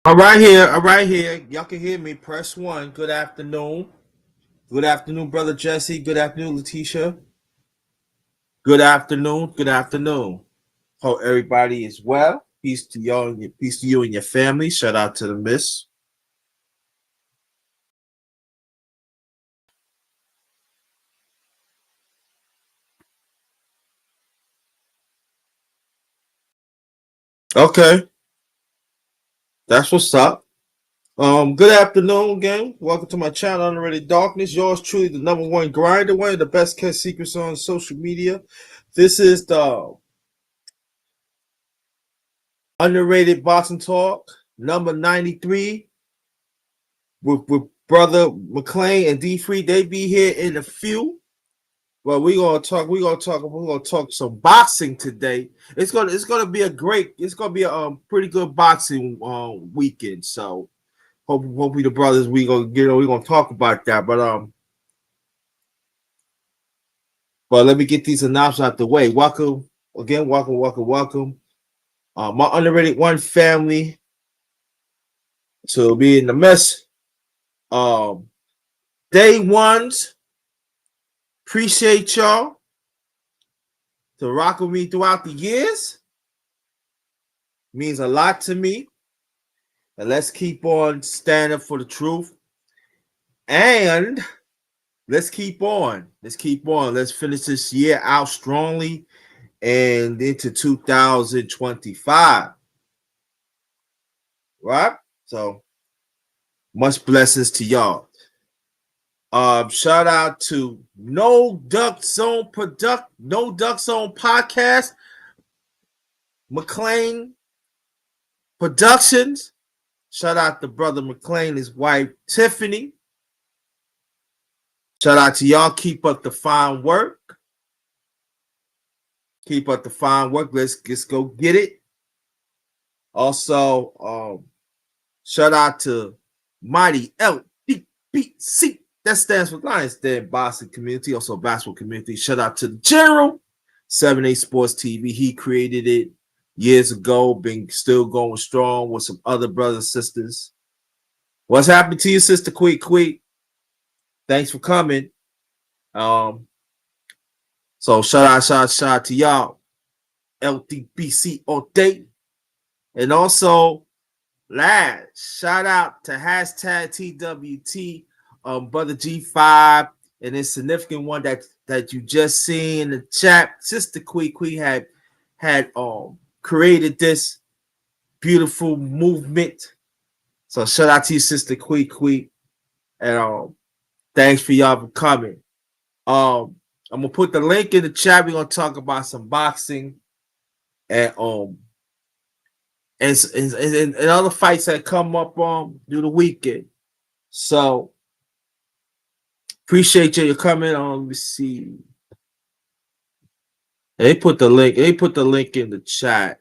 I'm right here. I'm right here. Y'all can hear me. Press one. Good afternoon. Good afternoon, brother Jesse. Good afternoon, Letitia. Good afternoon. Good afternoon. Hope everybody is well. Peace to y'all. Peace to you and your family. Shout out to the miss. Okay, that's what's up. Good afternoon again. Welcome to my channel, Underrated Darkness. Yours truly, the number one grinder, one of the best kept secrets on social media. This is the Underrated Boxing Talk, number 93. With brother MCclain and DeFree. They be here in a few. Well, we're gonna talk some boxing today. It's gonna be a pretty good boxing weekend. So hopefully the brothers we're gonna talk about that. But let me get these announcements out the way. Welcome again, welcome. My underrated one family to be in the mess. Um Day ones, appreciate y'all to rock with me throughout the years. Means a lot to me. And let's keep on standing for the truth. And let's keep on. Let's keep on. Let's finish this year out strongly and into 2025. Right? So much blessings to y'all. Shout out to No Duck Zone Podcast, MCclain Productions. Shout out to brother MCclain, his wife Tiffany. Shout out to y'all. Keep up the fine work. Keep up the fine work. Let's go get it. Also, shout out to Mighty LDBC. That stands for Lions Den Boxing Community, also basketball community. Shout out to the General 7A Sports TV. He created it years ago, been still going strong with some other brothers and sisters. What's happened to you, sister Quick? Thanks for coming. Um, so shout out to y'all. LDBC all day. And also, last shout out to hashtag TWT, brother G5, and his significant one that you just seen in the chat. Sister Quee had created this beautiful movement. So shout out to you, Sister Quee, and thanks for y'all for coming. I'm gonna put the link in the chat. We're gonna talk about some boxing and and other fights that come up through the weekend. So appreciate you coming on. Let me see. They put the link. They put the link in the chat.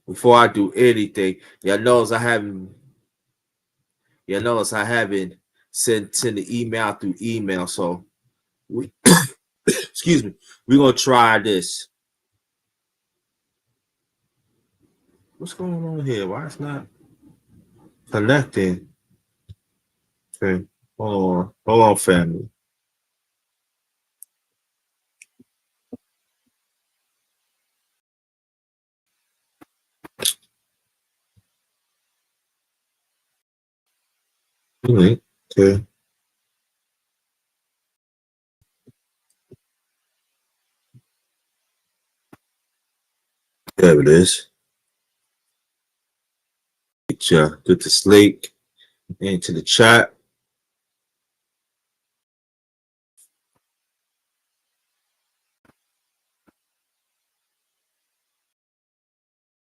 Before I do anything, y'all notice I haven't. Y'all notice I haven't sent the email through email. So we, excuse me. We're gonna try this. What's going on here? Why it's not connecting? Okay, hold on, family. Okay, there it is. Get the slate into the chat.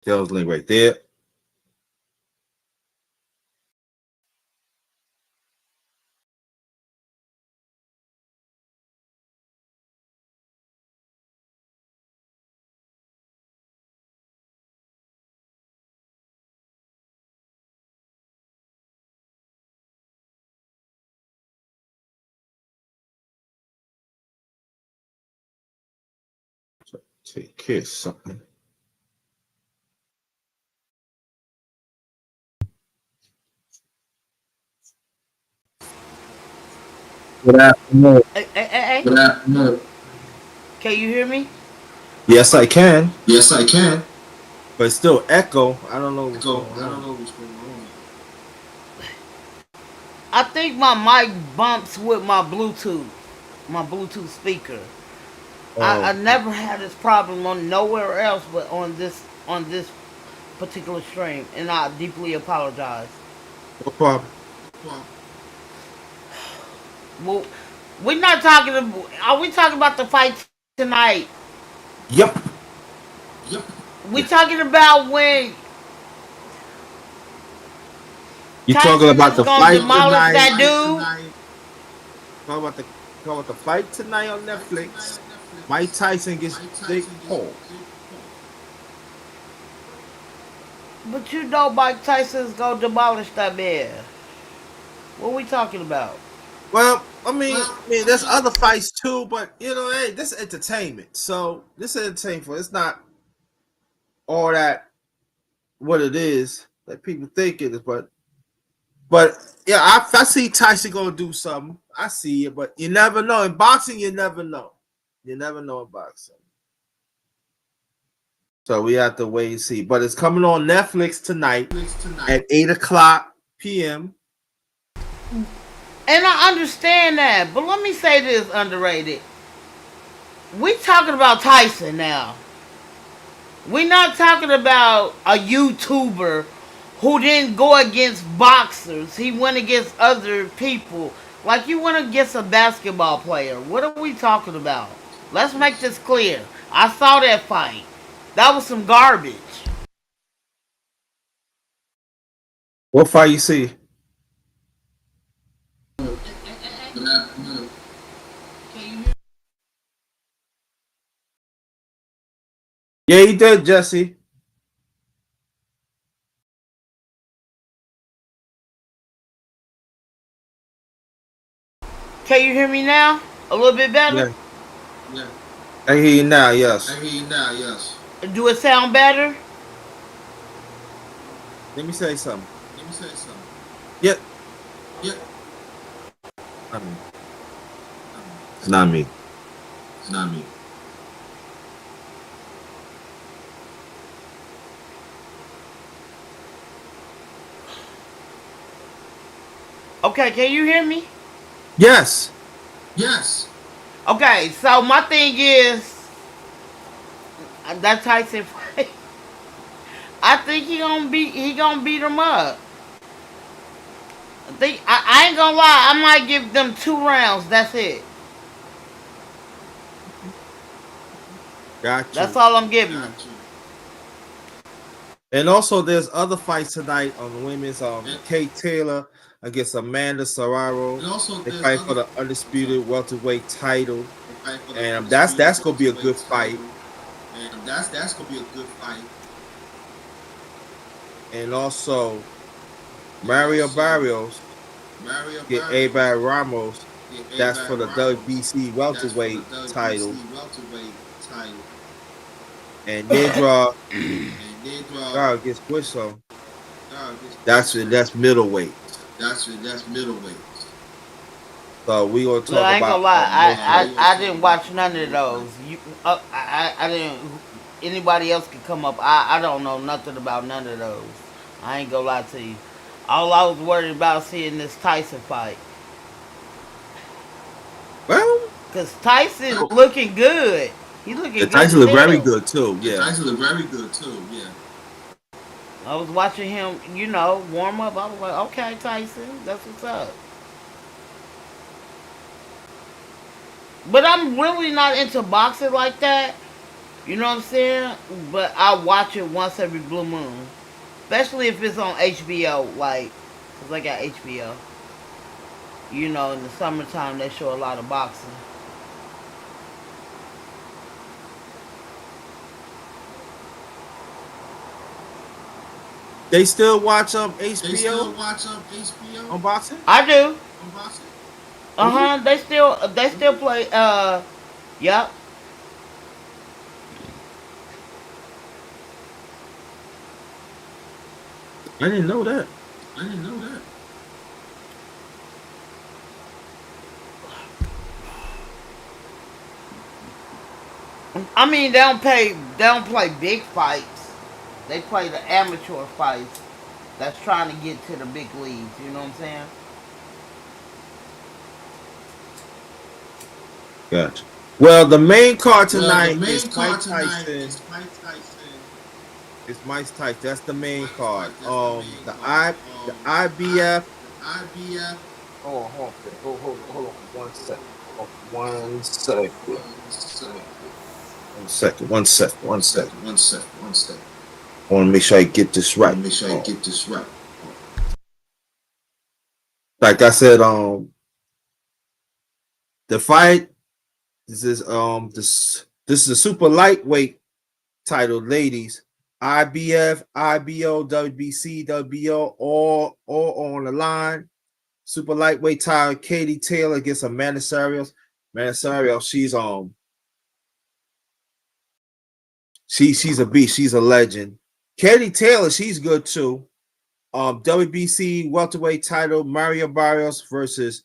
There's link right there. Take care, something. Good afternoon. Hey. Good afternoon. Can you hear me? Yes, I can. Yes, I can. But it's still echo. I don't know what's Echo. going I don't on. know what's going on. I think my mic bumps with my Bluetooth speaker. I Oh, never had this problem on nowhere else but on this particular stream, and I deeply apologize. no problem. Well, well we're not talking. Are we talking about the fight tonight? Yep. Yep. We talking about when You talking Tyson about is the gonna fight demolish tonight? that dude? Talk about the fight tonight on Netflix. Mike Tyson gets Jake Paul. But you know Mike Tyson's gonna demolish that man. What we talking about? Well, I mean, there's other fights too, but hey, this is entertainment. So this is entertainment. It's not all that what it is that people think it is, but yeah, I see Tyson gonna do something. I see it, but you never know. In boxing, you never know. You never know in boxing. So we have to wait and see. But it's coming on Netflix tonight at 8 o'clock p.m. And I understand that, but let me say this, Underrated. We talking about Tyson now. We not talking about a YouTuber who didn't go against boxers. He went against other people. Like you went against a basketball player. What are we talking about? Let's make this clear. I saw that fight. That was some garbage. What fight you see? Yeah, he did, Jesse. Can you hear me now? A little bit better? Yeah, I hear you now. Yes. Do it sound better? Let me say something. Yeah, I mean, it's not me. Okay, can you hear me? Yes. Okay, so my thing is that Tyson fight. I think he gonna beat him up. I ain't gonna lie. I might give them 2 rounds. That's it. Got That's you. all I'm giving them. And also, there's other fights tonight on the women's. Kate Taylor against Amanda Serraro. They fight for the undisputed welterweight title, and that's gonna be a good fight. And also, Mario Barrios get Abad Ramos. That's for the WBC welterweight title, and Nidra gets Whistle. That's middleweight. So we gonna Look, talk I ain't about gonna lie. most of I didn't watch none of those. I didn't. Anybody else could come up. I don't know nothing about none of those. I ain't gonna lie to you. All I was worried about seeing this Tyson fight. well, Cause Tyson looking good. He looking the good Tyson as look very hell. good too. Yeah. I was watching him, warm up. I was like, okay, Tyson, that's what's up. But I'm really not into boxing like that. You know what I'm saying? But I watch it once every blue moon. Especially if it's on HBO, cause I got HBO. In the summertime they show a lot of boxing. They still watch HBO on boxing. I do. Uh Really? huh. They still play. Yep. I didn't know that. I didn't know that. I mean, they don't pay. They don't play big fights. They play the amateur fights. That's trying to get to the big leagues. You know what I'm saying? Gotcha. Well, the main card Well, the tonight is main Mike card tonight Tyson. is Mike Tyson. It's Mike Tyson. That's the main Mike card. Tyson. That's the main The card. the I IBF. the IBF. Hold on 1 second. One second. One second. One second. One second. I want to make sure I get this I want right. to make sure I get this right. Like I said, the fight. This is a super lightweight title, ladies. IBF, IBO, WBC, WBO, all on the line. Super lightweight title, Katie Taylor against Amanda Serios. Amanda Serios, she's a beast. She's a legend. Katie Taylor, she's good too. WBC welterweight title, Mario Barrios versus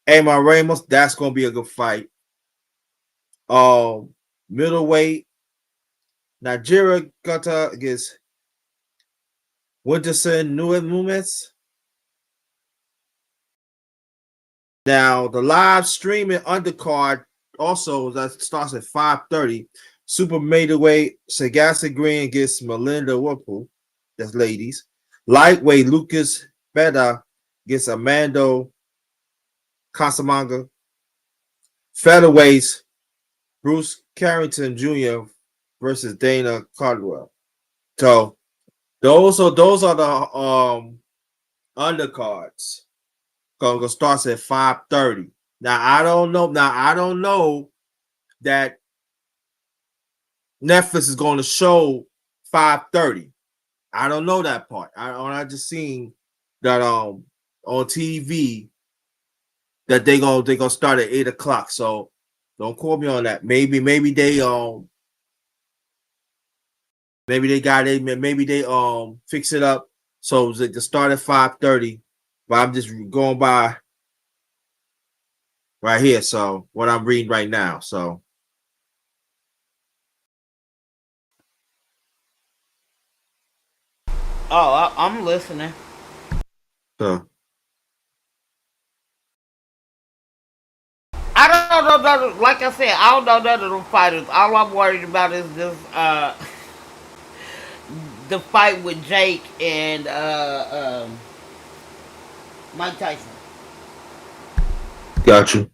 Emma Ramos. That's gonna be a good fight. Middleweight, Nigeria Gutta against Winterson Nunes. Now the live streaming undercard also that starts at 5:30. Super middleweight Sagasa Green against Melinda Whipple. That's ladies. Lightweight Lucas Beda against Amando Casamanga. Featherweights Bruce Carrington Jr. versus Dana Caldwell. So those are the undercards. Gonna starts at 5:30. Now I don't know that Netflix is going to show 5:30. I don't know that part. I just seen that on TV that they gonna start at 8 o'clock. So don't quote me on that. Maybe they fix it up so they can start at 5:30. But I'm just going by right here. So what I'm reading right now. So Oh, I'm listening. so I don't know that. Like I said, I don't know none of them fighters. All I'm worried about is this the fight with Jake and Mike Tyson. got you.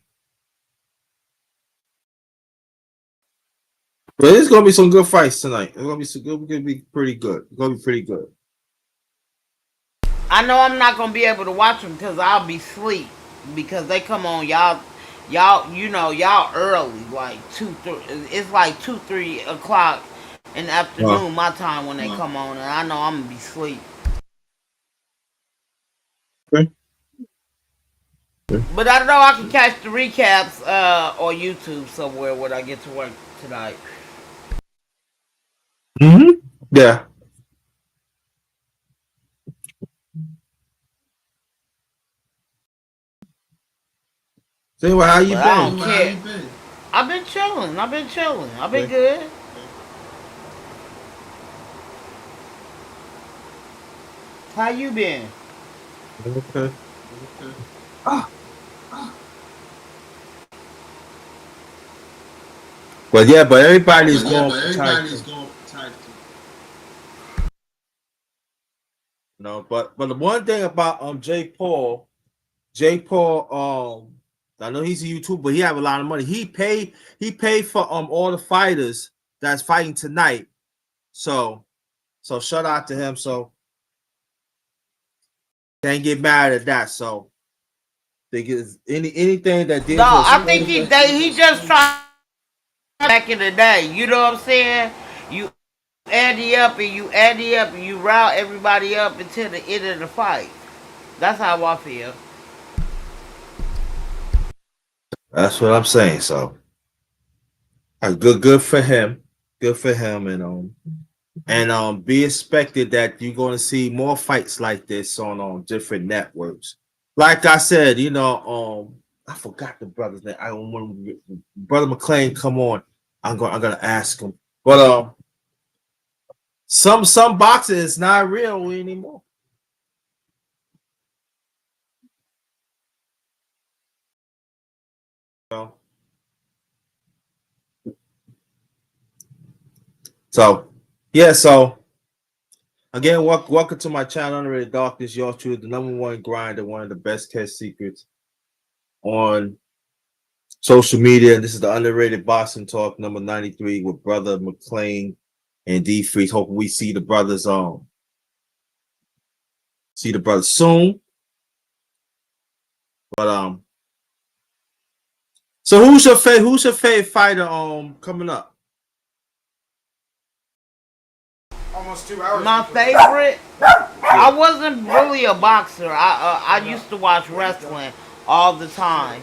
But it's gonna be some good fights tonight. It's gonna be pretty good. It's gonna be pretty good. I know I'm not gonna be able to watch them because I'll be asleep because they come on y'all you know y'all early like 2 3 it's like 2 3 o'clock in the Wow. afternoon my time when they come on and I know I'm gonna be asleep. Okay. But I know I can catch the recaps on YouTube somewhere when I get to work tonight. Mm-hmm. Yeah. Say, well, how you But I been? don't care. I've been chilling. I've been chilling. I've been Okay. good. How you been? Okay. Ah. But yeah, but everybody's But yeah, going but for everybody's Tyson. going for Tyson. No, but the one thing about Jake Paul, I know he's a YouTuber, but he have a lot of money. He paid for all the fighters that's fighting tonight. So shout out to him. So can't get mad at that. So they get anything that No, deals with I think sports. he just tried back in the day. You know what I'm saying? You add the up and you rile everybody up until the end of the fight. That's how I feel. That's what I'm saying. So good for him. Good for him. And And be expected that you're going to see more fights like this on different networks. Like I said, I forgot the brother's name. I don't want Brother McClain come on. I'm gonna ask him. But some boxing is not real anymore. So yeah, so again, welcome to my channel, Underrated Darkness, your truth, the #1 grinder, one of the best kept secrets on social media. This is the Underrated Boxing Talk number 93 with Brother McClain and DeFree. Hoping we see the brothers soon. But so who's your favorite fighter coming up? Almost 2 hours. My favorite. I wasn't really a boxer. I used to watch wrestling all the time.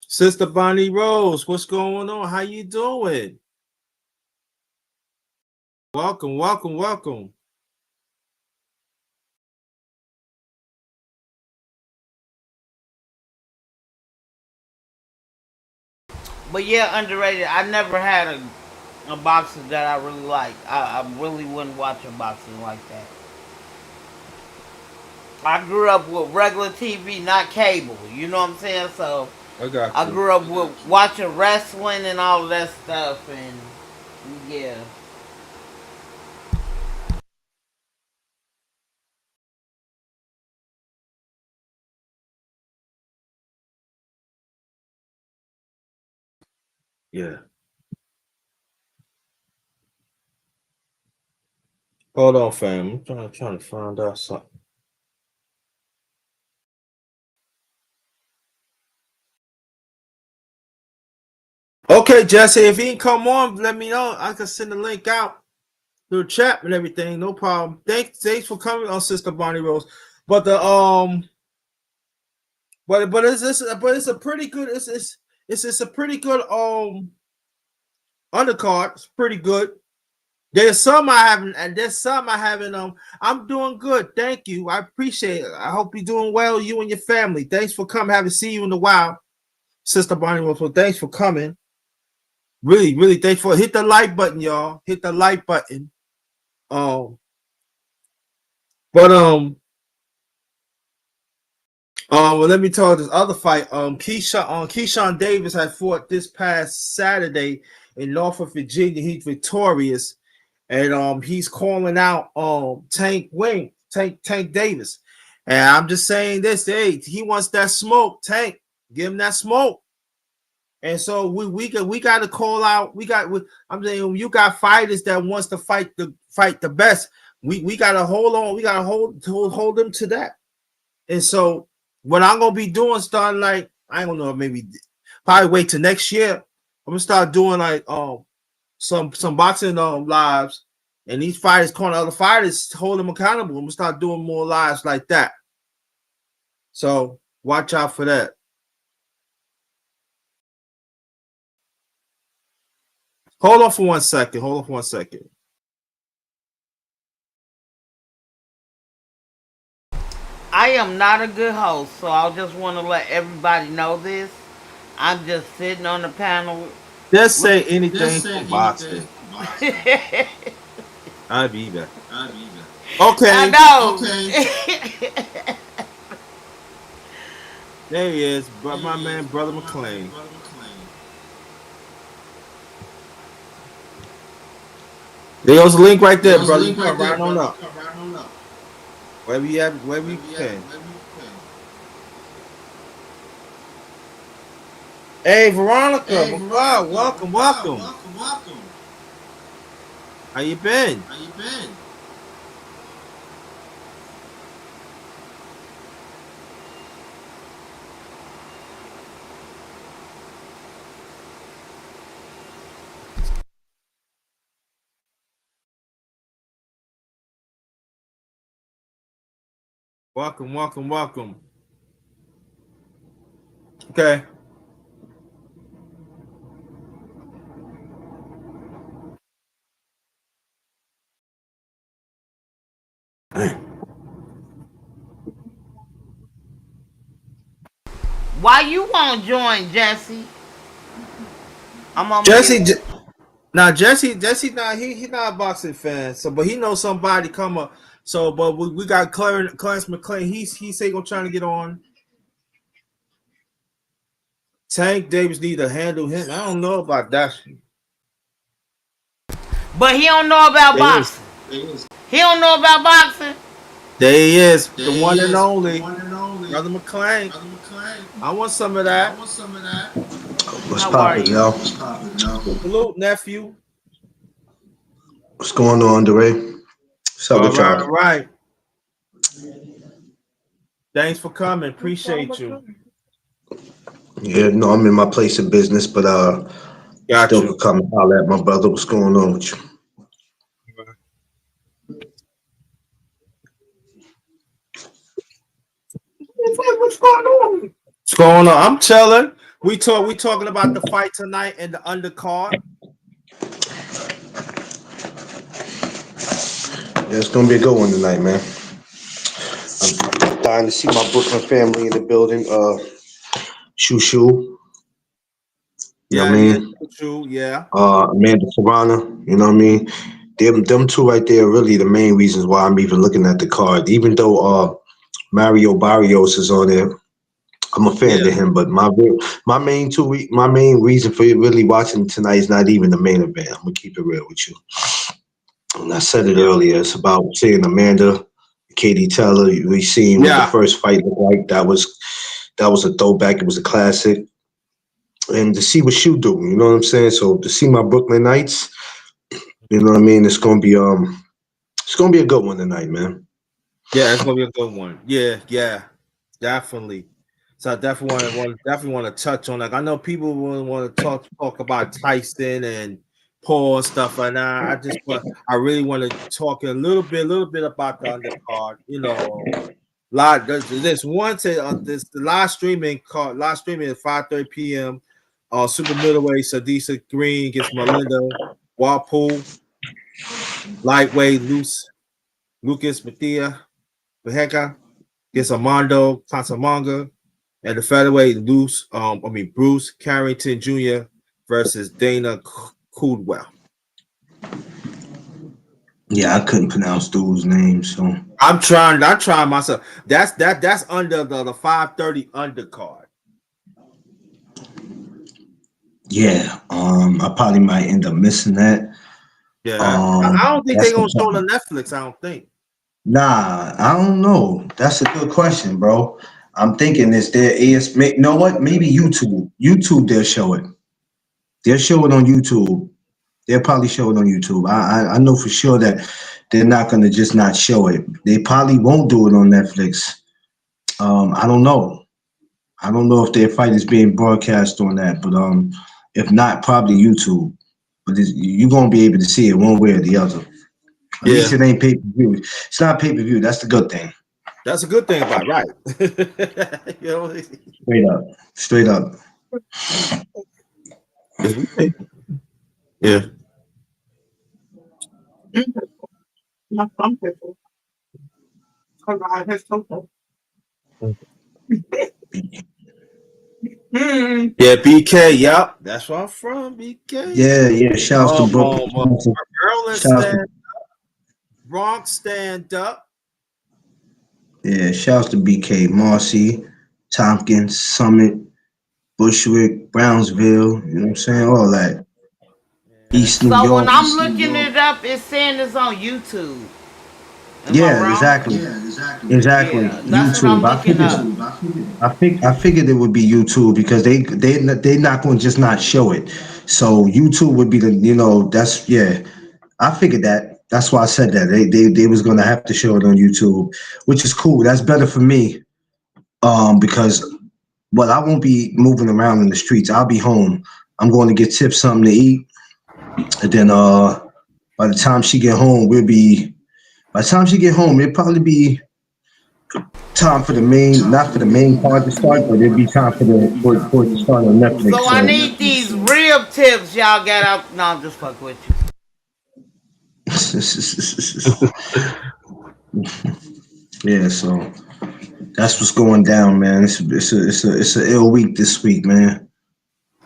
Sister Bonnie Rose, what's going on? How you doing? Welcome, welcome, welcome. But yeah, underrated. I never had a boxer that I really liked. I really wouldn't watch a boxing like that. I grew up with regular TV, not cable. You know what I'm saying? So I got I you. grew up with watching wrestling and all of that stuff, and yeah. Yeah. Hold on, fam. I'm trying to find out something. Okay, Jesse, if he ain't come on, let me know. I can send the link out through the chat and everything. No problem. Thanks for coming on, Sister Bonnie Rose. But the but it's a pretty good it's a pretty good undercard. It's pretty good. There's some I haven't, and there's some I haven't. I'm doing good. Thank you. I appreciate it. I hope you're doing well, you and your family. Thanks for coming. Haven't seen you in a while, Sister Bonnie Rose. So thanks for coming. Really, really thanks for hit the like button, y'all. Hit the like button. Um, but well, let me tell you this other fight. Keyshawn Davis had fought this past Saturday in Norfolk, Virginia. He's victorious, and he's calling out Tank Davis. And I'm just saying this, hey, he wants that smoke. Tank, give him that smoke. And so we got to call out. I'm saying you got fighters that wants to fight the best. We got to hold on. We got to hold them to that. And so what I'm gonna be doing, starting like I don't know, maybe probably wait till next year. I'm gonna start doing like some boxing lives And these fighters calling other fighters, hold them accountable. And we'll start doing more lives like that. So watch out for that. Hold on for 1 second. Hold on for 1 second. I am not a good host, so I just want to let everybody know this. I'm just sitting on the panel. Just say anything for boxing. I'll be back. Okay. I know. Okay. There he is, my man, Brother McClain. There's a link right there, brother. You come right on up. Wherever you have, wherever you can. Hey, Veronica. Welcome. How you been? Welcome. Okay. Why you won't join, Jesse? I'm on Jesse. Jesse, not he not a boxing fan. So, but he knows somebody come up. So, but we got Clarence McClain. He say gonna trying to get on. Tank Davis need to handle him. I don't know about that. But he don't know about boxing. He don't know about boxing. There he is, the one and only Brother McClain. I want some of that. What's poppin', y'all? Salute, nephew. What's going on, DeFree? What's up with y'all? All right. Thanks for coming. Appreciate you. Yeah, no, I'm in my place of business, but still could come and holler at my brother. What's going on with you? What's going on? What's going on? I'm telling. We talking about the fight tonight and the undercard. Yeah, it's gonna be a good one tonight, man. I'm dying to see my Brooklyn family in the building. Shoo. You know what I mean? Yeah. Amanda Serrano, you know what I mean? Them two right there are really the main reasons why I'm even looking at the card. Even though Mario Barrios is on there, I'm a fan of him. But my main reason for really watching tonight is not even the main event. I'm gonna keep it real with you. And I said it earlier. It's about seeing Amanda, Katie Taylor. We seen what the first fight looked like. That was a throwback. It was a classic. And to see what you do, you know what I'm saying? So to see my Brooklyn Knights, you know what I mean? It's gonna be a good one tonight, man. Yeah, it's gonna be a good one. Yeah, definitely. So I definitely want to touch on that. I know people want to talk about Tyson and Paul and stuff like that. I really want to talk a little bit about the undercard. You know, there's one to this the live streaming at 5:30 p.m. Super middleweight Sadisa Green against Melinda Walpole. Lightweight Lucas Mathia Beheka against Armando Casamanga. And the featherweight Bruce Carrington Jr. versus Dana Cudwell. Yeah, I couldn't pronounce those names, so I'm trying myself. That's under the 5:30 undercard. Yeah, I probably might end up missing that. Yeah, I don't think they're gonna show it on Netflix. I don't think. Nah, I don't know. That's a good question, bro. I'm thinking is there is you know what? Maybe YouTube. YouTube they'll show it. They'll show it on YouTube. They'll probably show it on YouTube. I know for sure that they're not gonna just not show it. They probably won't do it on Netflix. I don't know. I don't know if their fight is being broadcast on that, but if not, probably YouTube. But you're gonna be able to see it one way or the other. At least it ain't pay-per-view. It's not pay-per-view. That's the good thing. That's a good thing about it, right? You know, Straight up. Yeah. Yeah, BK. Yep, that's where I'm from. BK. Yeah. Shouts to Brooklyn. Maryland stand up. Bronx stand up. Yeah, shouts to BK, Marcy, Tompkins, Summit, Bushwick, Brownsville. You know what I'm saying? All that. East New So when York. I'm looking it up, it's saying it's on YouTube. Am I Yeah, wrong? exactly. Yeah, that's what I'm YouTube. looking up. I figured it would be YouTube because they not going to just not show it. So YouTube would be that's I figured that. That's why I said that they was going to have to show it on YouTube, which is cool. That's better for me. Because I won't be moving around in the streets. I'll be home. I'm going to get Tip something to eat, and then by the time she get home, it'll probably be time for the main, not for the main part to start, but it'd be time for it to start on Netflix. So I need these rib tips y'all got up. No, I'm just fucking with you. Yeah, so that's what's going down, man. It's a ill week this week, man.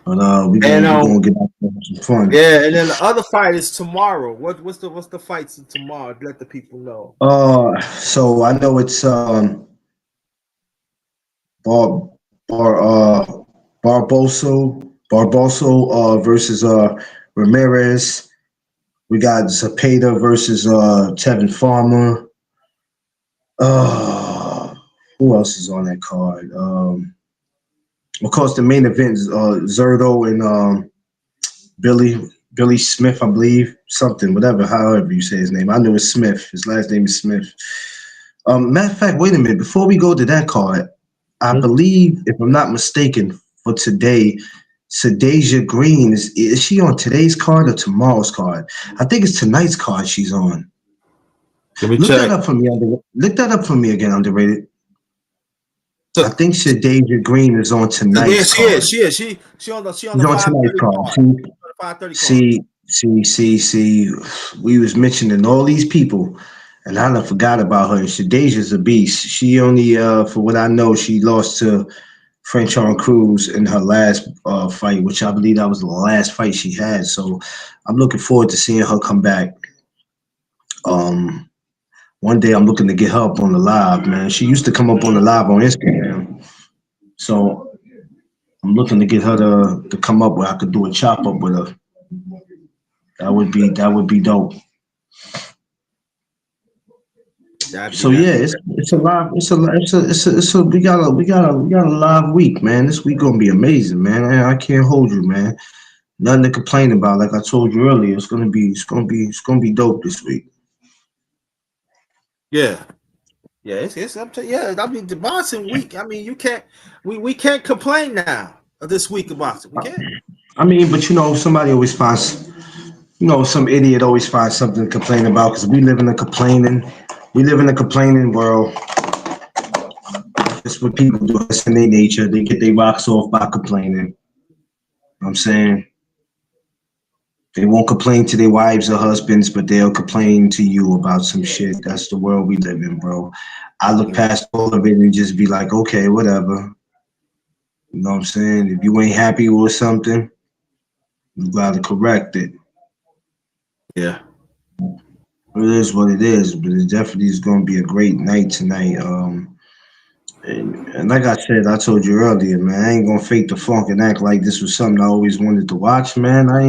But we gonna get out there some fun. Yeah, and then the other fight is tomorrow. What's the fights tomorrow? Let the people know. So I know it's Bar Barboso versus Ramirez. We got Zapata versus Tevin Farmer. Who else is on that card? Of course, the main event is Zerto and Billy Smith, I believe, however you say his name. I know it's Smith. His last name is Smith. Matter of fact, wait a minute. Before we go to that card, I believe, if I'm not mistaken, for today, Sadasia Green is she on today's card or tomorrow's card? I think it's tonight's card she's on. Look that up for me. Look that up for me again, Underrated. I think Sadasia Green is on tonight's card. She is. She on the tonight's card. See. We was mentioning all these people, and I done forgot about her. Shadasia's a beast. She only, for what I know, she lost to French on Cruz in her last fight, which I believe that was the last fight she had. So I'm looking forward to seeing her come back. One day I'm looking to get her up on the live, man. She used to come up on the live on Instagram. So I'm looking to get her to come up where I could do a chop up with her. That would be dope. So yeah, it's a live. We got a live week, man. This week gonna be amazing, man. I can't hold you, man. Nothing to complain about. Like I told you earlier, it's gonna be dope this week. Yeah. Yeah, it's up to I mean, the boxing week. I mean, we can't complain now of this week of boxing. We can't. I mean, but somebody always finds, some idiot always finds something to complain about because we live in a complaining world. It's what people do. It's in their nature. They get their rocks off by complaining. You know what I'm saying? They won't complain to their wives or husbands, but they'll complain to you about some shit. That's the world we live in, bro. I look past all of it and just be like, okay, whatever. You know what I'm saying? If you ain't happy with something, you gotta correct it. Yeah. It is what it is, but it definitely is gonna be a great night tonight. And like I said, I told you earlier, man, I ain't gonna fake the funk and act like this was something I always wanted to watch, man. I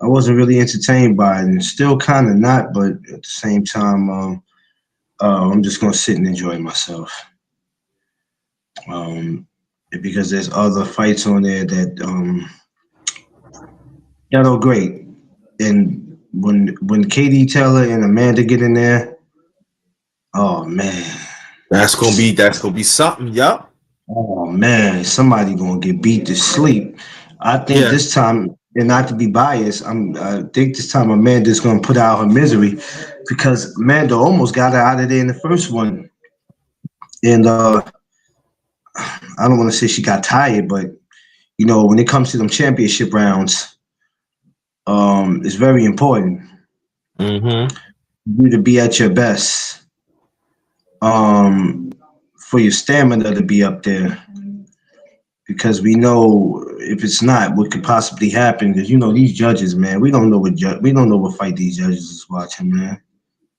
wasn't really entertained by it, and still kind of not, but at the same time, I'm just gonna sit and enjoy myself. Because there's other fights on there that are great, and when Katie Taylor and Amanda get in there, oh man, that's gonna be something. Yup. Oh man, somebody gonna get beat to sleep. I think this time and not to be biased, I think this time Amanda's gonna put out her misery because Amanda almost got her out of there in the first one, and I don't want to say she got tired, but when it comes to them championship rounds, it's very important Mm-hmm. for you to be at your best, um, for your stamina to be up there, because we know if it's not, what could possibly happen. Because these judges, man, we don't know what fight these judges is watching, man.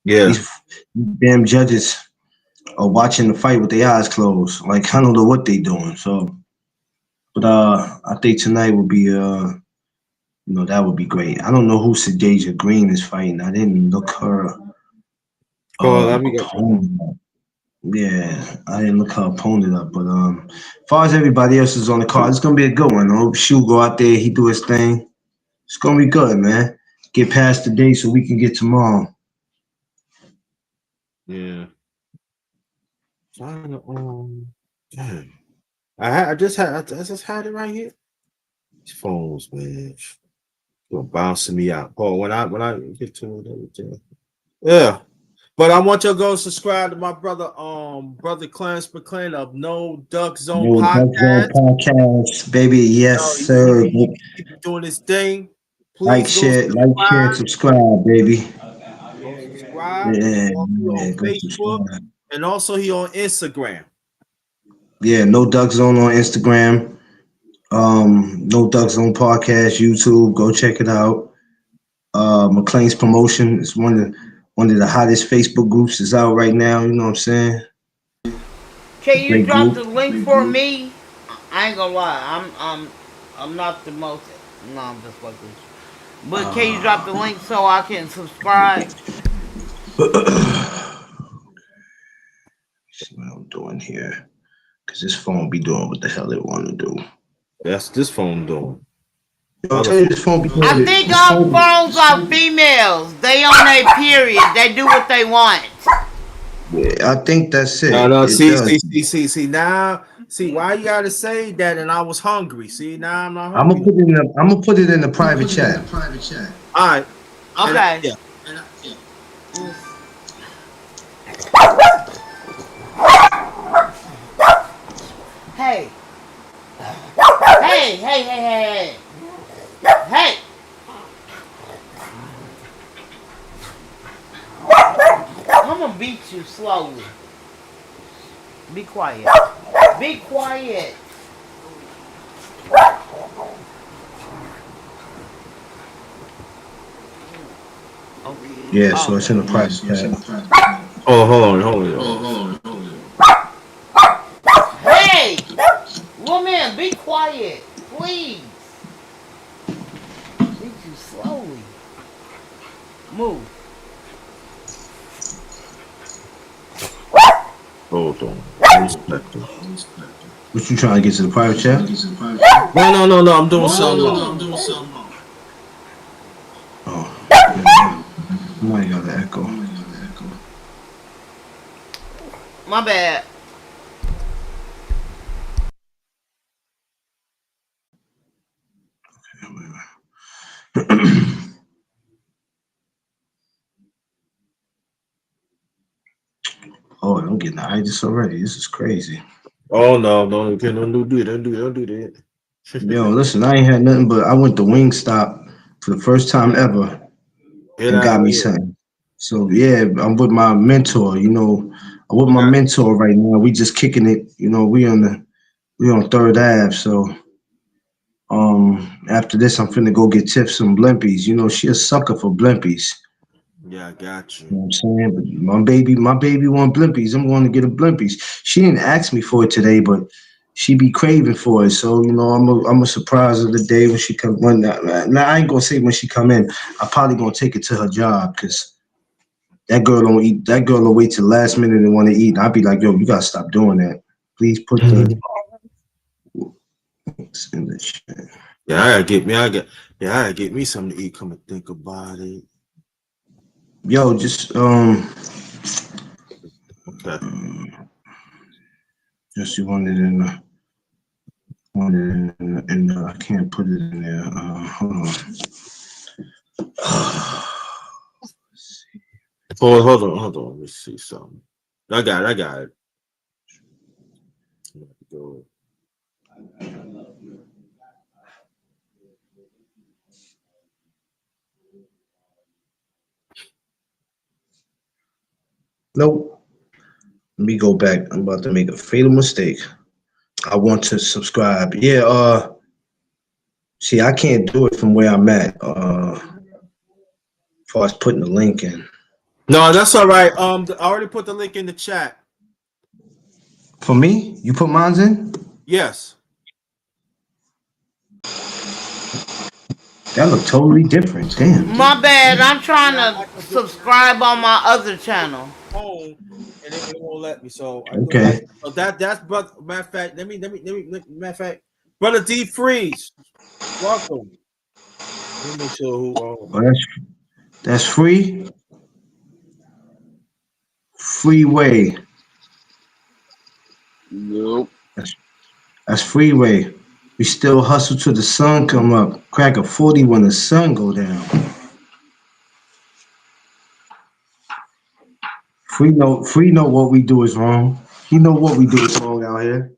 Yeah. These damn judges are watching the fight with their eyes closed. Like I don't know what they doing. So, but I think tonight would be that would be great. I don't know who Sadeja Green is fighting. I didn't look her Oh, let me get. opponent up. Yeah, I didn't look her opponent up. But as far as everybody else is on the card, it's gonna be a good one. I hope Shu go out there, he do his thing. It's gonna be good, man. Get past the day so we can get tomorrow. Yeah. Trying to damn. I just had it right here. These phones, man. You're bouncing me out. Oh, when I get to it, everything. Yeah. But I want you to go subscribe to my brother Clarence McClain of No Duck Zone No Duck Zone Podcast. podcast, baby. Yes, Yo, sir. he keep doing his thing. Like, Please go share, subscribe. subscribe, baby. Go subscribe. Yeah, He on yeah, go Facebook subscribe. and also he on Instagram. Yeah, No Duck Zone on Instagram. No Duck Zone podcast, YouTube. Go check it out. McLean's Promotion is one of the hottest Facebook groups is out right now. You know what I'm saying? Can you Great drop group. the link for me? I ain't gonna lie, I'm not the most. No, I'm just like this. But can you drop the link so I can subscribe? See what I'm doing here, cause this phone be doing what the hell it want to do. That's this phone doing. I'll tell you, this phone be doing I it. think This all phone. phones are females. They on their period. They do what they want. Yeah, I think that's No, it. no, It does. see now. See why you gotta say that and I was hungry. See, now I'm not I'm gonna hungry. put it in. I'm gonna put it in the private chat. All right. Okay. Yeah. Hey. Hey, hey, hey, hey, hey. Hey. I'm gonna beat you slowly. Be quiet. Be quiet. Yeah, so it's in the private chat. Oh, hold on. Hey! Woman, be quiet. Please. Beat you slowly. Move. Hold on. Respect it. What you trying to get to the private chat? No. I'm doing something wrong. Oh, yeah. Somebody got the echo. My bad. Oh, I'm getting the itis already. This is crazy. Oh no, don't do that. Yo, listen, I ain't had nothing but I went to Wingstop for the first time ever Get and out got of me here. something. So yeah, I'm with my mentor. I'm with I my got mentor right now. We just kicking it. We on Third Ave. So after this, I'm finna go get Tiff some blimpies. She a sucker for blimpies. yeah, I got you. You know what I'm saying? But my baby want blimpies. I'm going to get a blimpies. She didn't ask me for it today, but she be craving for it. So I'm a surprise of the day when she come. Now I ain't gonna say when she come in. I probably gonna take it to her job because that girl don't eat. That girl don't wait till the last minute and want to eat. And I'll be like, yo, you gotta stop doing that. Please put the in the chat. Yeah, I gotta get me something to eat. Come and think about it. Yo, just Okay. just you wanted in. And I can't put it in there. Hold on. Hold on. Let me see something. I got it. Go. Nope. Let me go back. I'm about to make a fatal mistake. I want to subscribe. Yeah, see, I can't do it from where I'm at. As far as putting the link in. No, that's all right. I already put the link in the chat. For me? You put mine in? Yes. That look totally different. Damn. My bad. I'm trying Yeah, to subscribe on my other channel. Home and it won't let me. So I do Okay. so that's brother. Matter of fact, let me matter of fact, brother DeFree, welcome. Let me make sure who. Well, that's free. Freeway. Nope. That's freeway. We still hustle till the sun come up. Crack a 40 when the sun go down. Free know what we do is wrong. He know what we do is wrong out here.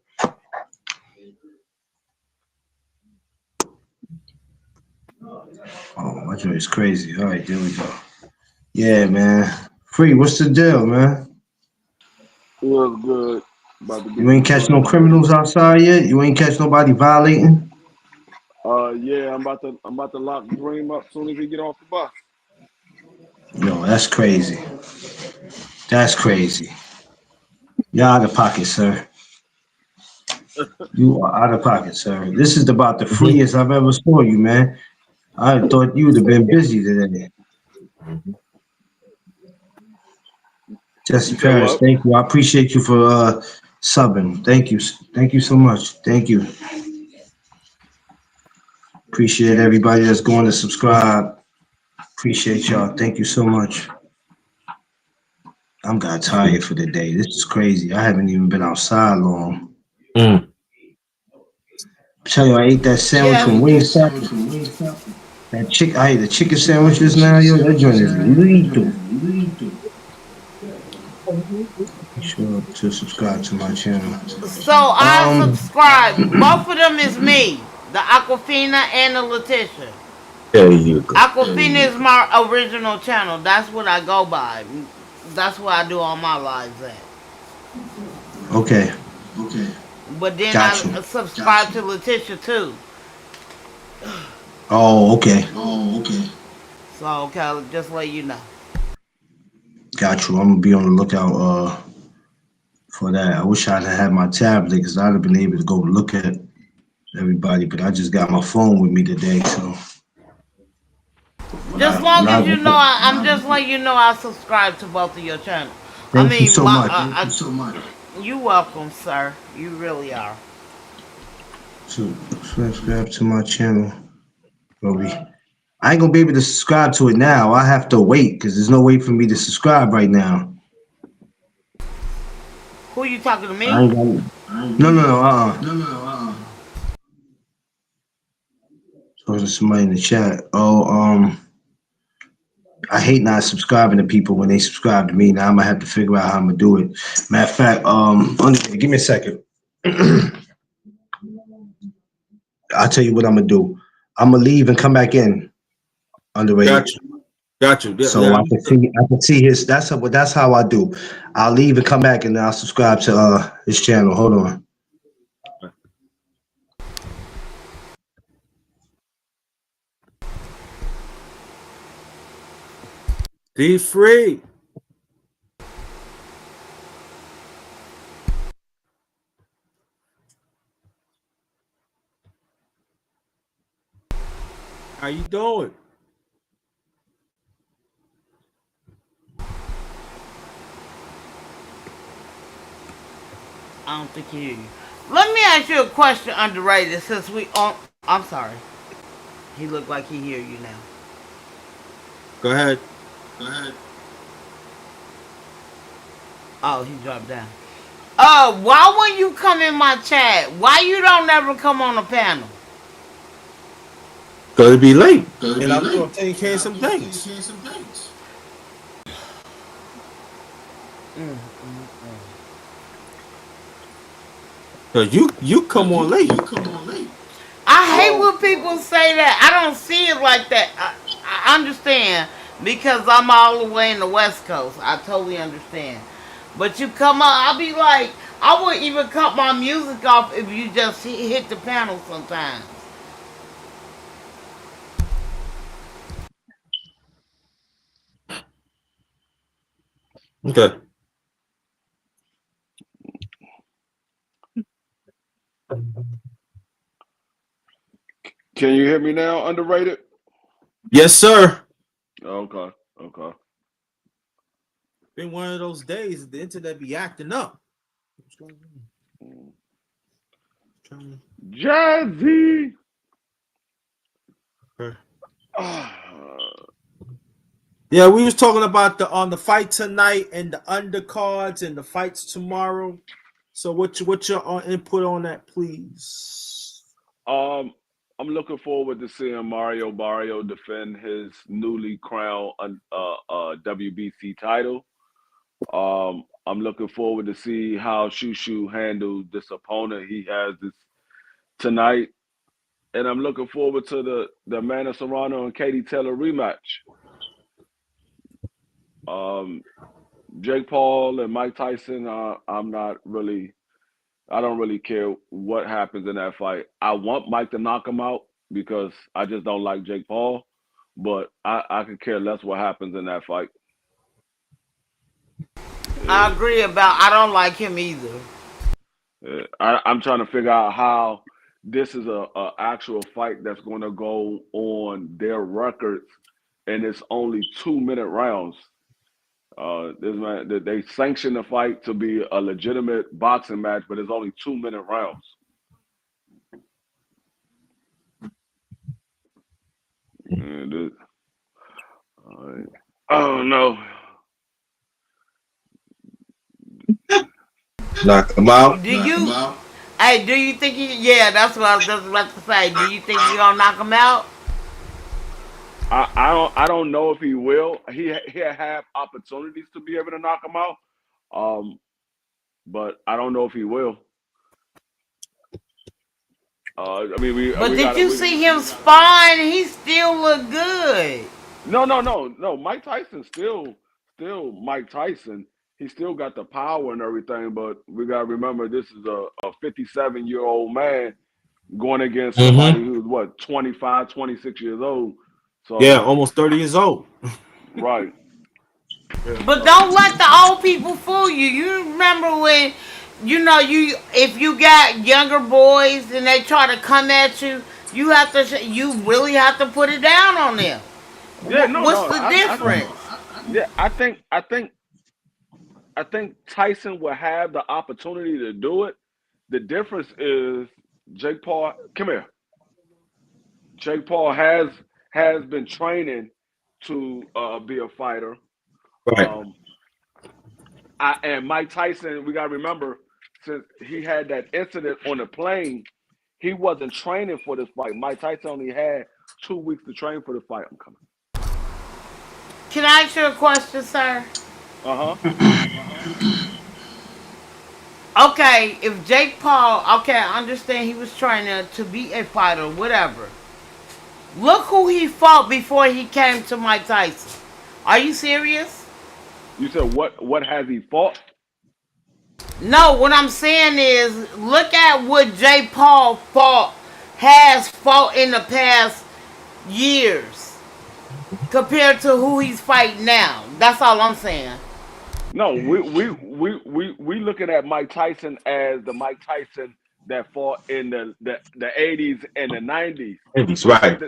Oh, my joint is crazy. All right, there we go. Yeah, man. Free, what's the deal, man? It was good. About to You get ain't some catch no sunlight. criminals outside yet? You ain't catch nobody violating? Yeah, I'm about to lock Dream up soon as he get off the bus. No, that's crazy. That's crazy. You're out of pocket, sir. You are out of pocket, sir. This is about the freest I've ever saw you, man. I thought you'd have been busy today. Jesse You said Paris, what? thank you. I appreciate you for subbing. Thank you. Thank you so much. Thank you. Appreciate everybody that's going to subscribe. Appreciate y'all. Thank you so much. I'm got tired for the day. This is crazy. I haven't even been outside long. Mm. Tell you, I ate that sandwich Yes. from Wingstop. I ate the chicken sandwiches now, yo. That joint is lethal. Be sure to subscribe to my channel. So I Um, subscribe. Both of them is me. The Aquafina and the Letitia. There you go. Aquafina is my original channel. That's what I go by. That's what I do all my lives at. okay, But then got you. I subscribe to Letitia too. Oh, okay, So okay, just let you know. got you. I'm gonna be on the lookout for that. I wish I'd have had my tablet because I'd have been able to go look at everybody, but I just got my phone with me today, so Just long as you know, I'm just letting you know I subscribe to both of your channels. I thank you mean, so much. you welcome, sir. You really are. So subscribe to my channel, Roby. I ain't gonna be able to subscribe to it now. I have to wait because there's no way for me to subscribe right now. Who you talking to I me? ain't got no. So there's somebody in the chat. Oh, I hate not subscribing to people when they subscribe to me. Now I'm gonna have to figure out how I'm gonna do it. Matter of fact, give me a second. I'll tell you what I'm gonna do. I'm gonna leave and come back in. Underrated. Got you. So I can see his. That's how I do. I'll leave and come back and then I'll subscribe to his channel. Hold on. DeFree. How you doing? I don't think he hear you. Let me ask you a question, Underrated. Since we on, I'm sorry. He looked like he hear you now. Go ahead. Oh, he dropped down. Why when you come in my chat, why you don't ever come on the panel? Gonna be late, and I'm doing taking care of some things. Cause you come on late. I hate Well, when people say that. I don't see it like that. I understand because I'm all the way in the West Coast. I totally understand. But you come on, I'll be like, I wouldn't even cut my music off if you just hit the panel sometimes. Okay. can you hear me now? Underrated. Yes, sir. Okay. Okay. Been one of those days the internet be acting up. Jazzy. Yeah, we was talking about the fight tonight and the undercards and the fights tomorrow. So what's your input on that, please? I'm looking forward to seeing Mario Barrio defend his newly crowned WBC title. I'm looking forward to see how Shushu handles this opponent he has this tonight, and I'm looking forward to the Amanda Serrano and Katie Taylor rematch. Jake Paul and Mike Tyson. I don't really care what happens in that fight. I want Mike to knock him out because I just don't like Jake Paul, but I could care less what happens in that fight. I agree about. I don't like him either. I'm trying to figure out how this is a actual fight that's going to go on their records, and it's only 2 minute rounds. They sanction the fight to be a legitimate boxing match, but it's only 2 minute rounds. And oh no. Knock him out. Do you? Hey, do you think he? Yeah, that's what I was just about to say. Do you think he gonna knock him out? I don't know if he will. He'll have opportunities to be able to knock him out. But I don't know if he will. I mean, But did you see him spine? He still look good. No. Mike Tyson still Mike Tyson. He still got the power and everything, but we got to remember this is a 57-year-old man going against somebody who's what 25, 26 years old. So Yeah, almost 30 years old. right. But don't let the old people fool you. You remember when, you if you got younger boys and they try to come at you, you really have to put it down on them. Yeah, no, What's no. the difference? I think Tyson will have the opportunity to do it. The difference is Jake Paul. Come here. Jake Paul has been training to be a fighter. Right. And Mike Tyson, we got to remember, since he had that incident on the plane, he wasn't training for this fight. Mike Tyson only had 2 weeks to train for the fight. I'm coming. Can I ask you a question, sir? Okay, if Jake Paul, okay, I understand he was training to be a fighter, whatever. Look who he fought before he came to Mike Tyson. Are you serious? You said what has he fought? No, what I'm saying is look at what Jake Paul has fought in the past years compared to who he's fighting now. That's all I'm saying. No, we looking at Mike Tyson as the Mike Tyson that fought in the 80s and the 90s. Right.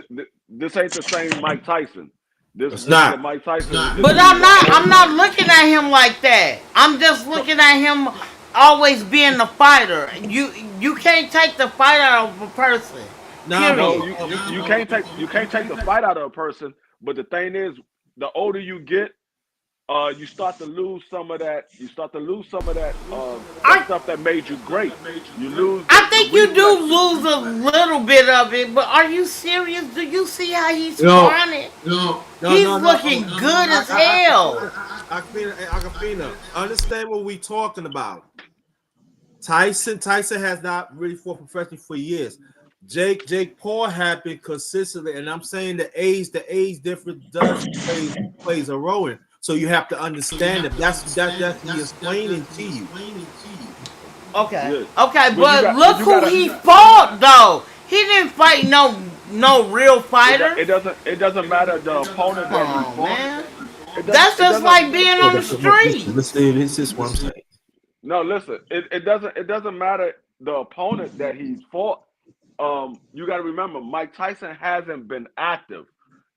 This ain't the same Mike Tyson. This It's is not. the Mike Tyson. But I'm not looking at him like that. I'm just looking at him always being the fighter. You can't take the fight out of a person. No, Period. you can't take the fight out of a person. But the thing is, the older you get, you start to lose some of that. You start to lose some of that that I stuff that made you great. You lose I the think you do reflexes. lose a little bit of it, but are you serious? Do you see how he's No, spawning? He's no. looking good as hell. Akafina, understand what we talking about. Tyson has not really fought professionally for years. Jake Paul had been consistently, and I'm saying the age difference plays a role in. So you have to understand it. That's he explaining to you. Okay, Yeah. okay, When you but got when look you who got a he fought though. He didn't fight no real fighter. it doesn't matter the opponent Come that he on, fought. man. That's It just doesn't like being on the street. This is what I'm saying. no listen. It doesn't matter the opponent that he's fought. You got to remember Mike Tyson hasn't been active.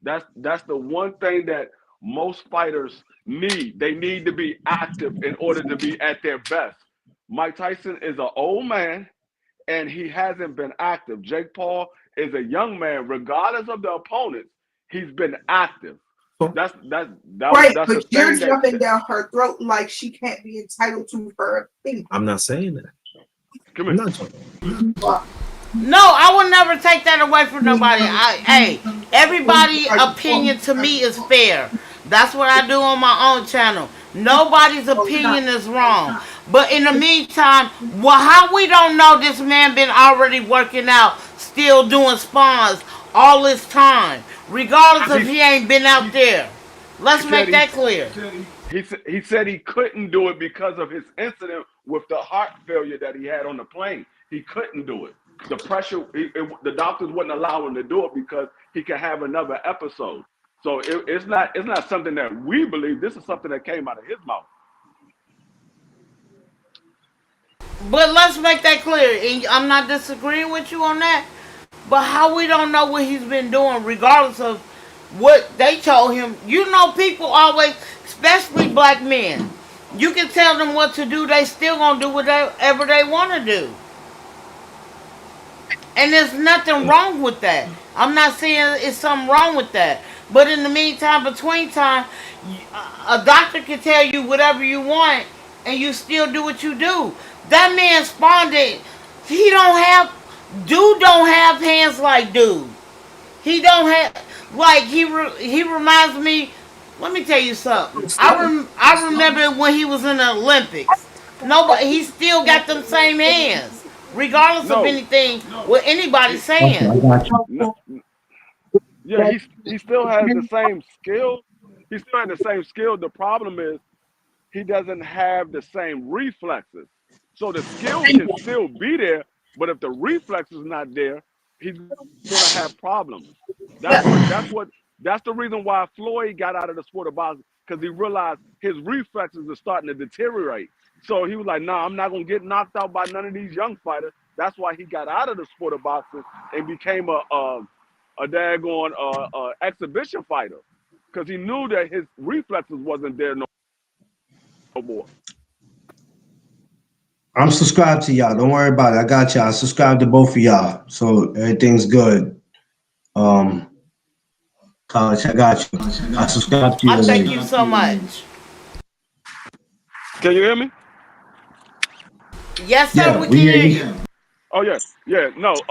That's the one thing that most fighters need. They need to be active in order to be at their best. Mike Tyson is an old man and he hasn't been active. Jake Paul is a young man, regardless of the opponents. He's been active. Right, That's the but you're thing jumping down her throat like she can't be entitled to her thing. I'm not saying that. come I'm here. not talking. No, I would never take that away from nobody. Hey, everybody' opinion to me is fair. That's what I do on my own channel. Nobody's opinion is wrong. But in the meantime, well, how we don't know this man been already working out, still doing spawns all this time, regardless if He's, he ain't been out there. he Let's said make he that clear. he said he couldn't do it because of his incident with the heart failure that he had on the plane. He couldn't do it. The pressure, the doctors wouldn't allow him to do it because he could have another episode. So it's not something that we believe. This is something that came out of his mouth. But let's make that clear. And I'm not disagreeing with you on that. But how we don't know what he's been doing, regardless of what they told him. You know, people always, especially black men, you can tell them what to do, they still gonna do whatever they want to do. And there's nothing wrong with that. I'm not saying it's something wrong with that. But in the meantime, between time, a doctor can tell you whatever you want, and you still do what you do. That man spawned it. He don't have, dude don't have hands like dude. He don't have, like he reminds me. Let me tell you something. I remember when he was in the Olympics. Nobody, he still got them same hands, regardless of No, anything what anybody's Okay, saying. I got you. no, yeah, he still has the same skill. He still has the same skill. The problem is he doesn't have the same reflexes. So the skill can still be there, but if the reflex is not there, he's gonna have problems. That's what that's the reason why Floyd got out of the sport of boxing because he realized his reflexes are starting to deteriorate. So he was like, "Nah, I'm not gonna get knocked out by none of these young fighters." That's why he got out of the sport of boxing and became a daggone exhibition fighter because he knew that his reflexes wasn't there no more. I'm subscribed to y'all. Don't worry about it. I got y'all. I subscribe to both of y'all, so everything's good. Um, College, I got you. I subscribe to you I thank already. you so much. Can you hear me? Yes, sir, Yeah, we we can hear hear you. you. Oh yeah. No.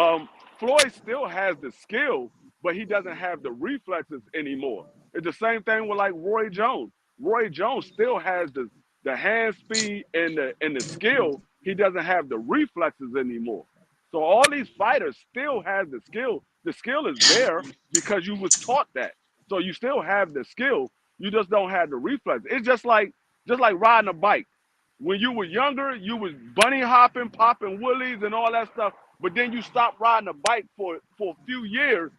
Floyd still has the skill, but he doesn't have the reflexes anymore. It's the same thing with like Roy Jones. Roy Jones still has the hand speed and the skill. He doesn't have the reflexes anymore. So all these fighters still have the skill. The skill is there because you was taught that. So you still have the skill. You just don't have the reflex. It's just like riding a bike. When you were younger, you was bunny hopping, popping woolies, and all that stuff. But then you stopped riding a bike for a few years.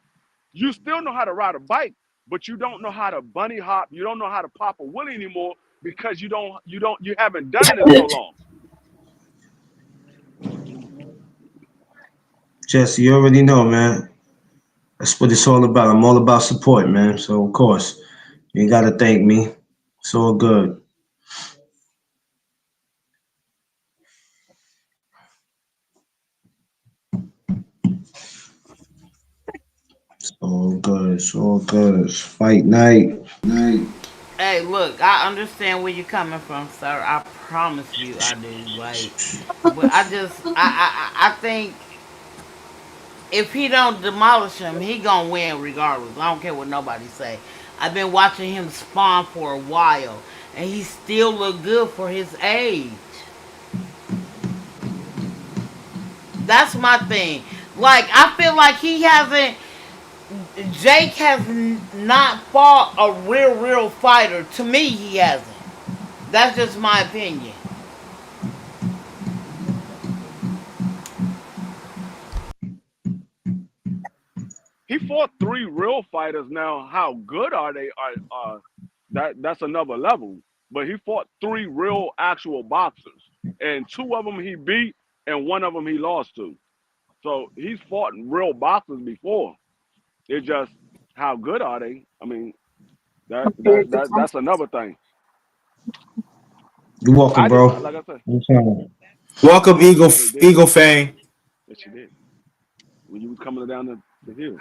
You still know how to ride a bike, but you don't know how to bunny hop. You don't know how to pop a woolie anymore because you haven't done it in so long. Jesse, you already know, man. That's what it's all about. I'm all about support, man. So of course, you ain't gotta thank me. It's all good. It's all good. It's all good. It's fight night. Hey, look, I understand where you're coming from, sir. I promise you, I do. Like, but I think if he don't demolish him, he gonna win regardless. I don't care what nobody say. I've been watching him spawn for a while, and he still look good for his age. That's my thing. Like, I feel like he hasn't. Jake has not fought a real fighter. To me, he hasn't. That's just my opinion. He fought 3 real fighters. Now, how good are they? That's another level. But he fought 3 real actual boxers, and 2 of them he beat, and 1 of them he lost to. So he's fought real boxers before. It's just how good are they? I mean, that's another thing. You welcome, I did, bro. like I said, Anytime. Welcome, Eagle they did. Eagle fan. Yes, she did. When you was coming down the hill.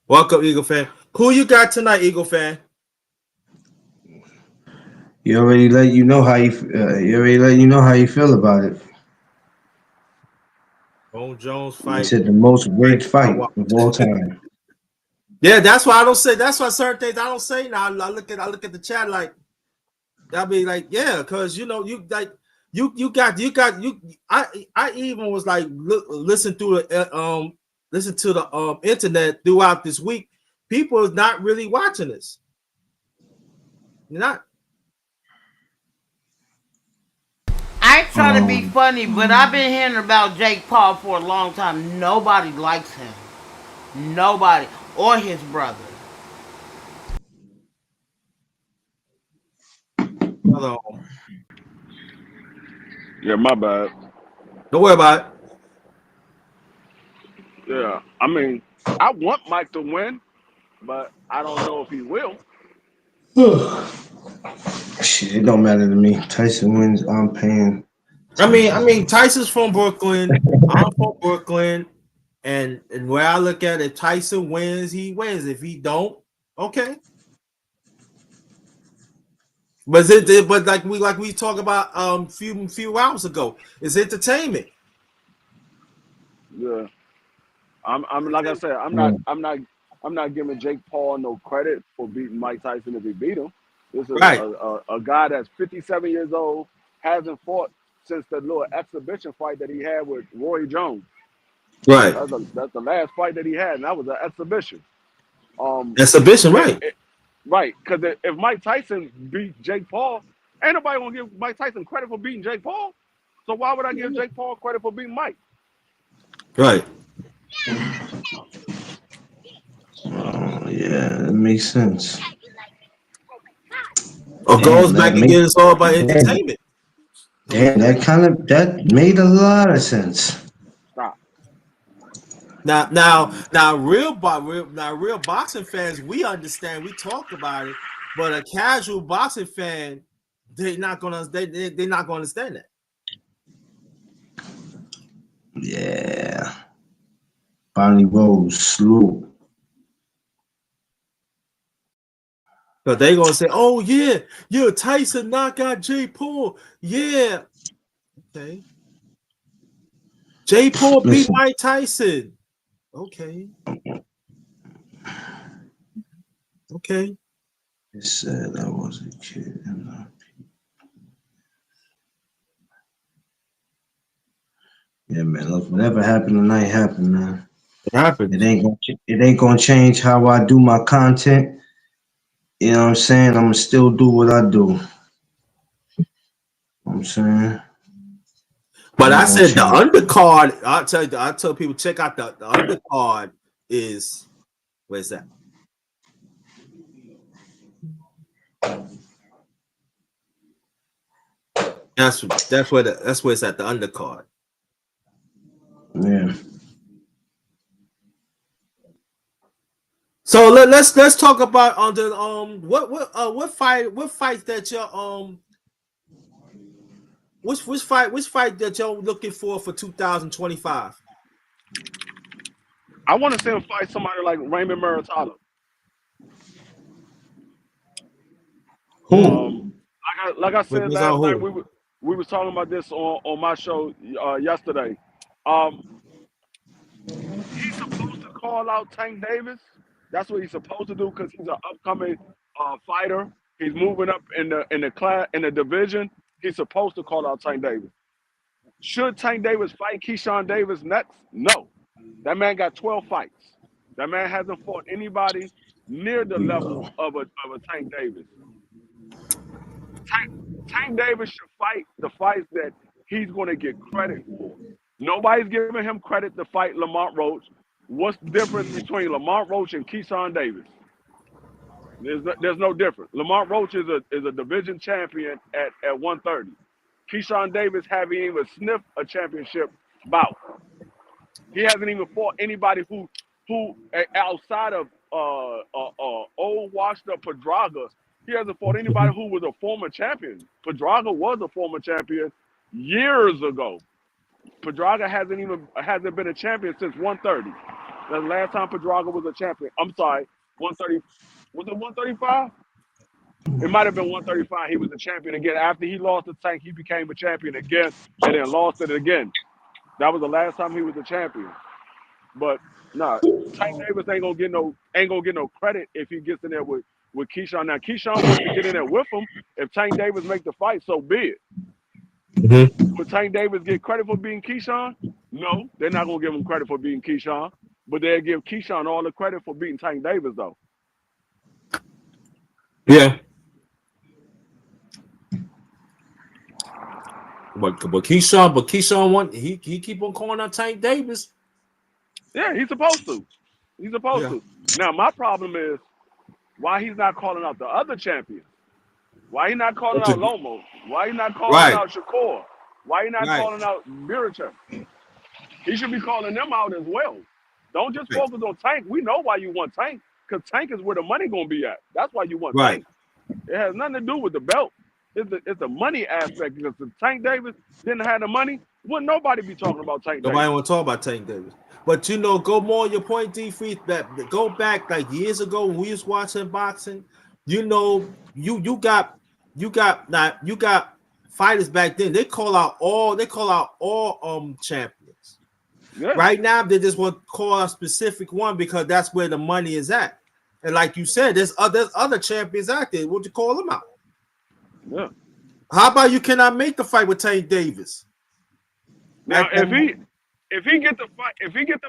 Welcome, Eagle fan. Who you got tonight, Eagle fan? You already let you know how you feel about it. Bone Jones You fight. said the most rigged I fight wa- of all time. Yeah, that's why I don't say. That's why certain things I don't say now. I look at the chat like I be like, yeah, because you know you like you got you. I even was like listen through the listen to the internet throughout this week. People is not really watching this. You're not. I ain't trying to be Um, funny, but I've been hearing about Jake Paul for a long time. Nobody likes him. Nobody. Or his brother. Brother, Yeah, my bad. don't worry about it. Yeah, I mean, I want Mike to win, but I don't know if he will. shit, it don't matter to me. Tyson wins. I'm paying. I mean, Tyson's from Brooklyn. I'm from Brooklyn, and where I look at it, Tyson wins, he wins. If he don't, okay. But but like we talked about few hours ago, it's entertainment. Yeah, I'm like I said, I'm not giving Jake Paul no credit for beating Mike Tyson if he beat him. This is Right, a guy that's 57 years old, hasn't fought since the little exhibition fight that he had with Roy Jones. right. That's the last fight that he had, and that was an exhibition. Um, Exhibition, it, right, it, right, because if Mike Tyson beat Jake Paul, ain't nobody gonna give Mike Tyson credit for beating Jake Paul. So why would I give Jake Paul credit for beating Mike? right. Yeah, it makes sense. Or goes Damn, back again, it's all about entertainment. that kind of that made a lot of sense. Stop. Now, real boxing fans, we understand. We talk about it, but a casual boxing fan, they're not gonna understand that. Yeah, Bonnie Rose slew. Because they're gonna say, "Oh yeah, Tyson knocked out Jay Paul." Yeah, okay. Jay Paul beat Listen, Mike Tyson. Okay, okay. it said I was a kid. Yeah, man. Look, whatever happened tonight happened, man. It happened. It ain't gonna change how I do my content. You know what I'm saying? I'm gonna still do what I do. You know what I'm saying? But Ain't I gonna said the change. undercard. I tell people check out the undercard is where's that? That's where it's at the undercard. Yeah. So let's talk about on the what fights that you're Which fight that y'all looking for 2025? I want to see him fight somebody like Raymond Muratalo. Who? Like I said Who's last on night, who? we was talking about this on my show yesterday. He's supposed to call out Tank Davis. That's what he's supposed to do because he's an upcoming fighter. He's moving up in the class in the division. He's supposed to call out Tank Davis. Should Tank Davis fight Keyshawn Davis next? No. That man got 12 fights. That man hasn't fought anybody near the level of a Tank Davis. Tank Davis should fight the fights that he's going to get credit for. Nobody's giving him credit to fight Lamont Roach. What's the difference between Lamont Roach and Keyshawn Davis? There's no difference. Lamont Roach is a division champion at 130. Keyshawn Davis haven't even sniffed a championship bout. He hasn't even fought anybody who outside of old washed up Pedraga. He hasn't fought anybody who was a former champion. Pedraga was a former champion years ago. Pedraga hasn't been a champion since 130. That's the last time Pedraga was a champion. I'm sorry, 130. Was it 135? It might have been 135. He was a champion again. After he lost the Tank, he became a champion again and then lost it again. That was the last time he was a champion. But nah, Tank Davis ain't gonna get no credit if he gets in there with Keyshawn. Now Keyshawn wants to get in there with him. If Tank Davis make the fight, so be it. Mm-hmm. Would Tank Davis get credit for being Keyshawn? No, they're not gonna give him credit for being Keyshawn. But they'll give Keyshawn all the credit for beating Tank Davis though. Yeah. But Keyshawn want he keep on calling out Tank Davis. Yeah, he's supposed to. He's supposed to. Now my problem is why he's not calling out the other champions. Why he not calling out Lomo? Why he not calling out Shakur? Why he not calling out Mirachek? He should be calling them out as well. Don't just focus on Tank. We know why you want Tank, because Tank is where the money gonna be at. That's why you want Tank. It has nothing to do with the belt. It's the money aspect. Because if Tank Davis didn't have the money, wouldn't nobody be talking about Tank Davis. Nobody want to talk about Tank Davis. But go more on your point, DeFree. That go back like years ago when we was watching boxing. You got fighters back then. They call out all champions. Yeah. Right now they just want to call a specific one because that's where the money is at. And like you said, there's other champions out there. Would you call them out? Yeah. How about you cannot make the fight with Tank Davis? Now if he get the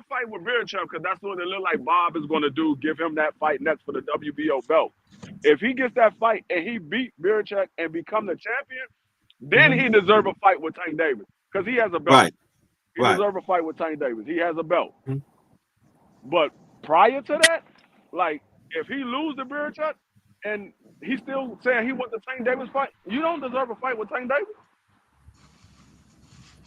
fight with Mirachek, because that's what it look like Bob is going to do, give him that fight next for the WBO belt. If he gets that fight and he beat Mirachek and become the champion, then he deserve a fight with Tank Davis because he has a belt. Right. He deserve a fight with Tank Davis. He has a belt. But prior to that, like if he lose to Mirachek and he's still saying he wants the Tank Davis fight, you don't deserve a fight with Tank Davis.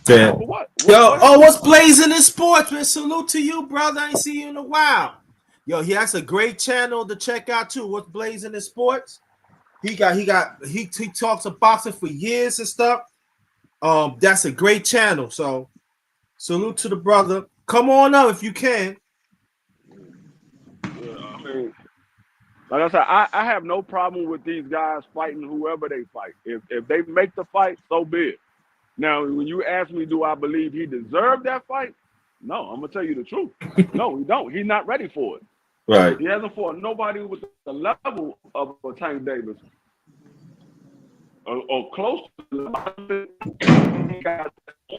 Yeah. For what? What's blazing in sports, man? Salute to you, brother. I ain't seen you in a while. Yo, he has a great channel to check out too. What's blazing in sports? He talks about boxing for years and stuff. That's a great channel. So salute to the brother. Come on up if you can. Yeah, I mean, like I said, I have no problem with these guys fighting whoever they fight. If they make the fight, so be it. Now, when you ask me, do I believe he deserved that fight? No, I'm gonna tell you the truth. No, he don't. He's not ready for it. Right. He hasn't fought nobody with the level of a Tank Davis or close to the level. He got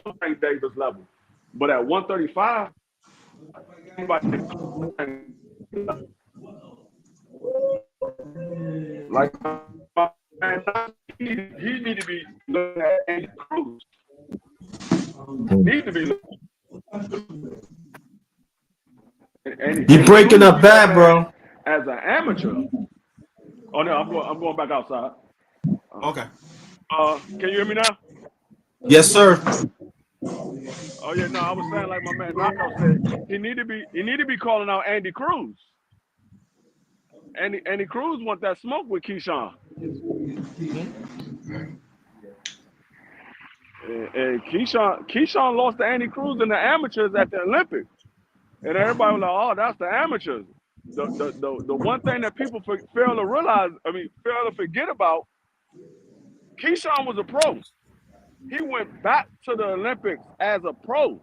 on Tank Davis level, but at 135, like he need to be looking at Andy Cruz. Need to be looking. You're breaking up bad, bro. As an amateur. Oh no, I'm going back outside. Okay. Can you hear me now? Yes, sir. Oh yeah, no, I was saying like my man Knockout said, he need to be calling out Andy Cruz. Andy Cruz want that smoke with Keyshawn. And Keyshawn lost to Andy Cruz in the amateurs at the Olympics, and everybody was like, "Oh, that's the amateurs." The one thing that people fail to realize, fail to forget about, Keyshawn was a pro. He went back to the Olympics as a pro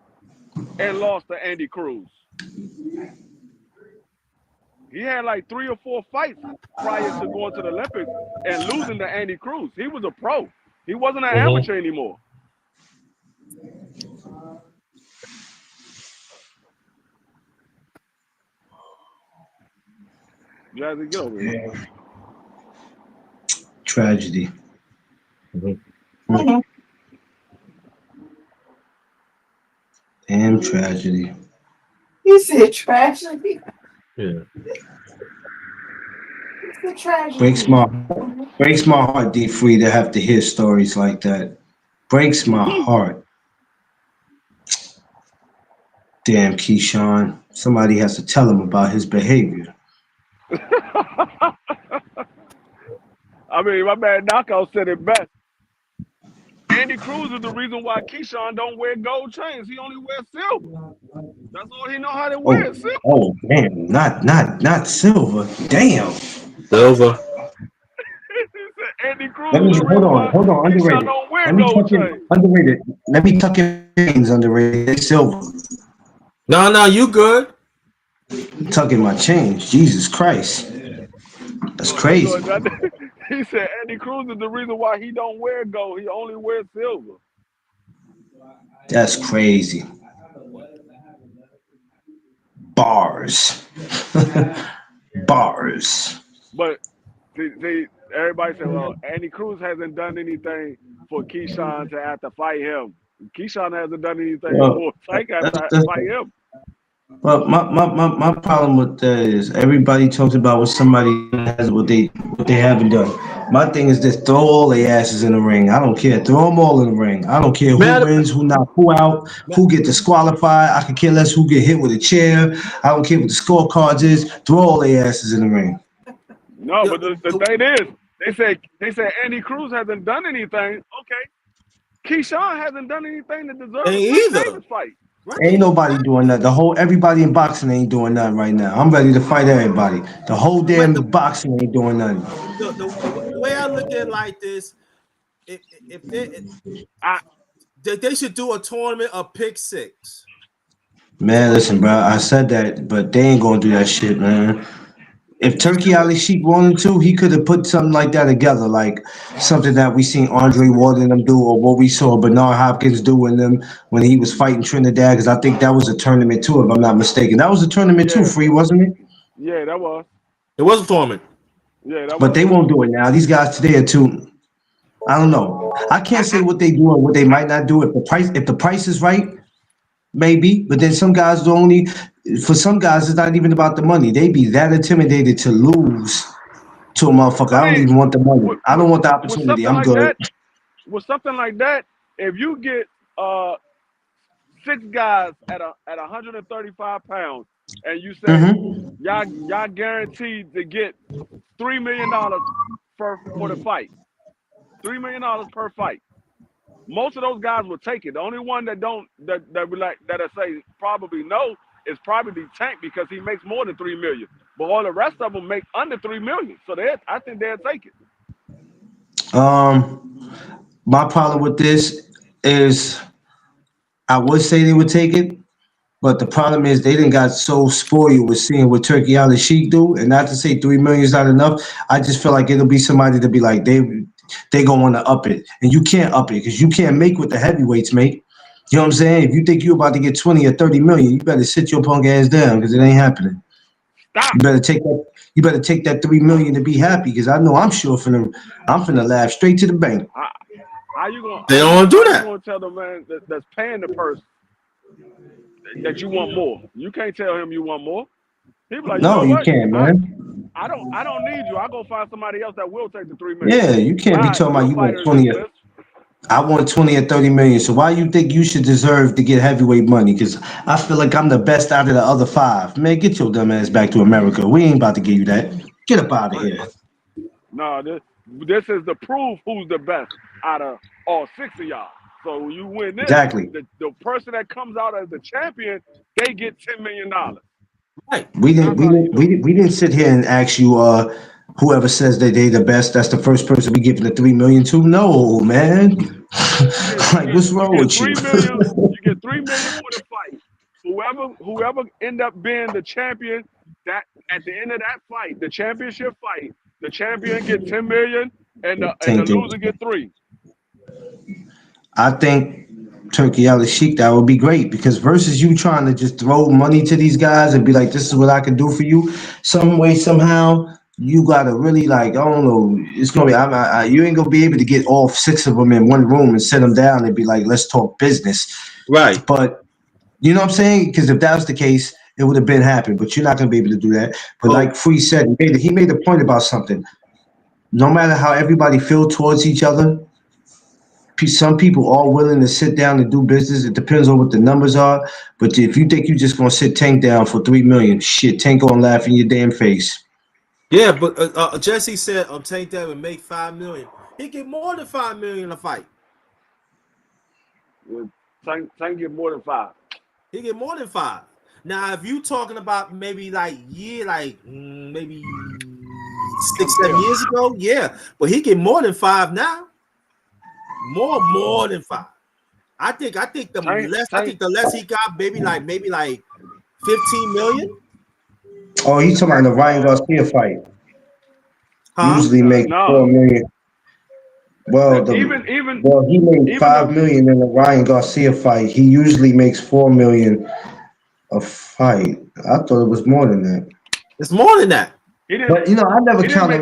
and lost to Andy Cruz. He had like 3 or 4 fights prior to going to the Olympics and losing to Andy Cruz. He was a pro. He wasn't an amateur anymore. Jazzy, get over here. Tragedy. Damn tragedy. You said tragedy. Yeah. It's a tragedy. Breaks my heart, DeFree, to have to hear stories like that. Breaks my heart. Damn, Keyshawn. Somebody has to tell him about his behavior. My man Knockout said it best. Andy Cruz is the reason why Keyshawn don't wear gold chains. He only wears silver. That's all he know how to wear. Silver. Oh man, not silver. Damn. Silver. Andy Cruz Let is me the reason why hold on, Keyshawn underrated. don't wear Let me gold tuck in chains. underrated. Let me tuck in chains underrated. It's silver. No, you good. Tucking my chains. Jesus Christ. That's crazy. He said Andy Cruz is the reason why he don't wear gold. He only wears silver. That's crazy. Bars. Bars. But everybody said, well, Andy Cruz hasn't done anything for Keyshawn to have to fight him. Keyshawn hasn't done anything for Tyke to have to fight him. Well, my problem with that is everybody talks about what somebody has, what they haven't done. My thing is this: throw all their asses in the ring. I don't care. Throw them all in the ring. I don't care who wins, who knock who out, who get disqualified. I could care less who get hit with a chair. I don't care what the scorecards is. Throw all their asses in the ring. No, but the thing is, they say Andy Cruz hasn't done anything. Okay, Keyshawn hasn't done anything to deserve a Tank Davis fight. Right. Ain't nobody doing that. Everybody in boxing ain't doing nothing right now. I'm ready to fight everybody. The whole damn boxing ain't doing nothing. The way I look at it like this, if they should do a tournament of pick 6. Man, listen, bro. I said that, but they ain't gonna do that shit, man. If Turkey Ali Sheik wanted to, he could have put something like that together, like something that we seen Andre Ward and them do, or what we saw Bernard Hopkins do in them when he was fighting Trinidad. Because I think that was a tournament too, if I'm not mistaken. That was a tournament too, Free, wasn't it? Yeah, that was. It was a tournament. Yeah, that was. But they won't do it now. These guys today are too. I don't know. I can't say what they do or what they might not do. If the price is right, maybe. But then some guys do only. For some guys, it's not even about the money. They be that intimidated to lose to a motherfucker. I don't even want the money. I don't want the opportunity. I'm good. With something like that, if you get 6 guys at 135 pounds, and you say y'all guaranteed to get $3 million for the fight, $3 million per fight. Most of those guys will take it. The only one that say probably no is probably Tank, because he makes more than $3 million. But all the rest of them make under $3 million. So I think they'll take it. My problem with this is I would say they would take it, but the problem is they didn't got so spoiled with seeing what Turkey Ali Sheik do, and not to say $3 million is not enough. I just feel like it'll be somebody to be like they gonna want to up it, and you can't up it because you can't make what the heavyweights make. You know what I'm saying? If you think you're about to get 20 or 30 million, you better sit your punk ass down because it ain't happening. Stop. You better take that 3 million to be happy, because I know I'm finna laugh straight to the bank. How you gonna? They don't do that. You gonna tell the man that's paying the person that you want more? You can't tell him you want more. He be like, no, you can't, man. I don't need you. I'll go find somebody else that will take the $3 million. Yeah, you can't be talking about you want 20. I want 20 or 30 million. So why you think you should deserve to get heavyweight money? Because I feel like I'm the best out of the other 5. Man, get your dumb ass back to America. We ain't about to give you that. Get up out of here. No, this is the proof who's the best out of all 6 of y'all. So when you win this, Exactly. the person that comes out as the champion, they get $10 million. Right. We didn't That's we how you didn't do we it. didn't, we didn't sit here and ask you whoever says that they the best, that's the first person we giving the 3 million to. No, man. Like, what's wrong with you? 3 million. You get 3 million for the fight. Whoever end up being the champion, that at the end of that fight, the championship fight, the champion get 10 million and the Same thing. loser get 3. I think Turkey Al Sheik, that would be great, because versus you trying to just throw money to these guys and be like, this is what I can do for you, some way, somehow, you gotta really, like, I don't know, it's gonna be, you ain't gonna be able to get all 6 of them in one room and sit them down and be like, let's talk business. Right. But you know what I'm saying? Because if that was the case, it would have been happened. But you're not gonna be able to do that. But Oh. like Free said, he made a point about something. No matter how everybody feel towards each other, some people are willing to sit down and do business. It depends on what the numbers are. But if you think you're just gonna sit Tank down for 3 million, shit, Tank gonna laugh in your damn face. Yeah, but Jesse said Tank that would make 5 million. He get more than 5 million in a fight. Tank get more than 5. He get more than 5. Now, if you talking about maybe maybe 6-7 years ago, yeah, but he get more than 5 now. More than 5. I think the less he got, maybe like 15 million. Oh, he's talking about the Ryan Garcia fight. Huh? Usually make 4 million. Well, he made 5 million in the Ryan Garcia fight. He usually makes 4 million a fight. I thought it was more than that. It's more than that. But you know, I never count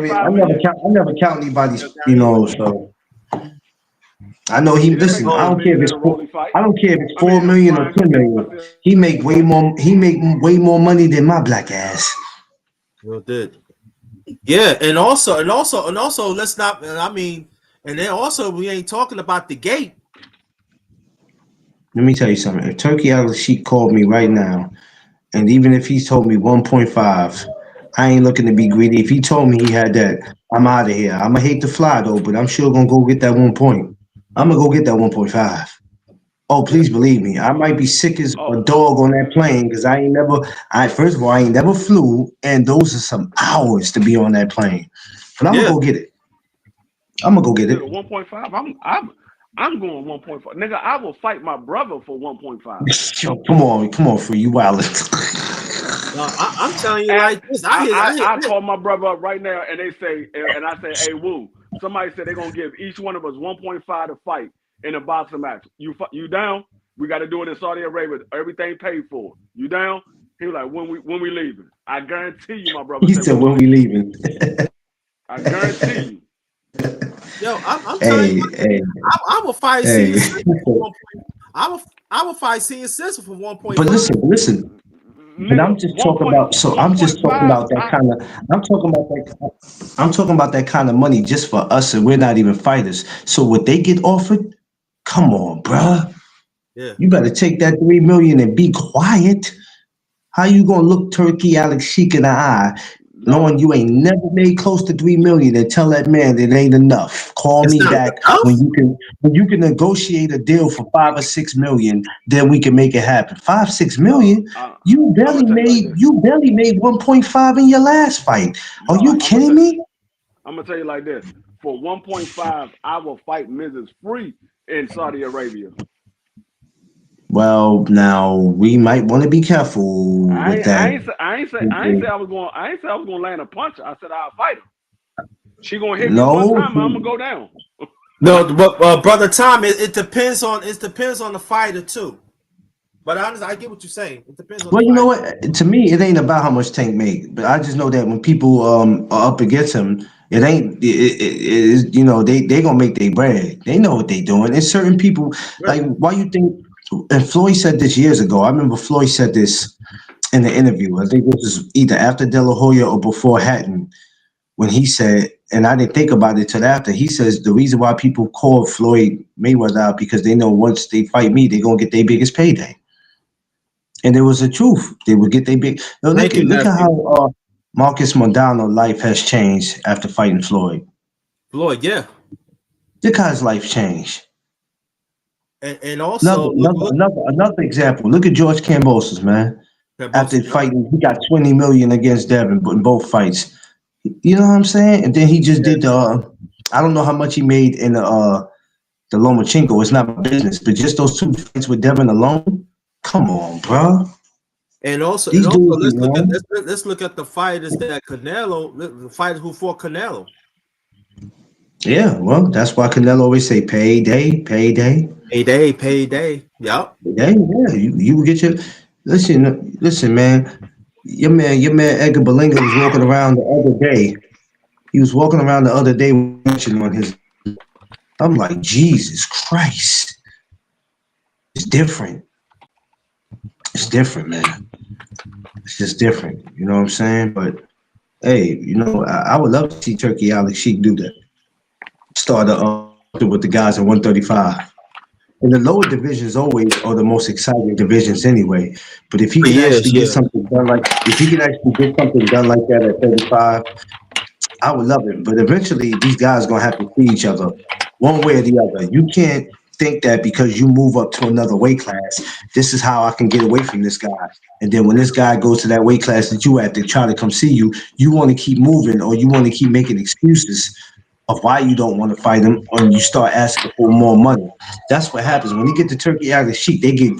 anybody's. You know, so I know he. Listen, I don't care if it's 4 million or 10 million. He make way more. He make way more money than my black ass. Well, did. Yeah, and also, let's not. I mean, and then also we ain't talking about the gate. Let me tell you something. If Turkey Al Sheik called me right now, and even if he told me 1.5, I ain't looking to be greedy. If he told me he had that, I'm out of here. I'ma hate to fly though, but I'm sure gonna go get that 1 point. I'm gonna go get that 1.5. Oh, please believe me. I might be sick as a dog on that plane because first of all, I ain't never flew, and those are some hours to be on that plane. But I'm gonna go get it. I'm gonna go get it. 1.5. I'm going 1.5. Nigga, I will fight my brother for 1.5. Yo, come on, for you wildin'. I'm telling you like this. I call my brother up right now, and I say, hey, Woo. Somebody said they're gonna give each one of us 1.5 to fight in a boxing match. You down? We got to do it in Saudi Arabia. Everything paid for. You down? He was like, when we leaving? I guarantee you, my brother. He said, when we leaving? I guarantee you. Yo, I'm telling you, I will fight CN I will fight CN Sister for 1.5. But listen. But I'm just talking about. So I'm just talking about that kind of. I'm talking about that kind of money just for us, and we're not even fighters. So what they get offered? Come on, bruh. Yeah. You better take that 3 million and be quiet. How you gonna look Turkey Alex Sheik in the eye, knowing you ain't never made close to 3 million, and tell that man it ain't enough? Call me back when you can negotiate a deal for 5 or 6 million, then we can make it happen. 5-6 million? You barely made 1.5 in your last fight. Are you kidding me? I'm gonna tell you like this: for 1.5, I will fight Mrs. Free in Saudi Arabia. Well, now we might want to be careful with that. I ain't say I was going to land a punch. I said I'll fight her. She gonna hit me one time, I'm gonna go down. No, but brother Tom, it depends on the fighter too. But honestly, I get what you're saying. It depends on. Well, you know what? To me, it ain't about how much Tank make, but I just know that when people are up against him, it ain't. It you know, they gonna make their bread. They know what they doing. There's certain people like why you think. And Floyd said this years ago. I remember Floyd said this in the interview. I think this was either after De La Hoya or before Hatton, when he said, and I didn't think about it till after, he says the reason why people call Floyd Mayweather out because they know once they fight me, they're gonna get their biggest payday. And it was the truth. They would get their big. No, look at how Marcus Mondano's life has changed after fighting Floyd. Floyd, yeah. Look how his life changed. And also Another example. Look at George Kambosos, man. After fighting, he got 20 million against Devin, but in both fights. You know what I'm saying? And then he just did I don't know how much he made in the Lomachenko. It's not business, but just those 2 fights with Devin alone. Come on, bro. And also, These dudes, let's look at the fighters that Canelo, the fighters who fought Canelo. Yeah, well, that's why Canelo always say payday. Payday. Yep. Yeah, you will get your listen, man. Your man Edgar Berlanga was walking around the other day. He was walking around the other day watching on his. I'm like, Jesus Christ. It's different. It's different, man. It's just different. You know what I'm saying? But hey, I would love to see Turkey Alex Sheik do that. Start with the guys at 135. And the lower divisions always are the most exciting divisions anyway. But if he can actually get something done like that at 35, I would love it. But eventually these guys are gonna have to see each other one way or the other. You can't think that because you move up to another weight class, this is how I can get away from this guy. And then when this guy goes to that weight class that you at to try to come see you, you want to keep moving or you want to keep making excuses of why you don't want to fight him, or you start asking for more money. That's what happens when you get to Turkey out of the sheet. They get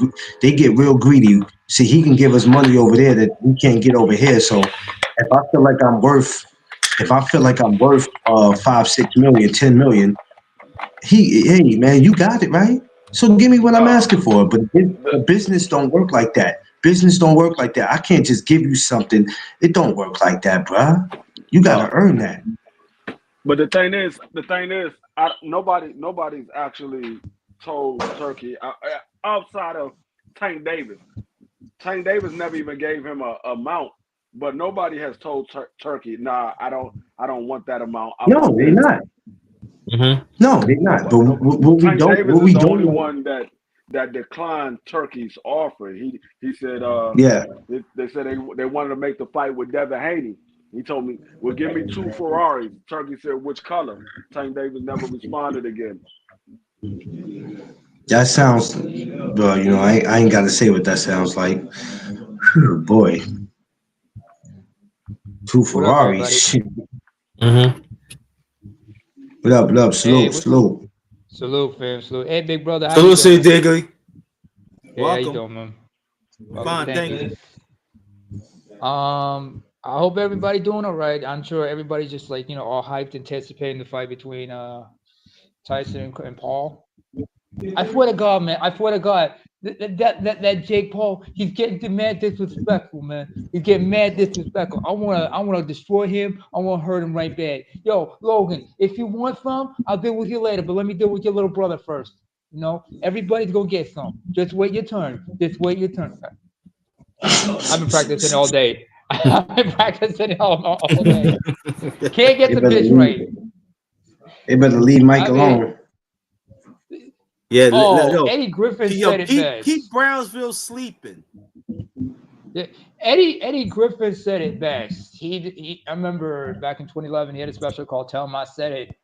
real greedy. See, he can give us money over there that we can't get over here. So if I feel like I'm worth 5, 6 million, 10 million, hey man, you got it right. So give me what I'm asking for. But business don't work like that. Business don't work like that. I can't just give you something. It don't work like that, bruh. You gotta earn that. But the thing is, nobody's actually told Turkey outside of Tank Davis. Tank Davis never even gave him a amount, but nobody has told Turkey, "Nah, I don't want that amount." No, they're not. Mm-hmm. No, they're not. But Tank Davis is the only one that declined Turkey's offer. He said, they said they wanted to make the fight with Devin Haney. He told me, "Well, give me 2 Ferraris." Turkey said, "Which color?" Tank Davis never responded again. That sounds, well, I ain't got to say what that sounds like. Whew, boy, 2 Ferraris. Mm-hmm. What up? Salute. Salute, fam. Salute. Hey, big brother. How Salute, you doing? Diggly. Hey, how you doing, man? Fine, thank you. I hope everybody doing all right. I'm sure everybody's just like, all hyped, anticipating the fight between Tyson and Paul. I swear to God, man. That Jake Paul, he's getting mad disrespectful, man. He's getting mad disrespectful. I wanna destroy him. I wanna hurt him right back. Yo, Logan, if you want some, I'll deal with you later. But let me deal with your little brother first. Everybody's gonna get some. Just wait your turn. I've been practicing all day. I've been practicing all day. Can't get the pitch right. They better leave Mike alone. Yeah. Eddie Griffin said it best. Keep Brownsville sleeping. Yeah, Eddie Griffin said it best. I remember back in 2011, he had a special called "Tell Him I Said It,"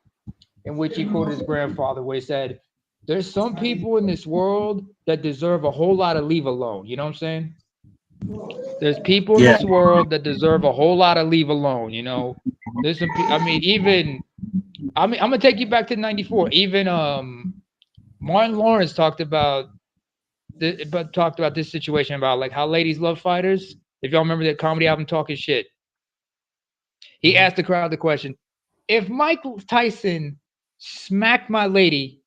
in which he quoted his grandfather, where he said, "There's some people in this world that deserve a whole lot of leave alone." You know what I'm saying? There's people in this world that deserve a whole lot of leave alone. There's some. I'm gonna take you back to '94. Even Martin Lawrence talked about this situation about like how ladies love fighters. If y'all remember that comedy album Talking Shit, he asked the crowd the question: if Mike Tyson smacked my lady,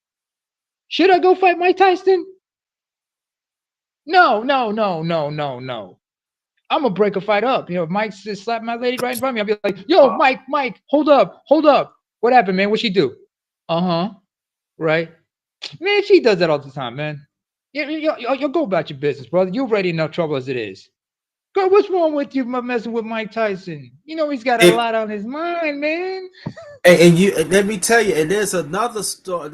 should I go fight Mike Tyson? No. I'm gonna break a fight up. If Mike just slapped my lady right in front of me, I'll be like, "Yo, Mike, hold up. What happened, man? What'd she do?" Right? Man, she does that all the time, man. You go about your business, brother. You're already enough trouble as it is. Girl, what's wrong with you messing with Mike Tyson? He's got a lot on his mind, man. And let me tell you, and there's another story.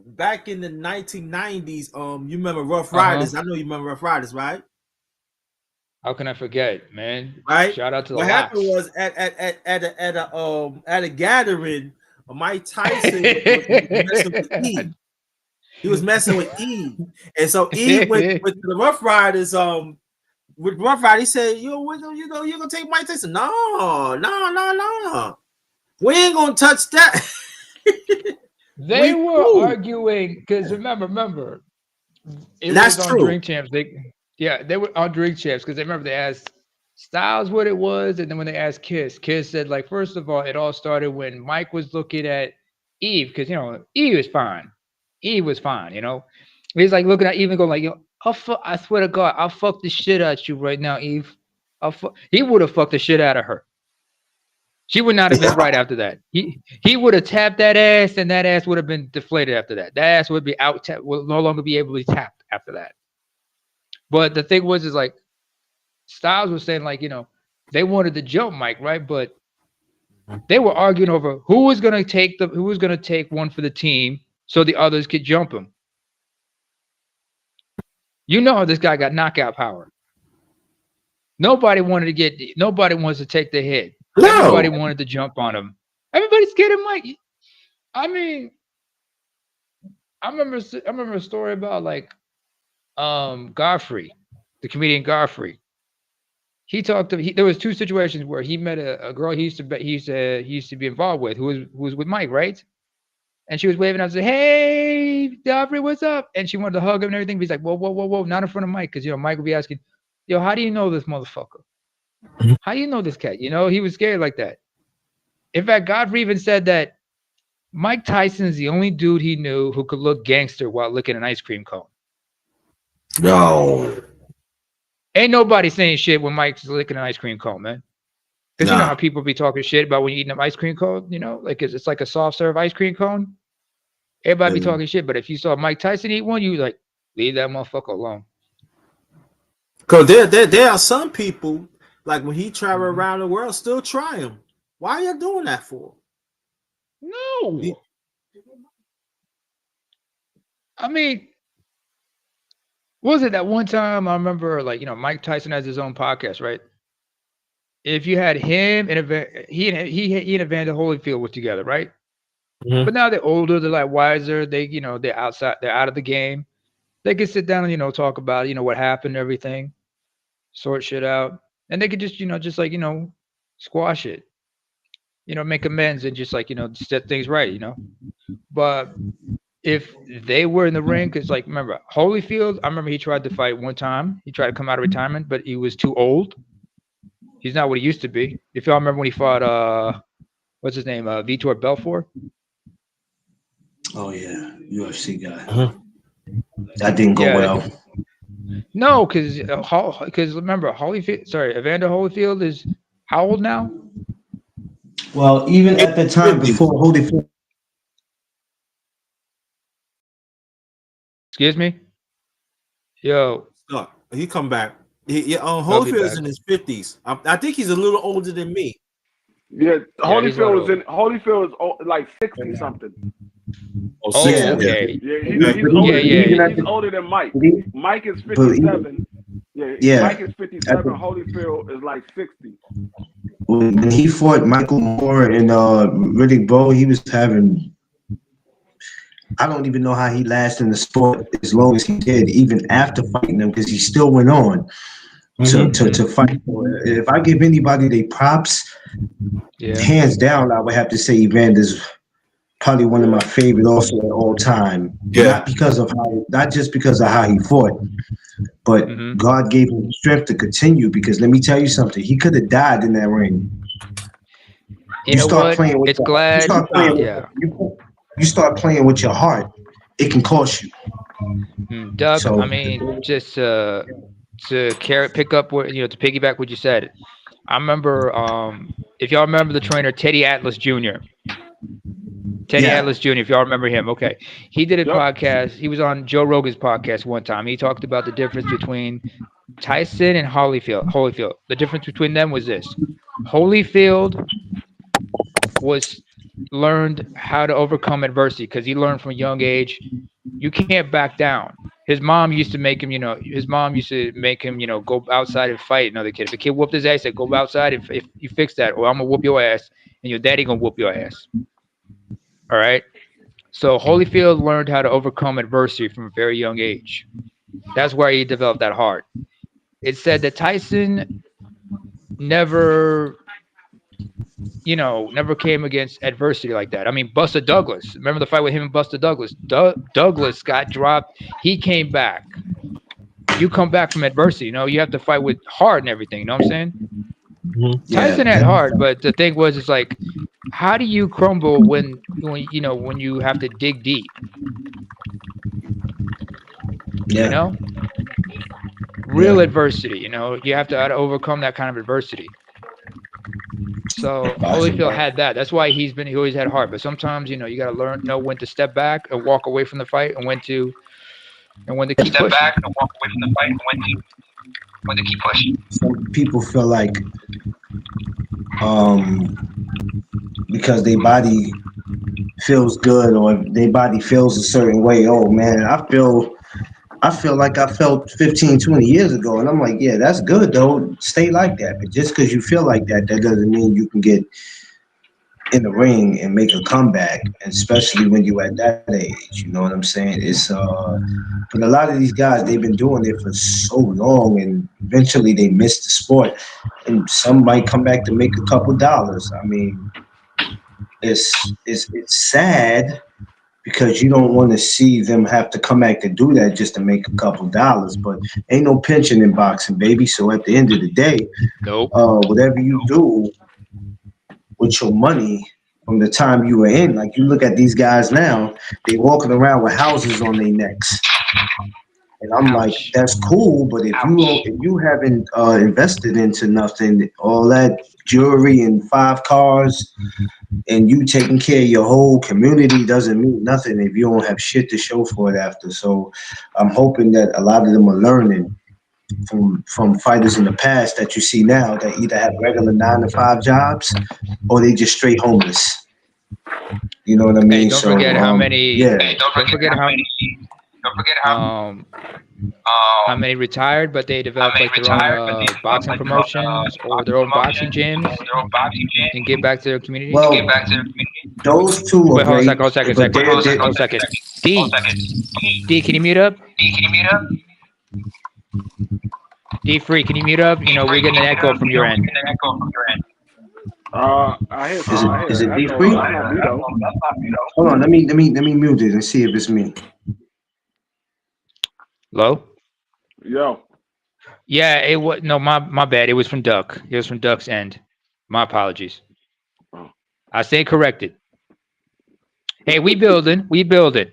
Back in the 1990s, you remember Rough Riders? I know you remember Rough Riders, right? How can I forget, man? Right. Shout out to the What happened was at a gathering, Mike Tyson was messing with E. He was messing with Eve, and so Eve went with the Rough Riders. With Rough Rider, he said, "You gonna take Mike Tyson? No. We ain't gonna touch that." They were arguing because remember, it That's was on true. Drink Champs. They were on Drink Champs because they remember they asked Styles what it was, and then when they asked Kiss said, like, first of all, it all started when Mike was looking at Eve because Eve was fine. He's like looking at Eve and going like, I swear to God, I'll fuck the shit out of you right now, Eve. He would have fucked the shit out of her. She would not have been right after that. He would have tapped that ass, and that ass would have been deflated after that. That ass would be will no longer be able to be tapped after that. But the thing is like Styles was saying, like, they wanted to jump Mike, right? But they were arguing over who was gonna take one for the team so the others could jump him. This guy got knockout power. Nobody wants to take the hit. No. Everybody wanted to jump on him. Everybody's scared of Mike. I mean, I remember a story about like Godfrey, the comedian Godfrey. There was two situations where he met a girl he used to be involved with who was with Mike, right? And she was waving out and said, "Hey, Godfrey, what's up?" And she wanted to hug him and everything. But he's like, "Whoa, not in front of Mike," because Mike would be asking, "Yo, how do you know this motherfucker? How do you know this cat?" He was scared like that. In fact, Godfrey even said that Mike Tyson's the only dude he knew who could look gangster while licking an ice cream cone. No. Ain't nobody saying shit when Mike's licking an ice cream cone, man. Because you know how people be talking shit about when you're eating an ice cream cone, like it's like a soft serve ice cream cone. Everybody be talking shit, but if you saw Mike Tyson eat one, you like, leave that motherfucker alone. Because there are some people, like when he travel around the world, still try him. Why are you doing that for? No. I mean, what was it that one time I remember, like, Mike Tyson has his own podcast, right? If you had him and he and Evander Holyfield were together, right? Mm-hmm. But now they're older, they're like wiser, they're outside, they're out of the game. They can sit down and talk about what happened, everything, sort shit out, and they could just squash it, make amends and just set things right, But if they were in the ring, because like remember Holyfield, I remember he tried to fight one time. He tried to come out of retirement, but he was too old. He's not what he used to be. If y'all remember when he fought, what's his name, Vitor Belfort? Oh yeah, UFC guy. Uh-huh. That didn't go well. No, because remember Evander Holyfield is how old now? Well, even at the time before Holyfield. Excuse me. Yo, he come back. Holyfield's in his 50s. I think he's a little older than me. Yeah, Holyfield is like 60 something. Oh, yeah, okay. Yeah, he's older than Mike. Mike is 57. Mike is 57. Holyfield is like 60. When he fought Michael Moore and Riddick Bowe, he was having. I don't even know how he lasted in the sport as long as he did, even after fighting them, because he still went on to fight. If I give anybody they props, hands down, I would have to say Evander's probably one of my favorite also at all time. Yeah. Not just because of how he fought, but God gave him strength to continue, because let me tell you something, he could have died in that ring. You start playing with you start playing with your heart, it can cost you. Doug, so, I mean, just to pick up what to piggyback what you said. I remember if y'all remember the trainer Teddy Atlas Jr. Atlas Jr., if y'all remember him, okay. He did a podcast. He was on Joe Rogan's podcast one time. He talked about the difference between Tyson and Holyfield. The difference between them was this. Holyfield learned how to overcome adversity because he learned from a young age. You can't back down. His mom used to make him, go outside and fight another kid. If a kid whooped his ass, he said, go outside if you fix that, or I'm gonna whoop your ass, and your daddy gonna whoop your ass. All right. So Holyfield learned how to overcome adversity from a very young age. That's where he developed that heart. It said that Tyson never, never came against adversity like that. I mean, Buster Douglas. Remember the fight with him and Buster Douglas? Douglas got dropped. He came back. You come back from adversity. You have to fight with heart and everything. You know what I'm saying? Yeah, Tyson had heart, but the thing was, it's like, how do you crumble when you have to dig deep? You yeah. know, real Yeah. adversity. You have to overcome that kind of adversity. So Boxing. Holyfield had that. That's why he always had heart. But sometimes you got to know when to step back and walk away from the fight, and when to keep Step pushing. back and walk away from the fight and when to keep pushing. Some people feel like um because their body feels good or their body feels a certain way. Oh man, I feel like I felt 15, 20 years ago. And I'm like, yeah, that's good though. Stay like that. But just because you feel like that, that doesn't mean you can get in the ring and make a comeback, and especially when you at that age. You know what I'm saying? But a lot of these guys, they've been doing it for so long, and eventually they miss the sport, and some might come back to make a couple dollars. I mean, it's sad because you don't want to see them have to come back to do that just to make a couple dollars. But ain't no pension in boxing, baby. So at the end of the day, Nope. whatever you do with your money from the time you were in. Like you look at these guys now, they walking around with houses on their necks. And I'm like, Ouch. that's cool, but if you haven't invested into nothing, all that jewelry and 5 cars, and you taking care of your whole community doesn't mean nothing if you don't have shit to show for it after. So I'm hoping that a lot of them are learning from fighters in the past that you see now that either have regular 9 to 5 jobs or they just straight homeless. You know what I Hey, mean? don't So forget how many. yeah, Don't forget how Don't forget how many retired, but they how developed many like their own retired, but they develop boxing like their own promotions or boxing their own boxing promotions gyms or their own boxing gym and give back to their communities. well, get back to their community. those two are Wait, hold on a great, second. Hold on a second. but Second. Hold on a they're second. Hold Hold on a a second. second. Hold D. on a second. D. Can you mute up? Can you mute up? DeFree, can you mute up? We're getting an echo from your We're end. getting an echo from your end. I hear is it I is hear it an echo. DeFree? That's not me though. That's not me though. Hold on, let me mute it and see if it's me. Low? Yo, Yeah, it was no, my bad. It was from Duck. It was from Duck's end. My apologies. Oh. I stand corrected. Hey, we building. We building.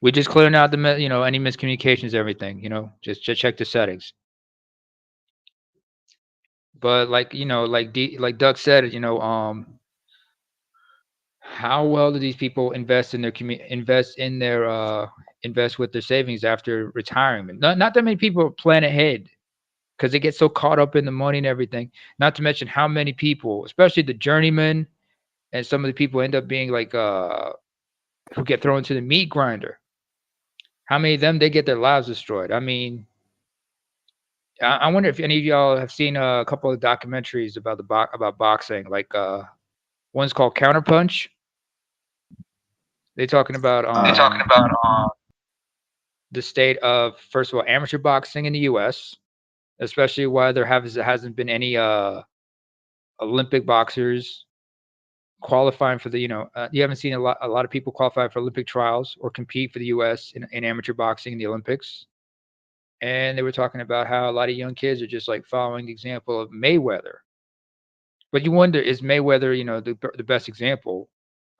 We just clearing out the any miscommunications, everything. Just check the settings. But like Duck said, how well do these people invest in their invest with their savings after retirement? Not that many people plan ahead because they get so caught up in the money and everything. Not to mention how many people, especially the journeymen and some of the people end up being like who get thrown into the meat grinder. How many of them they get their lives destroyed? I mean, I wonder if any of y'all have seen a couple of documentaries about about boxing. Like one's called Counterpunch. They're talking about They're talking about the state of, first of all, amateur boxing in the U.S., especially why hasn't been any Olympic boxers qualifying for the you haven't seen a lot of people qualify for Olympic trials or compete for the U.S. in amateur boxing in the Olympics. And they were talking about how a lot of young kids are just like following the example of Mayweather. But you wonder, is Mayweather the best example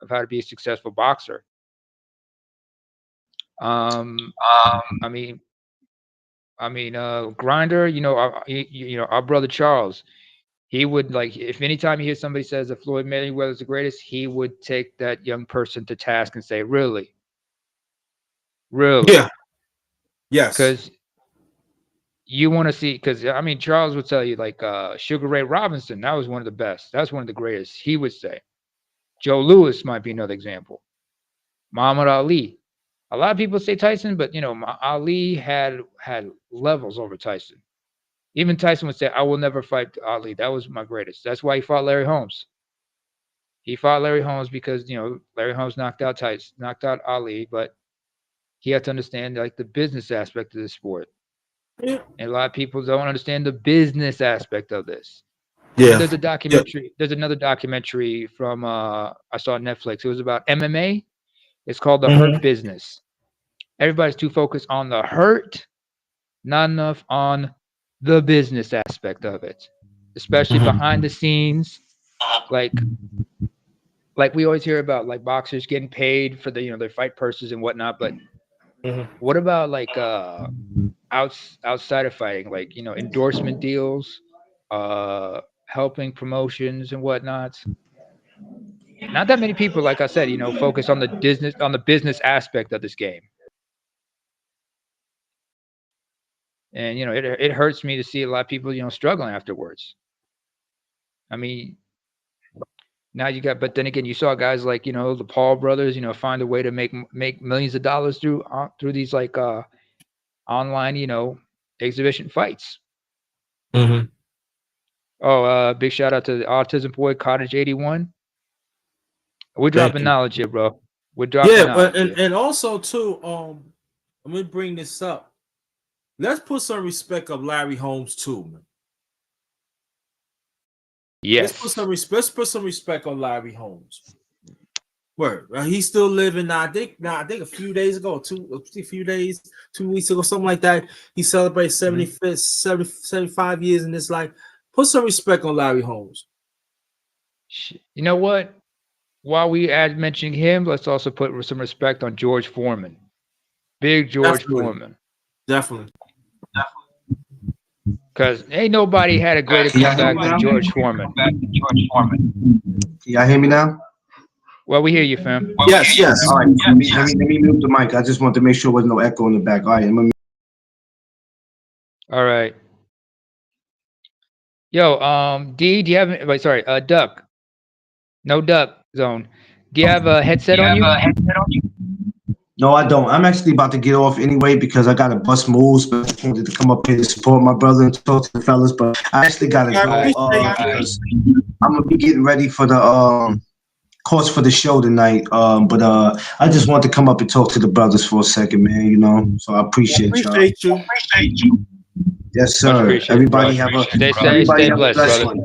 of how to be a successful boxer? I mean, Grinder. Our brother Charles. He would like if anytime you hear somebody says that Floyd Mayweather is the greatest, he would take that young person to task and say, "Really, really?" Yeah. Yes. Because you want to see. Because Charles would tell you like Sugar Ray Robinson. That was one of the best. That's one of the greatest. He would say. Joe Louis might be another example. Muhammad Ali. A lot of people say Tyson, but Ali had levels over Tyson. Even Tyson would say, "I will never fight Ali. That was my greatest." That's why he fought Larry Holmes. He fought Larry Holmes because Larry Holmes knocked out Ali, but he had to understand like the business aspect of the sport. Yeah. And a lot of people don't understand the business aspect of this. Yeah. There's a documentary. There's another documentary from I saw on Netflix. It was about MMA. It's called The Hurt Business. Everybody's too focused on the hurt, not enough on the business aspect of it, especially behind the scenes. Like we always hear about like boxers getting paid for their fight purses and whatnot, but what about like outside of fighting, like endorsement deals, helping promotions and whatnot? Not that many people, like I said, focus on the business aspect of this game. And it hurts me to see a lot of people struggling afterwards. I mean, now you got, but then again, you saw guys like the Paul brothers, find a way to make millions of dollars through these like online exhibition fights. Oh, big shout out to the Autism Boy Cottage 81. We're dropping knowledge here, bro. We're dropping knowledge. Yeah, and also too, let me bring this up. Let's put some respect of Larry Holmes too, man. Yes. Let's put some respect on Larry Holmes. Word. He's still living now. I think a few days ago, 2 weeks ago, something like that. He celebrated 75 years in his life. Put some respect on Larry Holmes. You know what? While we mentioning him, let's also put some respect on George Foreman. Big George Foreman. Definitely. Because ain't nobody had a greater comeback than George Foreman. Can y'all hear me now? Well, we hear you, fam. Yes. All right. Let me mute the mic. I just want to make sure there's no echo in the back. All right. All right. Yo, D, do you have? Wait, sorry, Duck. No Duck Zone. Do you have a headset on you? No, I don't. I'm actually about to get off anyway because I got to bust moves, but I just wanted to come up here to support my brother and talk to the fellas. But I actually got to go because I'm gonna be getting ready for the course for the show tonight. But I just want to come up and talk to the brothers for a second, man. So I appreciate y'all. Appreciate you. Yes, sir. Everybody have a stay blessed, brother. One.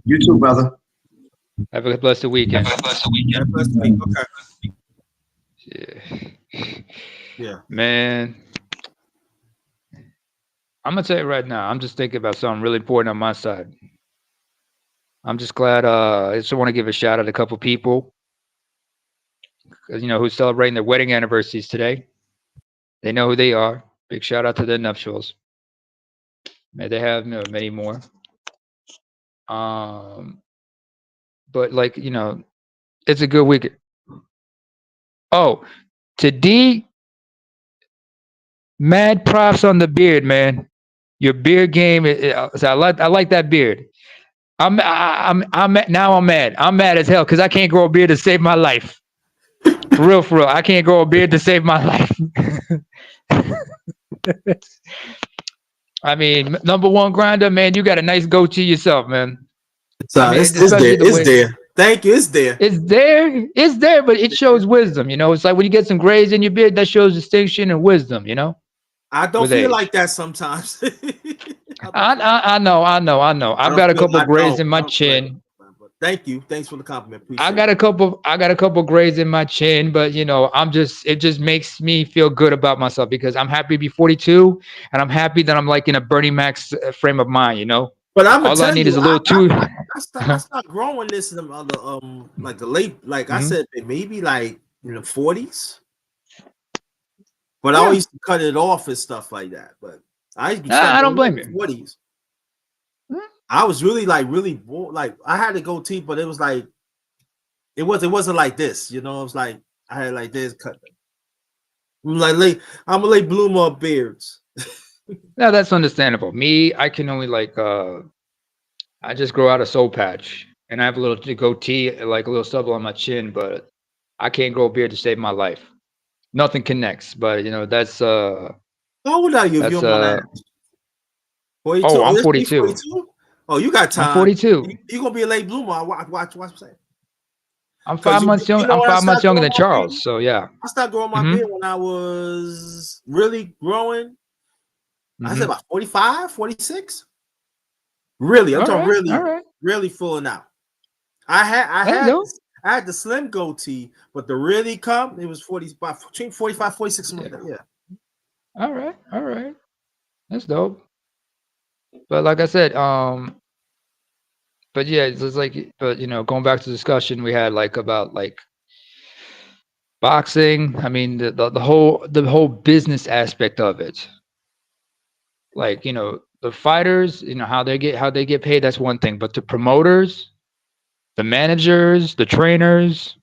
You too, brother. Have a blessed weekend. Okay. Yeah. Man, I'm gonna tell you right now. I'm just thinking about something really important on my side. I'm just glad. I just want to give a shout out to a couple people, who's celebrating their wedding anniversaries today. They know who they are. Big shout out to their nuptials. May they have many more. But it's a good weekend. Oh, to D, mad props on the beard, man. Your beard game. I like that beard. I'm mad. I'm mad. I'm mad as hell because I can't grow a beard to save my life. For real. I can't grow a beard to save my life. I mean, number one GRINDA, man, you got a nice goatee yourself, man. It's there. Thank you. It's there. It's there, but it shows wisdom. It's like when you get some grays in your beard, that shows distinction and wisdom. I don't feel like that sometimes. I know. I've got a couple grays in my chin. Thank you. Thanks for the compliment. I got a couple grays in my chin, but it just makes me feel good about myself because I'm happy to be 42 and I'm happy that I'm like in a Bernie Mac's frame of mind, But all I need is a little too. I start growing this in the other like the late, like I said, maybe like in the 40s. But I used to cut it off and stuff like that. But I don't blame you. 40s. I was really like I had a goatee, but it was like it wasn't like this, It was like I had like this cut. I'm a late bloomer of beards. No, that's understandable. Me, I can only I just grow out a soul patch, and I have a little goatee, like a little stubble on my chin, but I can't grow a beard to save my life. Nothing connects, but that's. How old are you? If you don't mind asking? 42? Oh, I'm 42. 42? Oh, you got time. I'm 42. You're gonna be a late bloomer. Watch what I'm saying. I'm 5 months young. I'm 5 months younger than Charles. So yeah. I started growing my beard when I was really growing. I said about 45, 46. Really, I'm talking really fulling out. I had the slim goatee, but the really come, it was 45, between 45, 46, something like that. Yeah. All right. That's dope. But like I said, but yeah, it's just like, but you know, going back to the discussion we had like about like boxing. I mean, the whole business aspect of it. Like, you know, the fighters, you know, how they get paid, that's one thing. But the promoters, the managers, the trainers,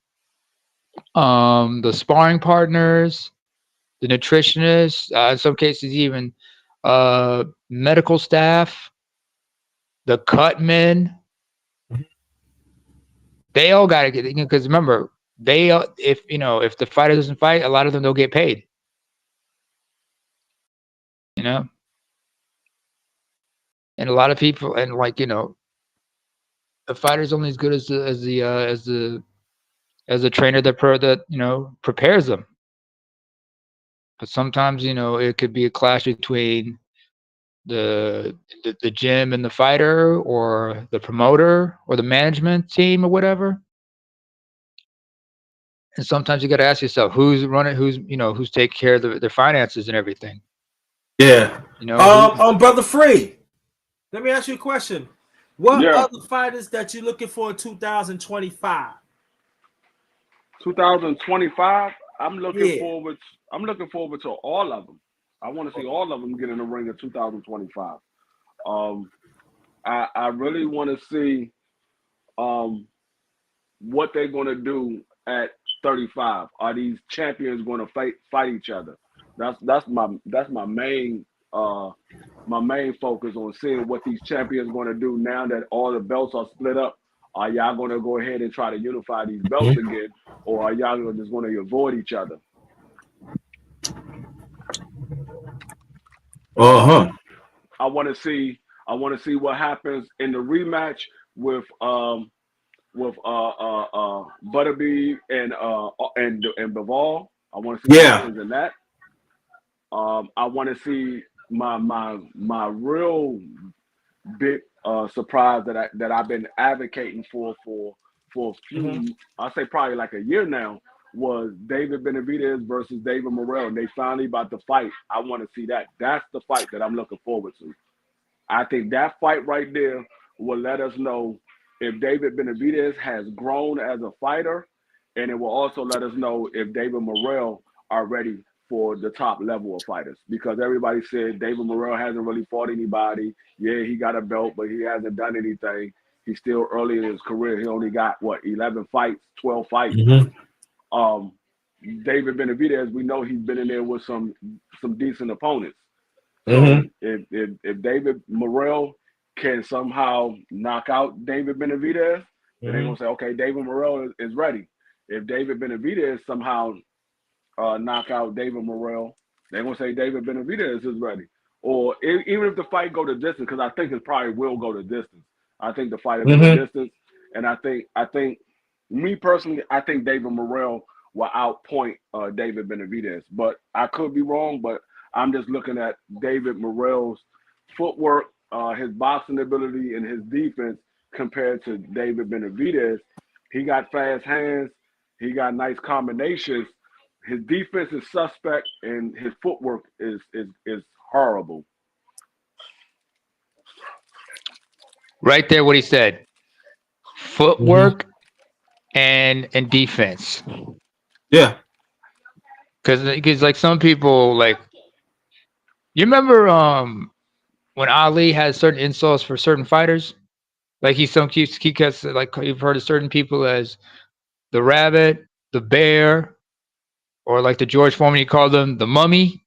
the sparring partners, the nutritionists, in some cases even medical staff, the cut men, they all got to get, because remember, if the fighter doesn't fight, a lot of them don't get paid. You know, and a lot of people, and like, you know, the fighter's only as good as the trainer that you know, prepares them. But sometimes, you know, it could be a clash between the gym and the fighter, or the promoter, or the management team, or whatever. And sometimes you got to ask yourself, who's running, who's taking care of their finances and everything. Yeah. You know, Brother Free, let me ask you a question. What Yeah. other fighters that you looking for in 2025? 2025, I'm looking forward to all of them. I want to see all of them get in the ring in 2025. I really want to see what they're going to do at 35. Are these champions going to fight each other? That's my main focus, on seeing what these champions going to do now that all the belts are split up. Are y'all going to go ahead and try to unify these belts again, or are y'all just going to avoid each other? I want to see what happens in the rematch with Butterbean and Bivol. I want to see what happens in that. I want to see my real big surprise that I've been advocating for a few, I'll say probably like a year now, was David Benavidez versus David Morrell, and they finally about to fight. I want to see that. That's the fight that I'm looking forward to. I think that fight right there will let us know if David Benavidez has grown as a fighter, and it will also let us know if David Morrell are ready for the top level of fighters, because everybody said David Morrell hasn't really fought anybody. Yeah, he got a belt, but he hasn't done anything. He's still early in his career. He only got 11 fights, 12 fights. David Benavidez, we know he's been in there with some decent opponents. So if David Morrell can somehow knock out David Benavidez, then they're gonna say, okay, David Morrell is ready. If David Benavidez somehow knock out David Morrell, they're gonna say David Benavidez is ready. Or even if the fight go to distance, because I think it probably will go to distance. I think the fight will go to distance, and I think me personally, I think David Morrell will outpoint David Benavidez. But I could be wrong. But I'm just looking at David Morrell's footwork, his boxing ability, and his defense compared to David Benavidez. He got fast hands. He got nice combinations. His defense is suspect, and his footwork is horrible. Right there, what he said: footwork and defense. Yeah, because like some people, like, you remember when Ali had certain insults for certain fighters, like he gets, like, you've heard of certain people as the rabbit, the bear, or like the George Foreman, you call them the mummy.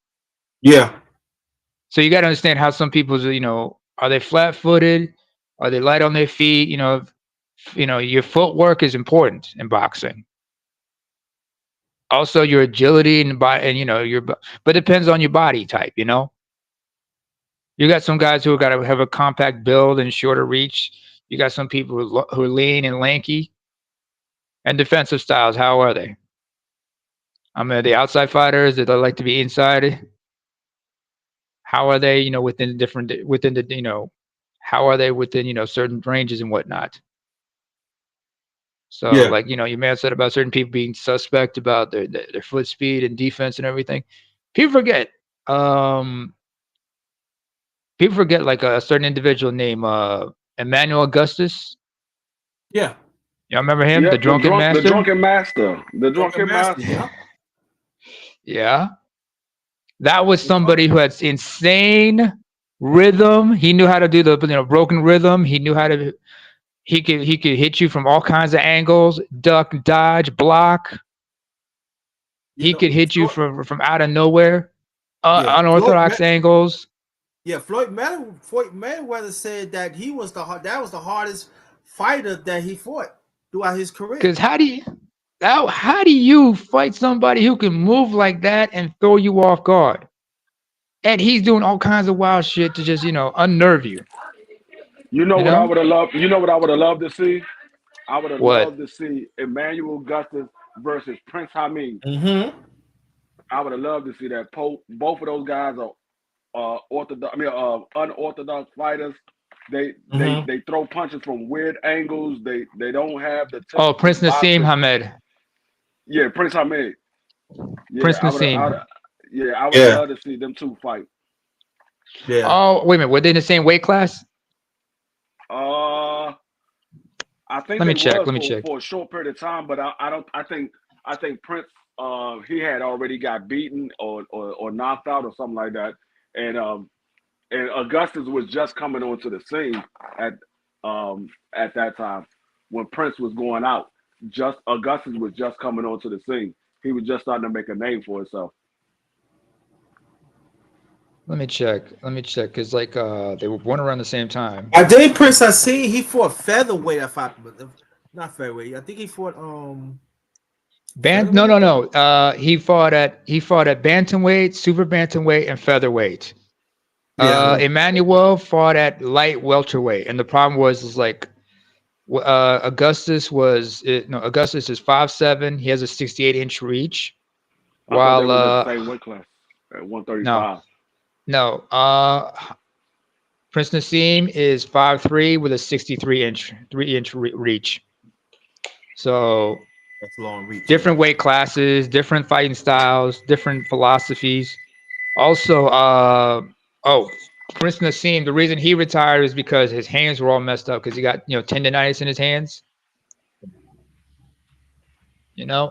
Yeah. So you got to understand how some people, you know, are they flat-footed? Are they light on their feet? You know, your footwork is important in boxing. Also, your agility and you know, but it depends on your body type. You know, you got some guys who got to have a compact build and shorter reach. You got some people who are lean and lanky. And defensive styles, how are they? I mean, are they outside fighters? Do they like to be inside? How are they, within the, how are they within, certain ranges and whatnot? So, Yeah. like, you may have said about certain people being suspect about their foot speed and defense and everything. People forget. People forget like a certain individual named Emmanuel Augustus. Yeah. Y'all remember him, the Yep, drunken the master? drunken master, the Drunken drunken master. master. Yeah. Yeah. That was somebody who had insane rhythm. He knew how to do the broken rhythm. He knew how to he could hit you from all kinds of angles, duck, dodge, block. He could hit you from out of nowhere, unorthodox angles. Yeah, Floyd Mayweather said that that was the hardest fighter that he fought throughout his career. Because how do you fight somebody who can move like that and throw you off guard? And he's doing all kinds of wild shit to just, unnerve you. What I would have loved? You know what I would have loved to see? I would have What? loved to see Emmanuel Augustus versus Prince Hamid. Mm-hmm. I would have loved to see that. Both of those guys are unorthodox fighters. They throw punches from weird angles. They don't have the Prince Nassim Hamed. Yeah, Prince Hamid. Yeah, Prince I would Nassim. love to see them two fight. Yeah. Oh, wait a minute. Were they in the same weight class? I think Let me check. for a short period of time, but I think Prince he had already got beaten or knocked out or something like that, and Augustus was just coming onto the scene at that time when Prince was going out. Augustus was just coming onto the scene. He was just starting to make a name for himself. Let me check, because they were born around the same time. I did Prince. I seen he fought featherweight. Not featherweight. I think he fought No. He fought at bantamweight, super bantamweight, and featherweight. Yeah. Emmanuel fought at light welterweight, and the problem was Augustus is 5'7". He has a 68-inch reach. I thought they were in the same weight class at 135. No. Prince Nassim is 5'3" with a 63-inch reach. So that's long reach. Different weight classes, different fighting styles, different philosophies. Also, Prince Nassim, the reason he retired is because his hands were all messed up because he got tendonitis in his hands. Yeah.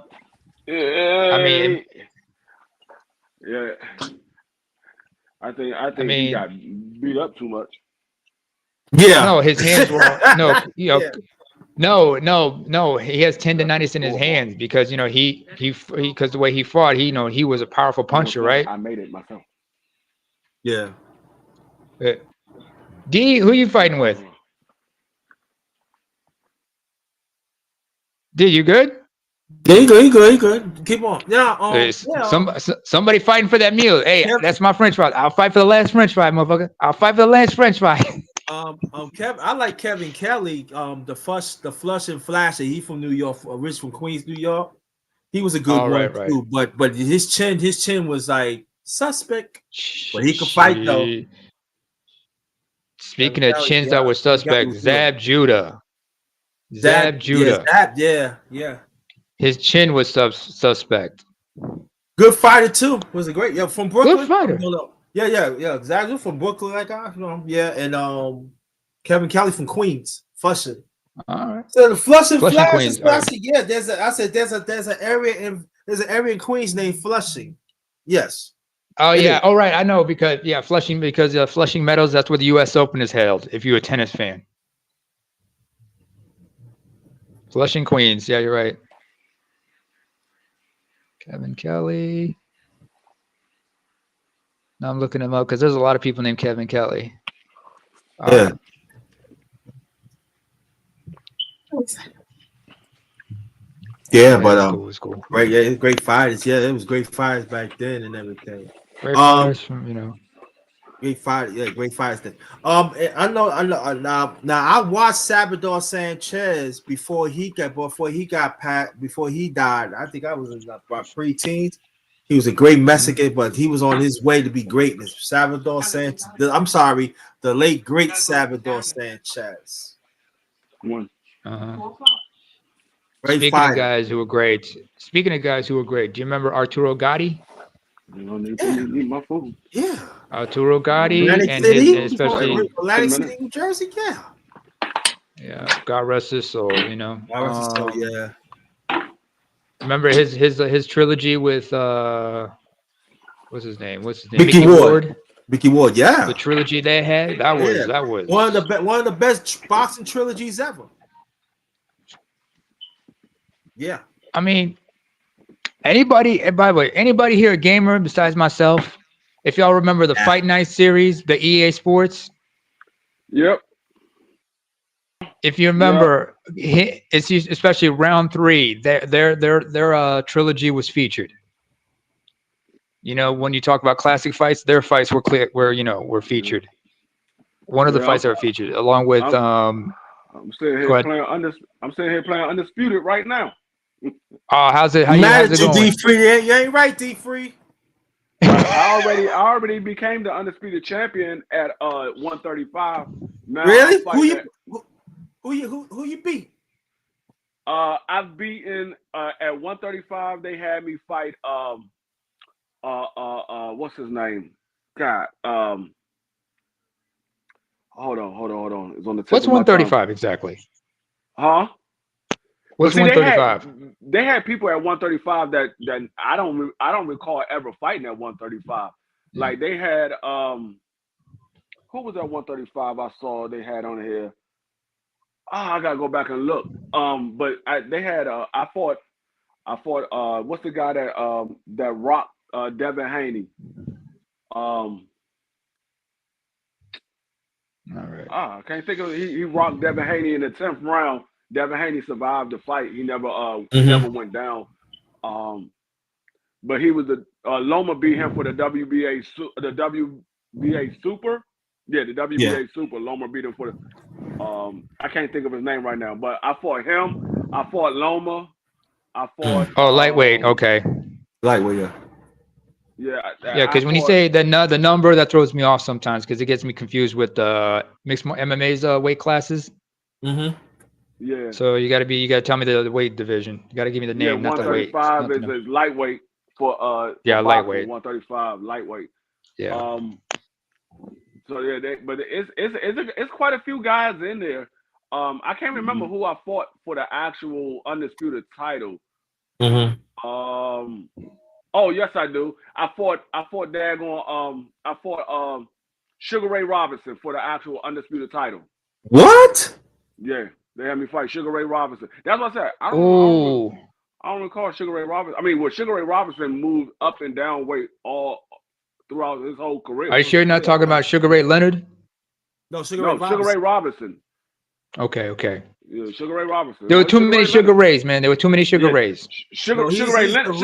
I mean, yeah. I think he got beat up too much. Yeah. No, his hands were no. He has tendonitis in his hands because because the way he fought, he was a powerful puncher, right? I made it myself. Yeah. D, who you fighting with? D, you good? Yeah, you good. Keep on. Yeah. Somebody fighting for that meal. Hey, that's my French fry. I'll fight for the last French fry, motherfucker. I'll fight for the last French fry. I like Kevin Kelly. The Flush and Flasher. He from New York, rich from Queens, New York. He was a good one too. But his chin was like suspect. But he could fight though. Speaking of chins that were suspect, Zab Judah. Yeah. His chin was suspect. Good fighter too. Was a great from Brooklyn. Good fighter. Yeah. Exactly from Brooklyn, and Kevin Kelly from Queens, Flushing. All right. So the Flushing Queens. Yeah, there's an area in Queens named Flushing. Yes. Oh yeah. All right. I know because Flushing Flushing Meadows. That's where the U.S. Open is held. If you're a tennis fan. Flushing, Queens. Yeah, you're right. Kevin Kelly. Now I'm looking him up because there's a lot of people named Kevin Kelly. Yeah. Yeah, but it was cool. Right, yeah, it was great fighters. Yeah, it was great fighters back then and everything. Great fighters from Great fight, yeah, great fights. Thing. I know. Now I watched Salvador Sanchez before he died. I think I was in my pre-teens. He was a great Mexican, but he was on his way to be greatness. Salvador Sanchez. I'm sorry, the late great Salvador Sanchez. One. Great Speaking fighter. of guys who were great, do you remember Arturo Gatti? You know, need my food. Yeah. Arturo Gotti Atlantic and City, his, especially Atlantic City, New Jersey. yeah, God rest his soul. You know, Yeah. remember his trilogy with what's his name? Mickey Ward. Mickey Ward, yeah. The trilogy they had that was one of the best boxing trilogies ever. Yeah. I mean, anybody. By the way, anybody here a gamer besides myself? If y'all remember the Fight Night series, the EA Sports. Yep. If you remember, it's especially round 3. Their trilogy was featured. You know, when you talk about classic fights, their fights were featured. One of the fights that were featured, along with I'm sitting here playing Undisputed right now. How's it? How's it going? DeFree? You ain't right, DeFree. I already became the undisputed champion at 135. Now really? Who you beat? I've beaten at 135. They had me fight what's his name? God. Hold on. It's on the tip. What's 135 exactly? Huh? What's 135? They had people at 135 that I don't recall ever fighting at 135. Like they had who was at 135 I saw they had on here. I gotta go back and look. But they had I fought what's the guy that rocked Devin Haney? All right. I can't think of it. He rocked Devin Haney in the 10th round. Devin Haney survived the fight. He never never went down. But he was Loma beat him for the WBA Super. Yeah, the WBA Super. Loma beat him for the I can't think of his name right now, but I fought him. I fought Loma. I fought lightweight, okay. Lightweight, yeah. Yeah, because when you say the number, that throws me off sometimes because it gets me confused with mixed MMA's weight classes. Mm-hmm. Yeah. So you gotta tell me the weight division. You gotta give me the name, not the weight. 135 is lightweight for lightweight. 135 lightweight. Yeah. So yeah, but it's quite a few guys in there. I can't remember who I fought for the actual undisputed title. Mm-hmm. Oh yes, I do. I fought Sugar Ray Robinson for the actual undisputed title. What? Yeah, they had me fight Sugar Ray Robinson. That's what I said. I don't recall Sugar Ray Robinson. I mean, Sugar Ray Robinson moved up and down weight all throughout his whole career. Are you sure you're not talking about Sugar Ray Leonard? No, Sugar Ray Robinson. Okay. Yeah, Sugar Ray Robinson. There were too many Sugar Rays, man. There were too many Sugar Rays. Sugar Ray Leonard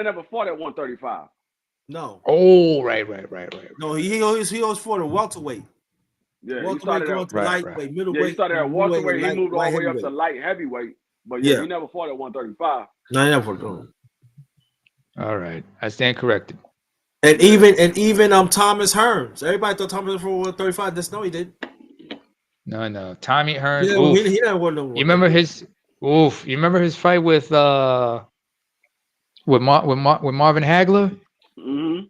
never fought at 135. No. Oh, right. No, he always fought a welterweight. Yeah, he started at lightweight, middleweight. He started at welterweight. He moved all the way up to light heavyweight. But he never fought at 135. No, he never fought. All right, I stand corrected. And even Thomas Hearns. Everybody thought Thomas for 135. That's no, he didn't. No. Tommy Hearns. Yeah, he never won no one. You remember his? You remember his fight with Marvin Hagler? Mm-hmm.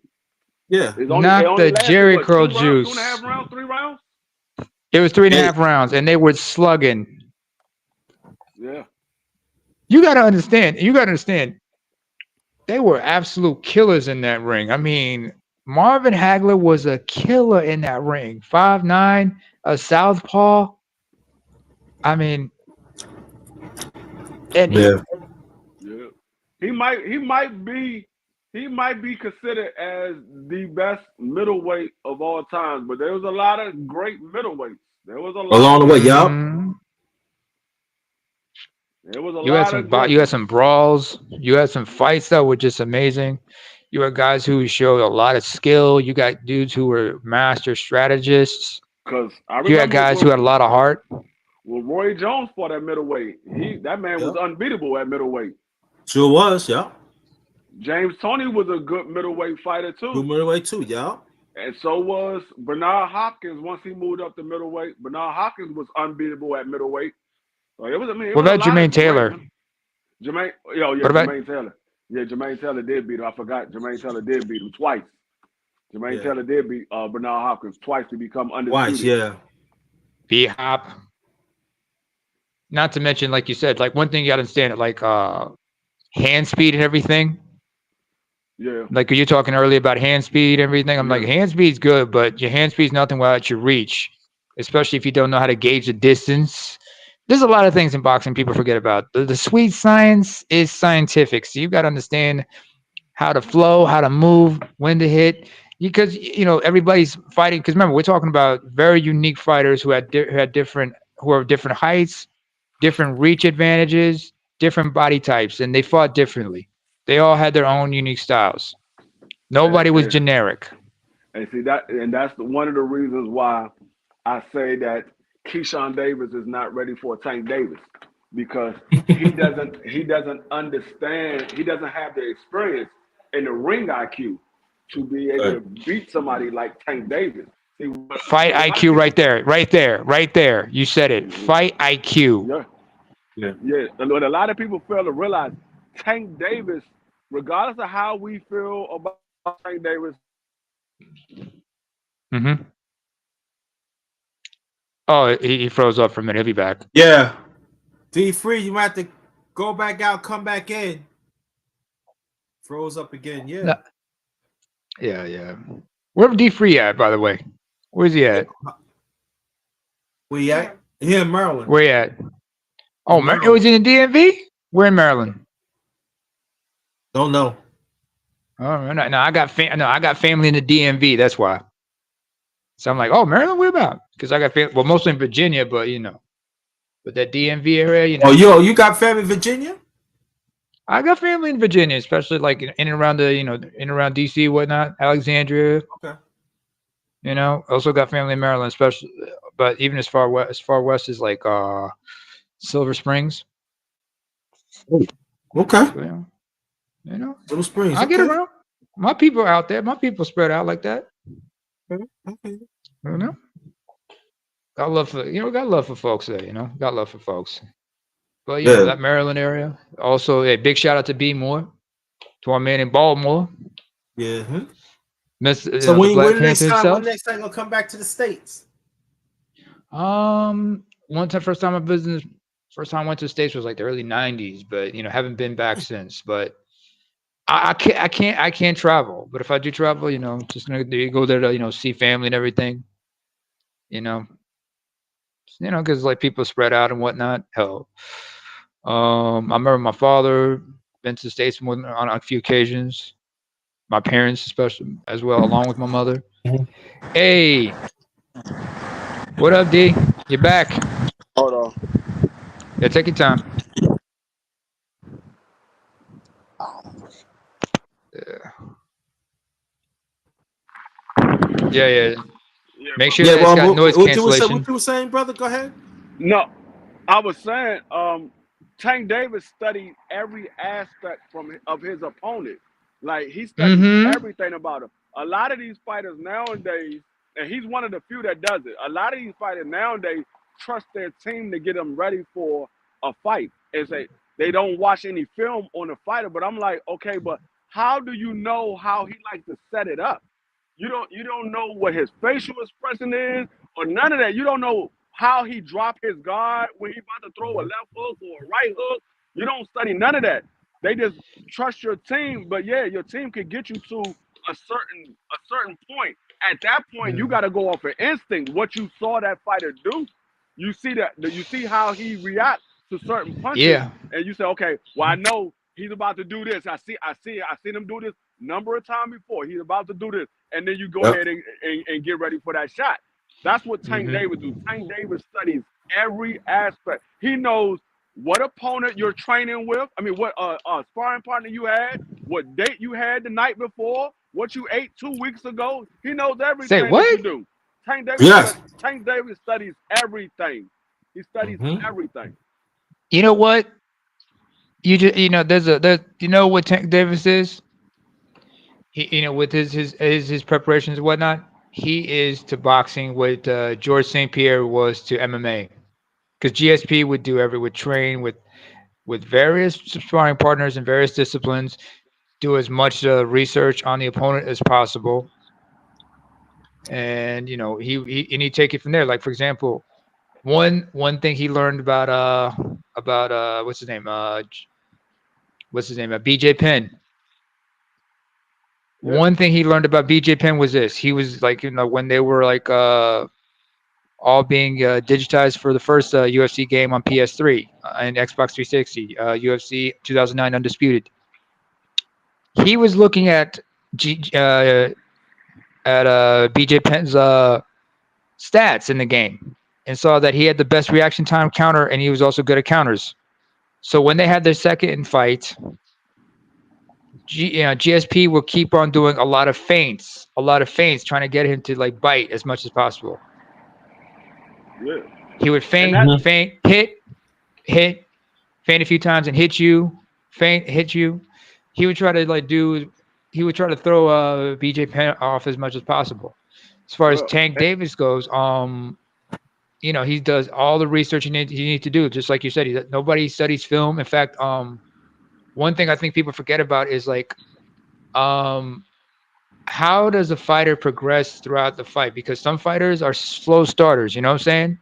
Yeah. Knocked the Jerry curl juice. 2.5 rounds, 3 rounds. It was 3.5 rounds, and they were slugging. Yeah. You got to understand. They were absolute killers in that ring. I mean, Marvin Hagler was a killer in that ring. 5'9", a southpaw. I mean, and yeah. He might be considered as the best middleweight of all time, but there was a lot of great middleweights. There was a lot along the way, y'all. There was a you had some brawls. You had some fights that were just amazing. You had guys who showed a lot of skill. You got dudes who were master strategists. Because I You had remember guys who had a lot of heart. when Roy Jones fought at middleweight. That man was unbeatable at middleweight. Sure was, yeah. James Toney was a good middleweight fighter too. Good middleweight too, yeah. And so was Bernard Hopkins once he moved up to middleweight. Bernard Hopkins was unbeatable at middleweight. So it was, What about Jermaine Taylor? Jermaine Taylor. Yeah, Jermaine Taylor did beat him. I forgot. Jermaine Taylor did beat him twice. Jermaine Taylor did beat Bernard Hopkins twice to become undisputed. Twice, yeah. B-Hop. Not to mention, like you said, like one thing you got to understand, like hand speed and everything. Yeah. Like you're talking earlier about hand speed and everything. I'm like, hand speed's good, but your hand speed's nothing without your reach, especially if you don't know how to gauge the distance. There's a lot of things in boxing people forget about. The sweet science is scientific. So you got to understand how to flow, how to move, when to hit. Because, you know, everybody's fighting. Because remember, we're talking about very unique fighters who are different heights, different reach advantages, different body types, and they fought differently. They all had their own unique styles. Nobody was generic. And see that's one of the reasons why I say that Keyshawn Davis is not ready for Tank Davis, because he doesn't understand. He doesn't have the experience and the ring IQ to be able to beat somebody like Tank Davis. See, Fight IQ right there. You said it. Fight IQ. Yeah. What a lot of people fail to realize, Tank Davis, regardless of how we feel about Tank Davis. Mm-hmm. Oh, he froze up for a minute. He'll be back. Yeah. DeFree, you might have to go back out, come back in. Froze up again, yeah. No. Yeah. Where's DeFree at, by the way? Where's he at? Where you at? Here in Maryland. Where you at? Oh, Maryland. Was he in the DMV? We're in Maryland. Don't know. Oh, no, I got family in the DMV. That's why. So I'm like, oh, Maryland, where about? Because I got family, well, mostly in Virginia, but you know, but that DMV area, you know. Oh, you got family in Virginia? I got family in Virginia, especially like in and around in and around DC, whatnot, Alexandria. Okay. You know, also got family in Maryland, especially, but even as far west as like Silver Springs. Okay. So, you know, Silver Springs. I get around. My people are out there. My people spread out like that. Okay. You know, got love for folks there. You know, got love for folks. But you know, that Maryland area. Also, a big shout out to B Moore, to our man in Baltimore. Yeah. So when next time gonna come back to the States? One time, first time I went to the States was like the early '90s, but you know, haven't been back since. But I can't travel. But if I do travel, you know, just gonna go there to, you know, see family and everything. You know, because like people spread out and whatnot. Hell, I remember my father been to the States more than on a few occasions. My parents, especially as well, along with my mother. Hey, what up, D? You're back. Hold on. Yeah, take your time. Yeah. Make sure it's got noise cancellation. What you were saying, brother? Go ahead. No, I was saying, Tank Davis studied every aspect of his opponent. Like, he studied everything about him. A lot of these fighters nowadays, and he's one of the few that does it. A lot of these fighters nowadays trust their team to get them ready for a fight. And say they don't watch any film on the fighter. But I'm like, okay, but how do you know how he likes to set it up? You don't know what his facial expression is or none of that. You don't know how he dropped his guard when he about to throw a left hook or a right hook. You don't study none of that. They just trust your team. But yeah, your team can get you to a certain point. At that point, you got to go off of instinct. What you saw that fighter do, you see how he reacts to certain punches, and you say, okay, well, I know he's about to do this. I seen him do this number of times before. He's about to do this, and then you go ahead and get ready for that shot. That's what Tank Davis do. Tank Davis studies every aspect. He knows what opponent you're training with. I mean, what sparring partner you had. what date you had the night before, what you ate 2 weeks ago. He knows Say everything that you what? do. Yes. Tank Davis studies everything. He studies everything. You know what? You know there's you know what Tank Davis is? He, you know, with his preparations and whatnot, he is to boxing what George St. Pierre was to MMA. Because GSP would train with various sparring partners in various disciplines, do as much research on the opponent as possible, and you know he take it from there. Like for example, one thing he learned about what's his name BJ Penn. Yeah. One thing he learned about BJ Penn was this. He was like, you know, when they were like all being digitized for the first UFC game on PS3 and Xbox 360, UFC 2009 Undisputed. He was looking at BJ Penn's stats in the game and saw that he had the best reaction time counter, and he was also good at counters. So when they had their second fight, GSP will keep on doing a lot of feints, trying to get him to like bite as much as possible. Yeah. He would And feint, that hit, feint a few times and hit you, feint, hit you. He would try to he would try to throw BJ Penn off as much as possible. As far as well, Tank Davis goes, you know, he does all the research he needs to do. Just like you said, nobody studies film. In fact, one thing I think people forget about is like, how does a fighter progress throughout the fight? Because some fighters are slow starters. You know what I'm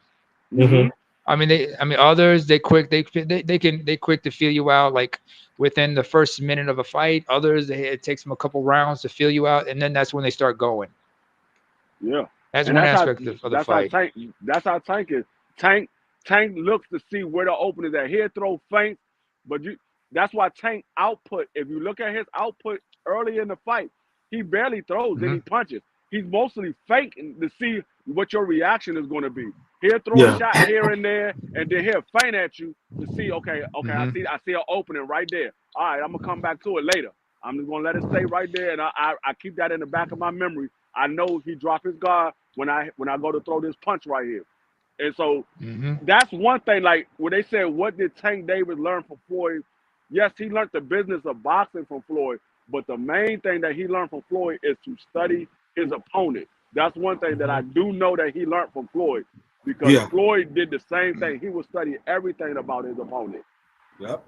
saying? I mean, others they quick to feel you out like within the first minute of a fight. Others it takes them a couple rounds to feel you out, and then that's when they start going. yeah. That's And one aspect of the fight. That's how Tank is. Tank looks to see where the open is at. He'll throw feints, but that's why Tank output. If you look at his output early in the fight, he barely throws any punches. He's mostly faking to see what your reaction is going to be. He'll throw a shot here and there, and then he'll feint at you to see. Okay, I see an opening right there. All right, I'm gonna come back to it later. I'm just gonna let it stay right there, and I keep that in the back of my memory. I know he dropped his guard when I go to throw this punch right here. And so that's one thing. Like when they said, what did Tank Davis learn from Floyd? Yes, he learned the business of boxing from Floyd, but the main thing that he learned from Floyd is to study his opponent. That's one thing that I do know that he learned from Floyd, because Floyd did the same thing. He would study everything about his opponent. Yep.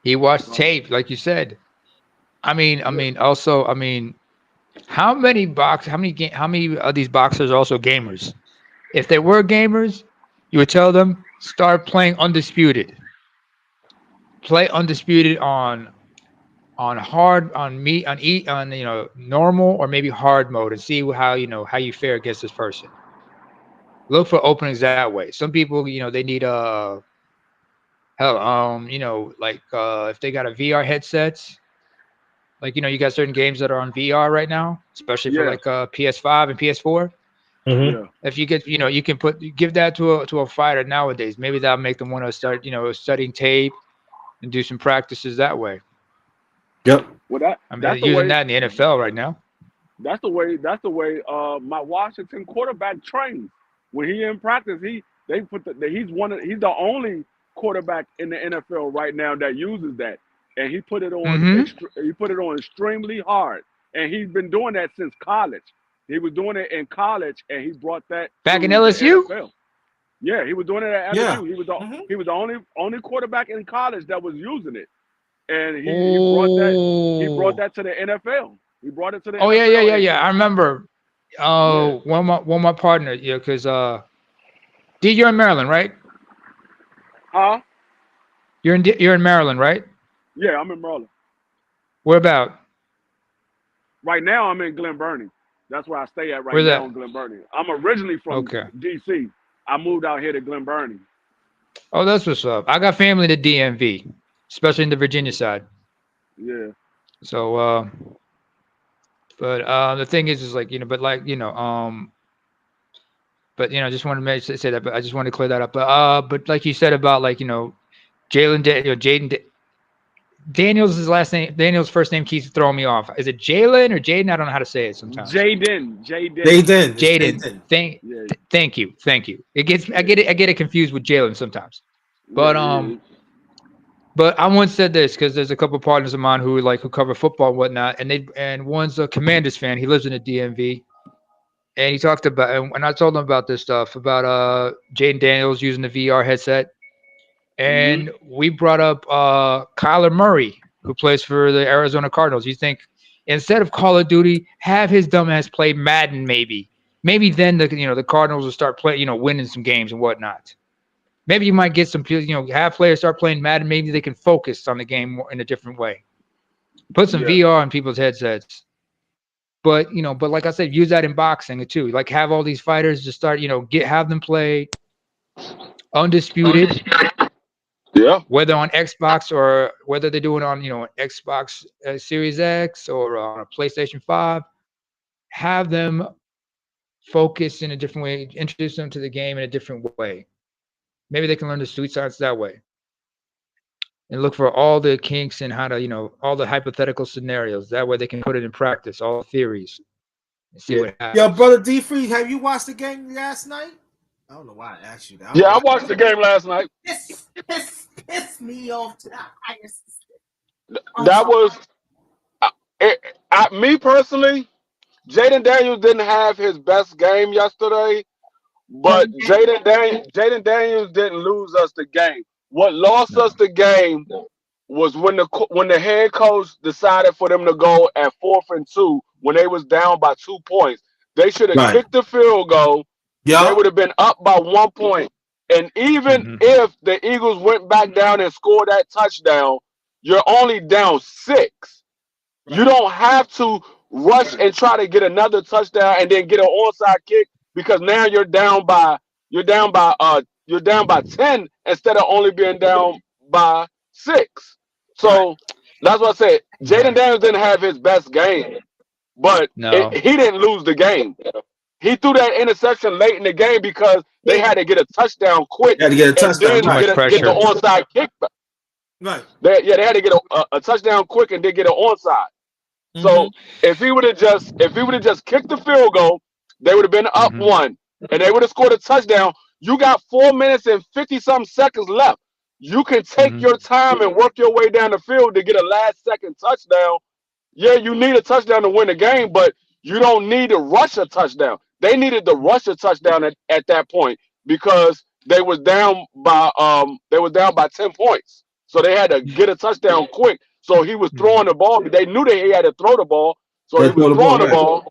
He watched tape, like you said. I mean, how many of these boxers are also gamers? If they were gamers, you would tell them start playing Undisputed. Play Undisputed on hard, on you know, normal or maybe hard mode, and see how you fare against this person. Look for openings that way. Some people, you know, they need you know, like if they got a VR headset. Like, you know, you got certain games that are on VR right now, especially for like PS5 and PS4. Yeah. If you get, you know, you can give that to a fighter nowadays. Maybe that'll make them want to start, you know, studying tape and do some practices that way. Yep. Well, I mean, they're using that in the NFL right now. That's the way my Washington quarterback trains. When he in practice, he's the only quarterback in the NFL right now that uses that. And he put it on extremely hard. And he's been doing that since college. He was doing it in college, and he brought that back to in LSU. The NFL. Yeah, he was doing it at LSU. Yeah. He was the only quarterback in college that was using it. And he brought that to the NFL. He brought it to the NFL. Yeah. I remember. One of my partner, because D, you're in Maryland, right? Huh? You're in Maryland, right? Yeah, I'm in Maryland. Where about? Right now, I'm in Glen Burnie. That's where I stay at Where's now that? in Glen Burnie. I'm originally from D.C. I moved out here to Glen Burnie. Oh, that's what's up. I got family in the DMV, especially in the Virginia side. Yeah. So, but the thing is like, you know, but like, you know, but you know, I just wanted to say that, but I just wanted to clear that up. But like you said about like, you know, Jaden Daniel's last name. Daniel's first name keeps throwing me off. Is it Jalen or Jaden? I don't know how to say it sometimes. Jaden. Jaden. Thank you. It gets. I get it confused with Jalen sometimes. But But I once said this because there's a couple of partners of mine who cover football and whatnot, and one's a Commanders fan. He lives in the DMV, and he talked about, and I told him about this stuff about Jaden Daniels using the VR headset, and we brought up Kyler Murray, who plays for the Arizona Cardinals. You think instead of Call of Duty, have his dumbass play Madden, maybe then the Cardinals will start playing, winning some games and whatnot. Maybe you might get some, have players start playing Madden. Maybe they can focus on the game more in a different way. Put some VR on people's headsets. But, but like I said, use that in boxing too. Like have all these fighters just start, have them play Undisputed. Yeah. Whether on Xbox or whether they're doing it on, Xbox Series X or on a PlayStation 5. Have them focus in a different way. Introduce them to the game in a different way. Maybe they can learn the sweet science that way. And look for all the kinks and how to, all the hypothetical scenarios. That way they can put it in practice, all the theories. And see what happens. Yo, brother DeFree, have you watched the game last night? I don't know why I asked you that. I watched the game last night. Piss me off to the highest. That was me personally. Jaden Daniels didn't have his best game yesterday. But Jaden Daniels didn't lose us the game. What lost us the game was when the head coach decided for them to go at 4th and 2 when they was down by 2 points. They should have kicked the field goal. They would have been up by 1 point. And even if the Eagles went back down and scored that touchdown, you're only down 6. You don't have to rush and try to get another touchdown and then get an onside kick. Because now you're down by 10 instead of only being down by 6. So that's what I said. Jaden Daniels didn't have his best game, but he didn't lose the game. He threw that interception late in the game because they had to get a touchdown quick. Had to get a touchdown. And then get the onside kick back. Right. They had to get a touchdown quick and then get an onside. So if he would have just kicked the field goal, they would have been up 1, and they would have scored a touchdown. You got 4 minutes and 50-something seconds left. You can take your time and work your way down the field to get a last-second touchdown. Yeah, you need a touchdown to win the game, but you don't need to rush a touchdown. They needed to rush a touchdown at that point because they was down by 10 points. So they had to get a touchdown quick. So he was throwing the ball. They knew that he had to throw the ball, so he was throwing the ball.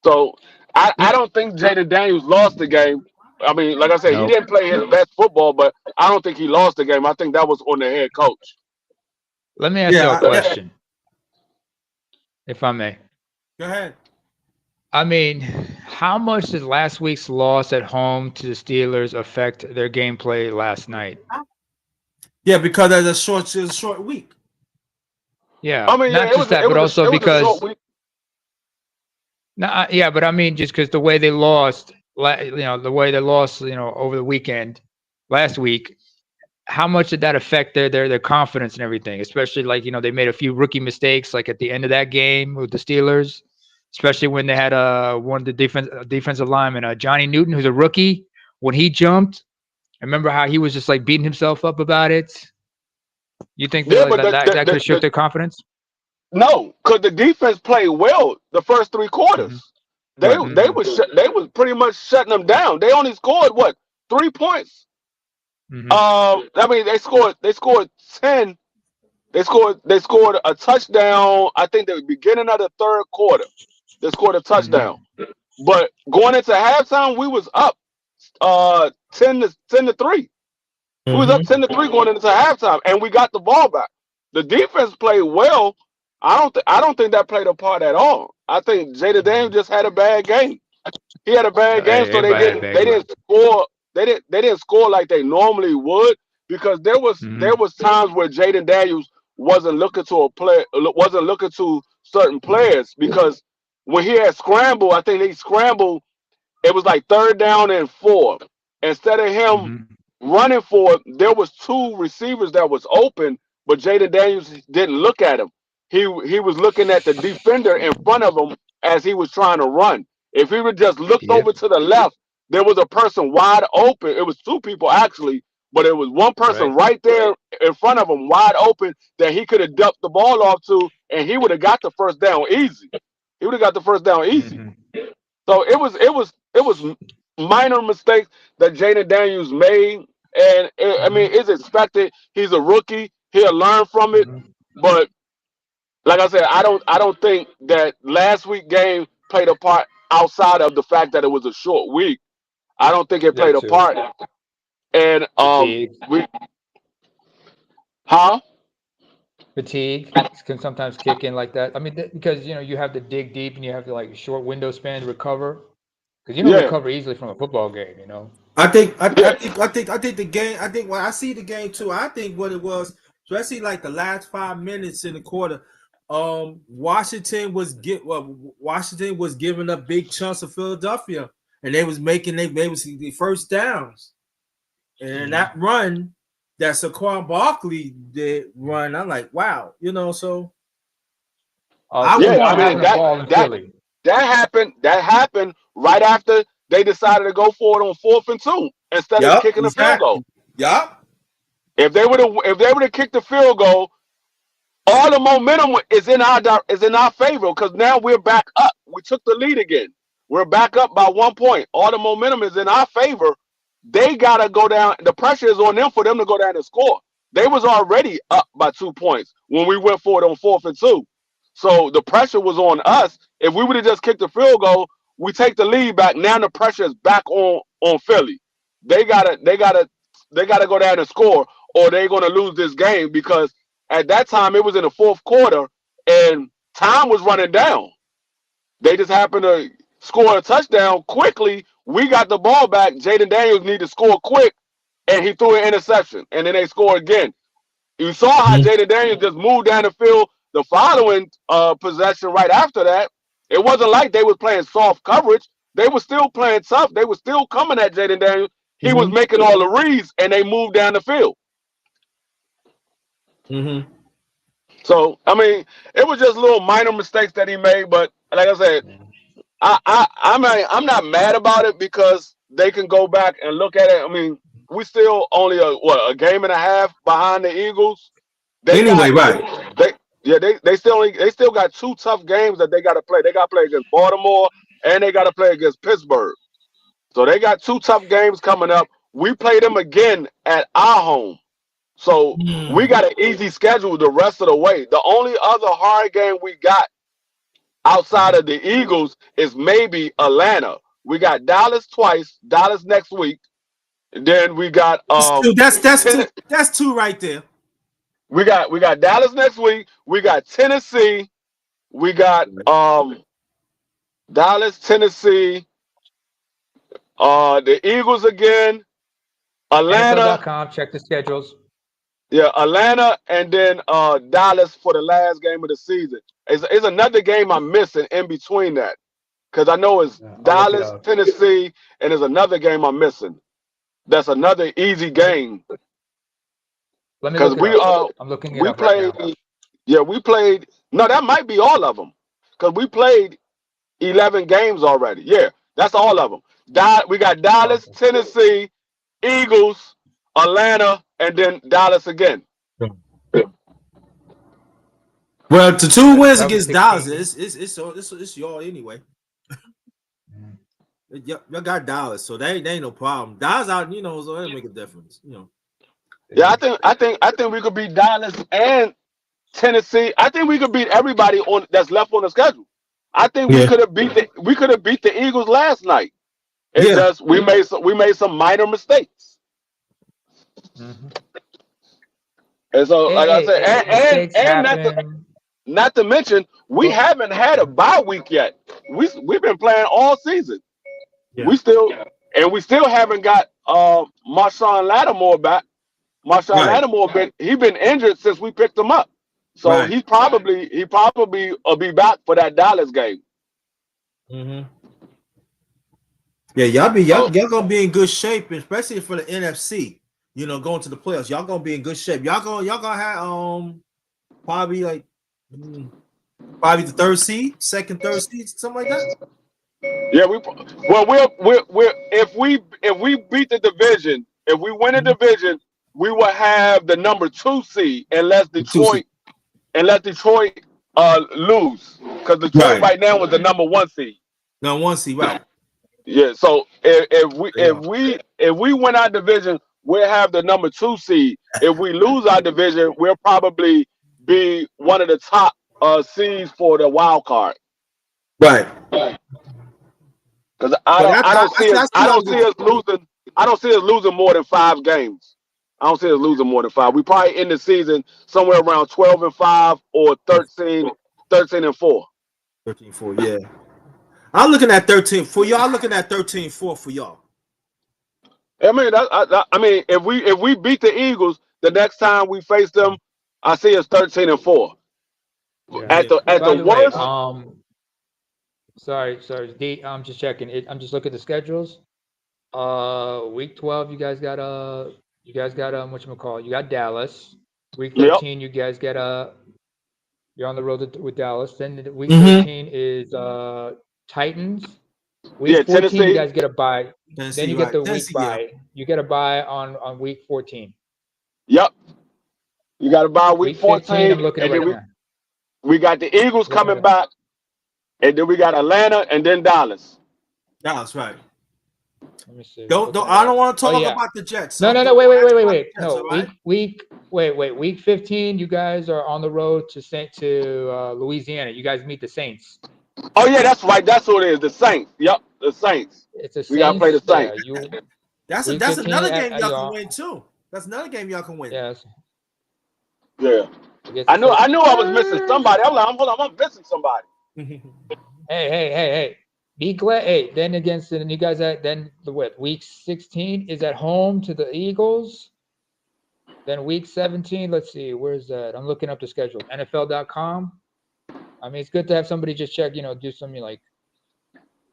So I don't think Jaden Daniels lost the game. I mean, like I said, he didn't play his best football, but I don't think he lost the game. I think that was on the head coach. Let me ask you a question, if I may. Go ahead. I mean, how much did last week's loss at home to the Steelers affect their gameplay last night? Yeah, because it was a short week. Yeah, I mean, not just that, but also because. No, yeah, but I mean, just because the way they lost, over the weekend, last week, how much did that affect their confidence and everything? Especially they made a few rookie mistakes, like at the end of that game with the Steelers, especially when they had one of the defensive linemen, Johnny Newton, who's a rookie, when he jumped. I remember how he was just beating himself up about it. You think that could have shook their confidence? No, because the defense played well the first 3 quarters. They was pretty much shutting them down. They only scored 3 points. I mean, they scored 10. They scored a touchdown. I think the beginning of the 3rd quarter. They scored a touchdown. But going into halftime, we was up 10-3. We was up 10-3 going into halftime, and we got the ball back. The defense played well. I don't think that played a part at all. I think Jaden Daniels just had a bad game. He had a bad game, so they didn't score. They didn't score like they normally would because there was times where Jaden Daniels wasn't looking to certain players because when he had scramble, I think he scrambled. It was like 3rd down and 4. Instead of him running for it, there was 2 receivers that was open but Jaden Daniels didn't look at him. He was looking at the defender in front of him as he was trying to run. If he would just looked over to the left, there was a person wide open. It was two people actually, but it was one person right there in front of him, wide open, that he could have dumped the ball off to, and he would have got the first down easy. He would have got the first down easy. So it was minor mistakes that Jaden Daniels made, and I mean, it's expected. He's a rookie. He'll learn from it. But like I said, I don't think that last week game played a part outside of the fact that it was a short week. I don't think it played a part. And fatigue can sometimes kick in like that. I mean, because you have to dig deep and you have to like short window span to recover. Because you don't recover easily from a football game, I think the game. I think when I see the game too, I think what it was, especially like the last 5 minutes in the quarter, Washington was giving up big chunks of Philadelphia, and they was making the first downs, and that run that Saquon Barkley did run, I'm like, wow, So that happened right after they decided to go for it on 4th and 2 instead of kicking the field goal. If they would have kicked the field goal, all the momentum is in our favor because now we're back up. We took the lead again. We're back up by 1 point. All the momentum is in our favor. They gotta go down. The pressure is on them for them to go down and score. They was already up by 2 points when we went for it on 4th and 2. So the pressure was on us. If we would have just kicked the field goal, we take the lead back. Now the pressure is back on Philly. They gotta go down and score, or they're gonna lose this game because at that time it was in the 4th quarter and time was running down. They just happened to score a touchdown quickly. We got the ball back. Jaden Daniels needed to score quick, and he threw an interception, and then they scored again. You saw how Jaden Daniels just moved down the field the following possession right after that. It wasn't like they was playing soft coverage. They were still playing tough. They were still coming at Jaden Daniels. He was making all the reads, and they moved down the field. So, I mean, it was just little minor mistakes that he made. But like I said, I'm not mad about it because they can go back and look at it. I mean, we still only a game and a half behind the Eagles. They still got 2 tough games that they got to play. They got to play against Baltimore and they got to play against Pittsburgh. So they got 2 tough games coming up. We play them again at our home. So we got an easy schedule the rest of the way. The only other hard game we got outside of the Eagles is maybe Atlanta. We got Dallas twice, Dallas next week. And then we got that's 2 right there. We got Dallas next week. We got Tennessee. We got Dallas, Tennessee, the Eagles again, Atlanta. NFL.com, check the schedules. Yeah, Atlanta, and then Dallas for the last game of the season. It's another game I'm missing in between that because I know it's Dallas, Tennessee, and there's another game I'm missing. That's another easy game. Because I'm looking it up right now. Yeah, we played. No, that might be all of them because we played 11 games already. Yeah, that's all of them. We got Dallas, Tennessee, Eagles, Atlanta, and then Dallas again. Well, the 2 wins against Dallas, it's y'all anyway. Y'all got Dallas, so they ain't no problem. Dallas out, so it'll make a difference, Yeah, I think we could beat Dallas and Tennessee. I think we could beat everybody that's left on the schedule. I think we could have beat the Eagles last night. It's just we made some minor mistakes. And so, like I said, and not to mention, we haven't had a bye week yet. We've been playing all season. Yeah. We still haven't got Marshawn Lattimore back. Lattimore been injured since we picked him up. So he probably will be back for that Dallas game. Yeah, y'all gonna be in good shape, especially for the NFC. going to the playoffs. Y'all gonna be in good shape. Y'all gonna have probably like probably the third seed, second, third seed, something like that. Yeah, we're if we beat the division, if we win the division, we will have the number 2 seed unless The two seed. Detroit lose, because Detroit Right. right now is the number 1 seed. No, one seed, right. Yeah, so They are. if we win our division, we'll have the number 2 seed. If we lose our division, we'll probably be one of the top seeds for the wild card. Right. Because But I don't see us losing. I don't see us losing more than 5 games. I don't see us losing more than 5. We probably end the season somewhere around 12-5 or 13-4. 13-4, yeah. I'm looking at 13 for y'all. I'm looking at 13-4 for y'all. I mean, I mean, if we beat the Eagles the next time we face them, I see us 13-4. Yeah. At By the the way, worst, sorry, D. I'm just checking it. I'm just looking at the schedules. Week 12, you guys got whatchamacallit? You got Dallas. Week 13, you guys get you're on the road with Dallas. Then week 13 is Titans. Week 14, Tennessee. you guys get a bye. Tennessee, Then you get the Tennessee, week bye. You get a bye on week 14. Yep. You got to buy week 15, 14. I'm looking at right now. We got the Eagles coming back, and then we got Atlanta, and then Dallas. Dallas, right. Let me see. I don't want to talk about the Jets. No, wait. Jets, No, right? week 15, you guys are on the road to Louisiana. You guys meet the Saints. Oh yeah, that's right. That's who it is. The Saints. Yep, the Saints. It's a Saints. We gotta play the Saints. That's another game y'all can win too. That's another game y'all can win. Yes. Yeah. I knew I was missing somebody. I'm like, hold on, I'm missing somebody. Hey. Be glad. Hey, then against and you guys week 16 is at home to the Eagles. Then week 17, let's see, where's that? I'm looking up the schedule. NFL.com. I mean, it's good to have somebody just check, do some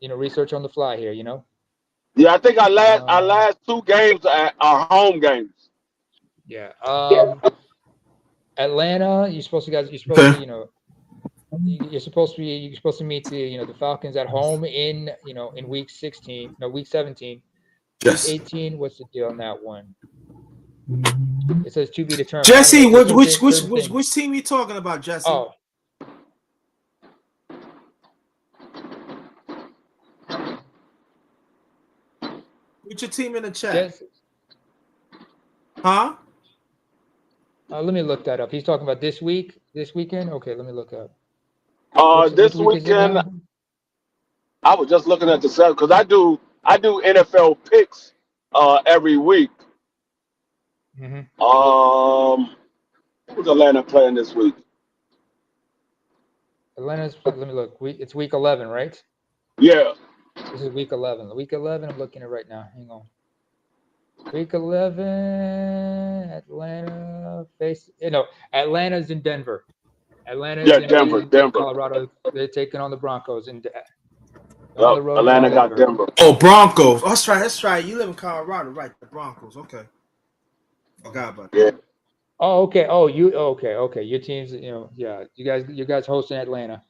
research on the fly here, Yeah, I think our last 2 games are home games. Yeah. Atlanta, you're supposed to meet the Falcons at home in week 16, week 17. Yes. Week 18, what's the deal on that one? It says to be determined. Jesse, which team are you talking about, Jesse? Oh. Put your team in the chat. Jesse. Huh? Let me look that up. He's talking about this weekend. Okay, let me look up. This weekend, I was just looking at the set because I do NFL picks every week. Who's Atlanta playing this week? Atlanta's. Let me look. It's week 11, right? Yeah. This is week 11. Week 11. I'm looking at it right now. Hang on. Week 11, Atlanta Atlanta's in Denver. Atlanta's in Denver. Colorado. They're taking on the Broncos on the road. Atlanta got Denver. Oh, Broncos. Oh, that's right. You live in Colorado, right? The Broncos. Okay. Forgot about that. Yeah. Oh, okay. Oh, okay. Your team's, yeah. You guys hosting Atlanta.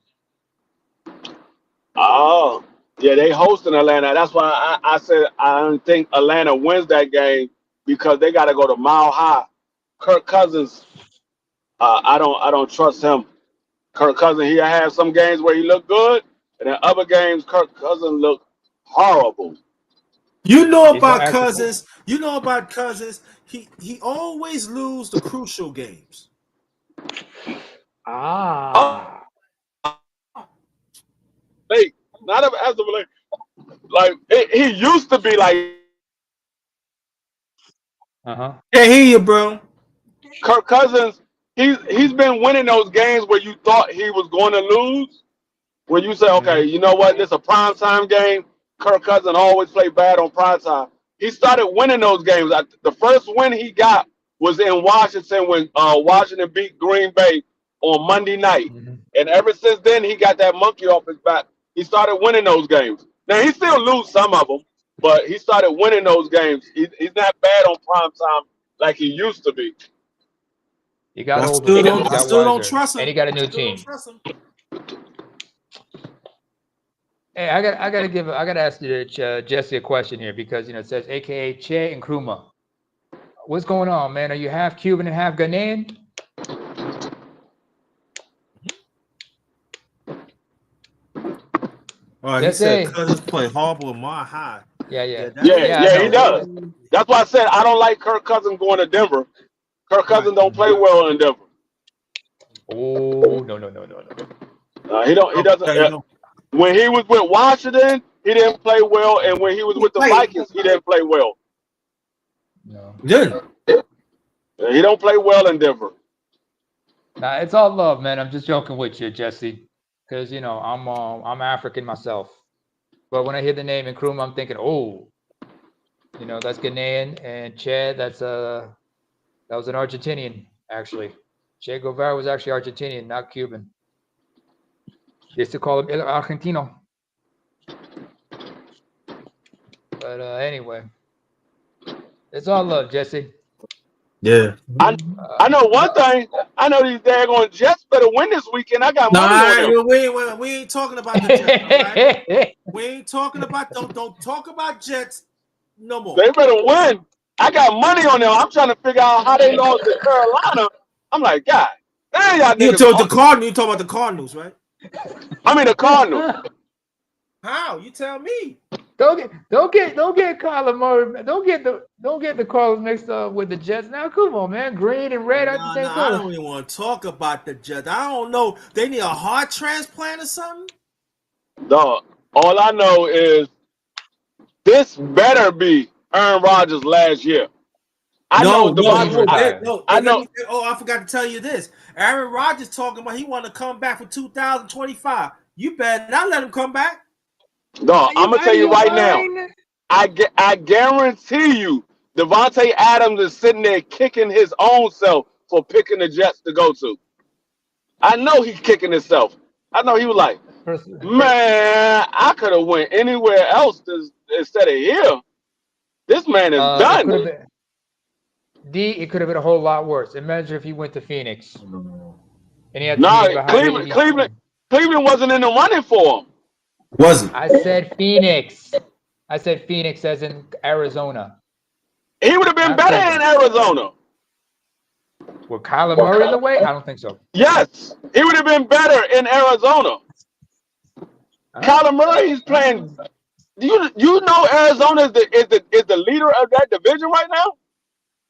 Oh. Yeah, they hosting Atlanta. That's why I said I don't think Atlanta wins that game because they got to go to Mile High. Kirk Cousins, I don't trust him. Kirk Cousins, he had some games where he looked good, and in other games, Kirk Cousins looked horrible. You know about Cousins. He always lose the crucial games. Hey, not as of like he used to be like. Yeah, hear you, bro. Kirk Cousins, he's been winning those games where you thought he was going to lose. When you say, okay, you know what, this is a primetime game. Kirk Cousins always play bad on primetime. He started winning those games. The first win he got was in Washington when Washington beat Green Bay on Monday night. And ever since then, he got that monkey off his back. He started winning those games. Now, he still lose some of them, but he started winning those games. He's not bad on primetime like he used to be. He got I older. still He don't, I got still don't wiser. trust him. And he got a I new still don't team. trust him. Hey, I gotta ask you, Jesse, a question here because it says AKA Che and Nkrumah. What's going on, man? Are you half Cuban and half Ghanaian? All right, he said cousins play horrible in my high. Yeah. Yeah, he does. That's why I said I don't like Kirk Cousins going to Denver. Kirk Cousins don't play well in Denver. Oh no. He don't. He doesn't. When he was with Washington, he didn't play well, and when he was with the Vikings, he didn't play well. No. Good. He don't play well in Denver. Nah, it's all love, man. I'm just joking with you, Jesse, because I'm African myself. But when I hear the name Nkrumah, I'm thinking, oh, that's Ghanaian, and Che, that was an Argentinian actually. Che Guevara was actually Argentinian, not Cuban. They used to call him El Argentino. But anyway, it's all love, Jesse. Yeah. I know one thing. I know these daggone Jets better win this weekend. I got money on them. We ain't talking about the Jets. All right? We ain't talking about don't talk about Jets no more. They better win. I got money on them. I'm trying to figure out how they lost to Carolina. I'm like, God, damn y'all You niggas. talking about the Cardinals, right? I mean the Cardinals. How? You tell me. Don't get Kyler Murray. Don't get the Cardinals mixed up with the Jets. Now, come on, man. Green and red at the same I color. don't even want to talk about the Jets. I don't know. They need a heart transplant or something. Dog. All I know is this better be Aaron Rodgers last year. I know. I forgot to tell you this. Aaron Rodgers talking about he want to come back for 2025. You better not let him come back. No, I'm gonna tell you right now. I guarantee you, Devontae Adams is sitting there kicking his own self for picking the Jets to go to. I know he's kicking himself. I know he was like, man, I could have went anywhere else instead of here. This man is done. It could have been a whole lot worse. Imagine if he went to Phoenix. And he had Cleveland wasn't in the running for him. Wasn't. I said Phoenix. I said Phoenix as in Arizona. He would have been better in Arizona. With Kyler Murray in the way? I don't think so. Yes, he would have been better in Arizona. Kyler Murray is playing. You know Arizona is the leader of that division right now?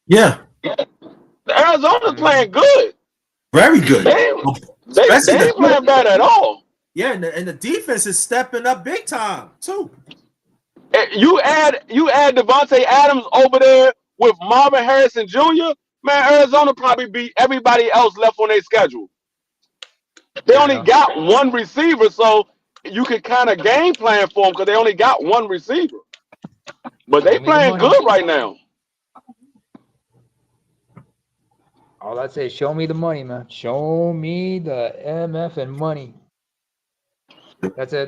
Yeah. Arizona's playing good. Very good. They ain't playing bad at all. Yeah, and the defense is stepping up big time too. You add Devontae Adams over there with Marvin Harrison Jr., man, Arizona probably beat everybody else left on their schedule. They only got one receiver, so you can kind of game plan for them because they only got one receiver. But they playing good right now. All I'd say is show me the money, man. Show me the MF and money. That's a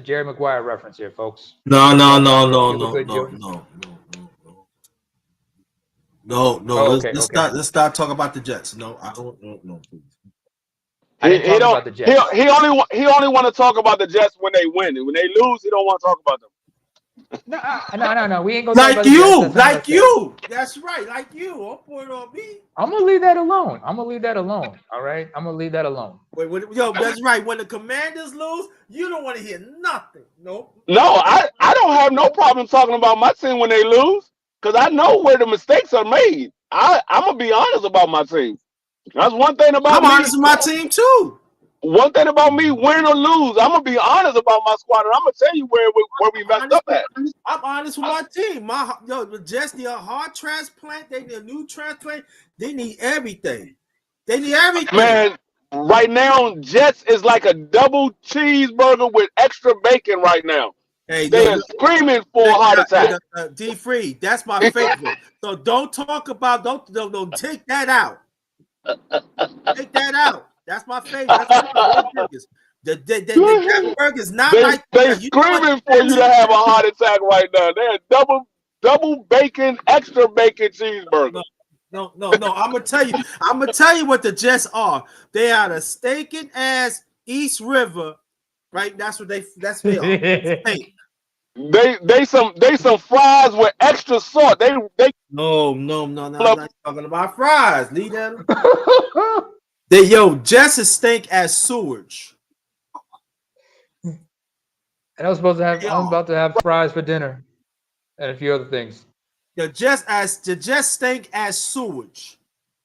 Jerry Maguire reference here, folks. No. Okay, let's start talking about the Jets. No, I don't know. He only want to talk about the Jets when they win, and when they lose, he don't want to talk about them. No. We ain't gonna like you. That's right, like you. Don't put it on me. I'm gonna leave that alone. All right, I'm gonna leave that alone. That's right. When the Commanders lose, you don't want to hear nothing. Nope. No, I don't have no problem talking about my team when they lose because I know where the mistakes are made. I'm gonna be honest about my team. That's one thing about me. I'm honest with my team too. One thing about me, win or lose, I'm gonna be honest about my squad, and I'm gonna tell you where we messed up at. I'm honest with my team. The Jets need a heart transplant. They need a new transplant. They need everything. Man, right now, Jets is like a double cheeseburger with extra bacon right now. Hey, they're screaming for a heart attack. DeFree, that's my favorite. So don't talk about. Don't take that out. Take that out. That's my favorite. That's my burgers. The burgers not they like they screaming for you to have a heart attack right now. They're double double bacon, extra bacon cheeseburger. No. I'm gonna tell you. I'm gonna tell you what the Jets are. They are the stinking ass East River, right? That's what they. That's what they are. Steak. They some fries with extra salt. They No. I'm not talking about fries. Leave them. Jets is stink as sewage. And I was supposed to have. I'm about to have fries for dinner, and a few other things. The Jets stink as sewage.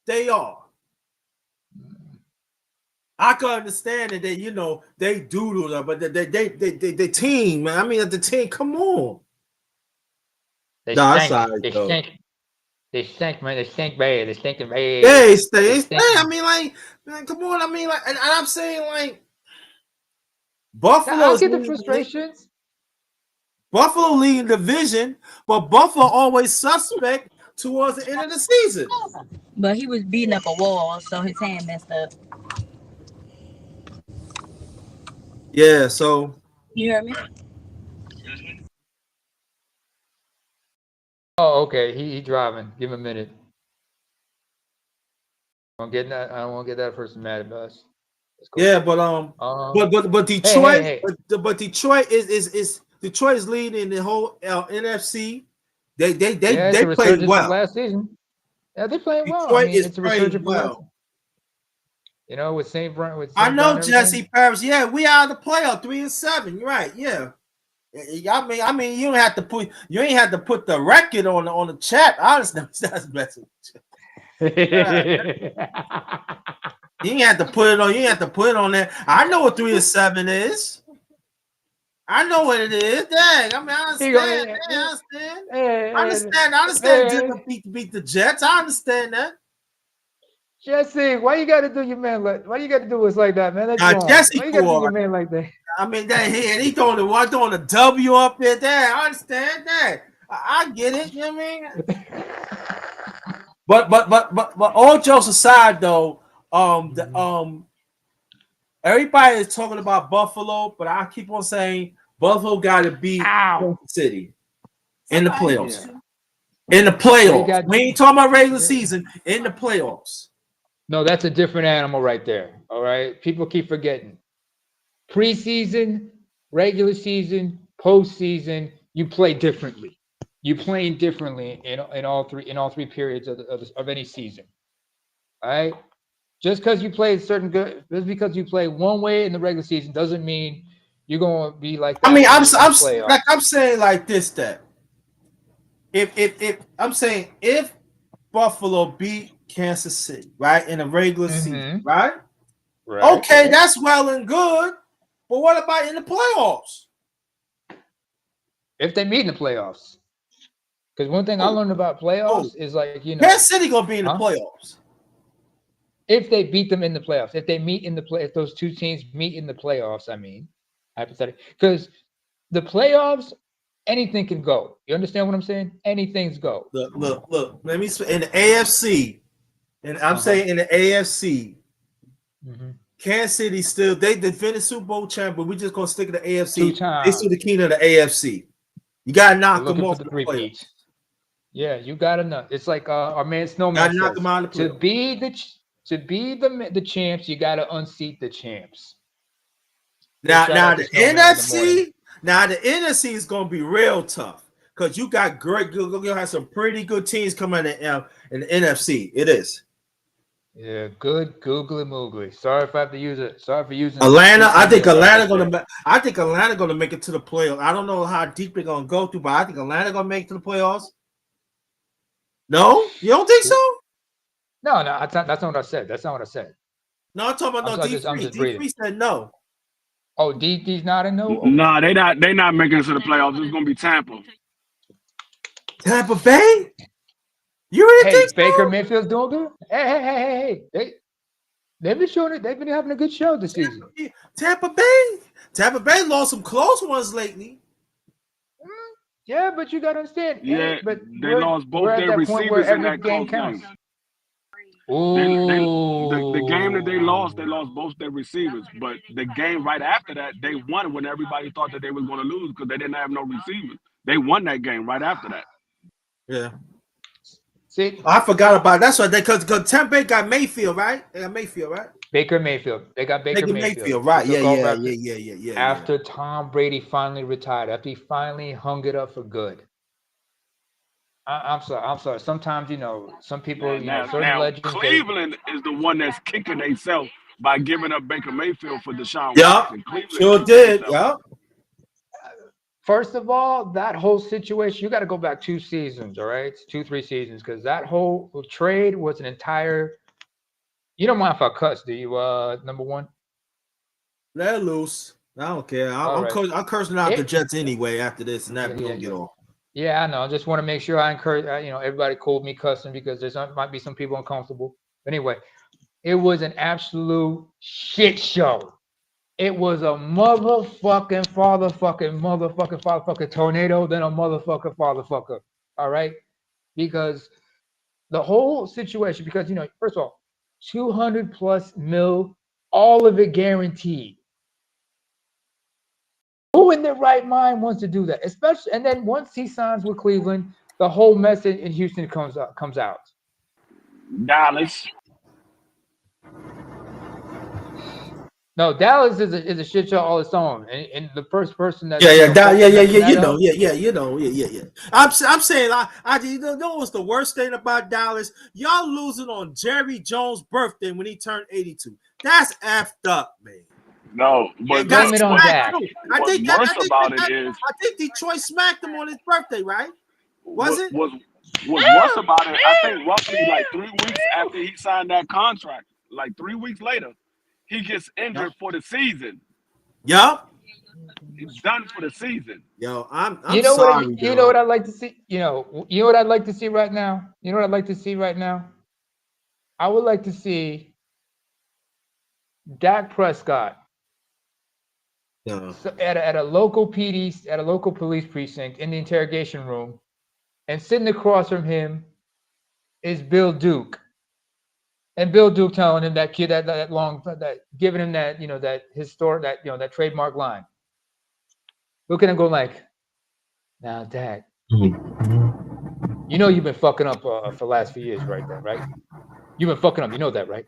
They are. I can understand that they doodle them, but they team, man. I mean the team, come on. They stink, man. They stink bad. They stink bad. They stink. I mean, like, man, come on. I mean, like, and I'm saying, like, Buffalo. I get the frustrations. Buffalo leading division, but Buffalo always suspect towards the end of the season. But he was beating up a wall, so his hand messed up. Yeah, so. You hear me? Oh, okay. He driving. Give him a minute. I don't want to get that person mad at us. Cool. Yeah, but Detroit, but Detroit is Detroit is leading the whole NFC. They played well last season. Yeah, they played well. Detroit is playing well. With St. Brown. I know Jesse Paris. Yeah, we are the playoff 3-7. You're right. Yeah. I mean, you ain't have to put the record on the chat. Honestly, that's better. You ain't have to put it on. You ain't have to put it on there. I know what 3-7 is. I know what it is. Dang, I mean, I understand. I understand. Beat the Jets. I understand that. Jesse, why you got to do your man like? Why you got to do us like that, man? That's wrong. Jesse, why you got to do your man like that? I mean, he throwing a W up there. Dang, I understand that. I get it. You know what I mean? But all jokes aside, though, everybody is talking about Buffalo, but I keep on saying Buffalo got to beat Kansas City in the playoffs. Yeah. In the playoffs, we ain't talking about regular season. In the playoffs. No, that's a different animal right there. All right, people keep forgetting. Preseason, regular season, postseason, you play differently. You playing differently in all three periods of any season. All right. Just because you play just because you play one way in the regular season doesn't mean you're gonna be like that. I mean, I'm saying like this, that if Buffalo beat Kansas City, right, in a regular season, right? Okay, that's well and good. But what about in the playoffs? If they meet in the playoffs. Because one thing I learned about playoffs is like, Kansas City gonna be in the playoffs. If they beat them in the playoffs, if they meet in the if those two teams meet in the playoffs, I mean, hypothetically, because the playoffs, anything can go. You understand what I'm saying? Anything's go. Look. Let me in the AFC, and I'm saying in the AFC, Kansas City still they defended Super Bowl champ, but we just gonna stick to the AFC. They still the king of the AFC. You gotta knock them off the playoffs. Yeah, you gotta know. It's like our man Snowman says, knock them out of the playoffs. To be the champs, you gotta unseat the champs. Now the NFC is gonna be real tough because you got you'll have some pretty good teams coming in the NFC. It is. Yeah, good googly moogly. Sorry if I have to use it. Sorry for using Atlanta. I think Atlanta gonna make it to the playoffs. I don't know how deep they're gonna go through, but I think Atlanta gonna make it to the playoffs. No, you don't think so? No, that's not what I said. That's not what I said. No, I'm talking about DeFree. DeFree said no. Oh, DD's not a no? Okay. Nah, they not making it to the playoffs. It's gonna be Tampa. Tampa Bay? You really think so? Baker Mayfield's doing good? Hey. They've been showing it. They've been having a good show this season. Tampa Bay lost some close ones lately. Yeah, but you gotta understand. Yeah, but they lost both their receivers in that close game. The game that they lost both their receivers. But the game right after that, they won when everybody thought that they was going to lose because they didn't have no receivers. They won that game right after that. Yeah. See, I forgot about that. That's why because Tampa Bay got Mayfield, right? They got Mayfield, right? Baker Mayfield. They got Baker Mayfield. Right? Took over Yeah. After Tom Brady finally retired, after he finally hung it up for good. I'm sorry. Sometimes, some people, certain legends. Cleveland is the one that's kicking themselves by giving up Baker Mayfield for Deshaun Yeah, Watson. Cleveland sure did. Yeah. First of all, that whole situation, you got to go back 2 seasons, all right? 2-3 seasons, because that whole trade was an entire. You don't mind if I cuss, do you? Number one. Let it loose. I don't care. I'm cursing out the Jets anyway after this, and that we don't get off. Yeah, I know. I just want to make sure I encourage. Everybody called me cussing because might be some people uncomfortable. But anyway, it was an absolute shit show. It was a motherfucking tornado, then a motherfucker. All right, because the whole situation. Because first of all, $200+ million, all of it guaranteed. Who in their right mind wants to do that? Especially, and then once he signs with Cleveland, the whole message in Houston comes out. Dallas. No, Dallas is a shit show all its own, and the first person that Yeah. I'm saying you know what's the worst thing about Dallas? Y'all losing on Jerry Jones' birthday when he turned 82. That's effed up, man. No, but blame it on Dak. I think Detroit smacked him on his birthday, right? Was it? What's worse about it? I think roughly like 3 weeks after he signed that contract, like 3 weeks later, he gets injured for the season. Yup. He's done for the season. Yo, I'm sorry. You know what I'd like to see? You know what I'd like to see right now? I would like to see Dak Prescott at a local PD, at a local police precinct in the interrogation room, and sitting across from him is Bill Duke. And Bill Duke telling him that kid that giving him that that historic that trademark line. Look at him go like, now Dak, you've been fucking up for the last few years, right? You've been fucking up. You know that, right?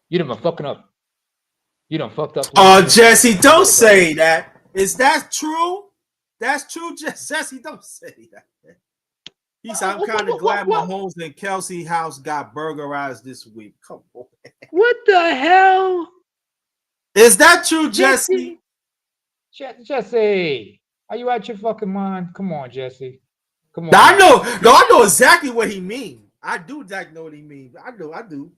You've been fucking up. You done fucked up. Oh, Jesse, don't say that. Is that true? That's true, Jesse. Don't say that. He said, I'm kind of glad Mahomes and Kelsey house got burglarized this week. Come on. What the hell? Is that true, Jesse? Jesse, are you out your fucking mind? Come on, Jesse. Come on. I know exactly what he means. I do exactly know what he means. I do. I do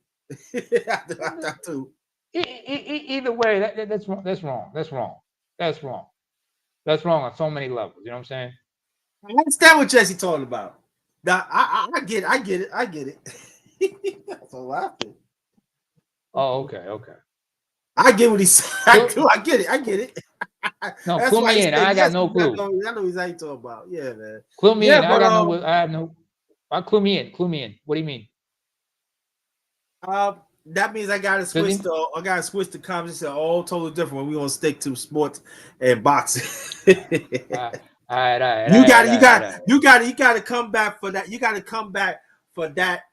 too. Either way, that's wrong. That's wrong on so many levels. You know what I'm saying? I understand what Jesse talking about. Now, I get it. That's all I think. Oh, okay. I get what he's saying. I get it. No, clue me in. I got no clue. I know exactly talking about. Yeah, man. Clue me in. I have no. Clue me in. What do you mean? That means I gotta switch the conversation. All totally different when we gonna stick to sports and boxing. All right. You gotta come back for that. You gotta come back for that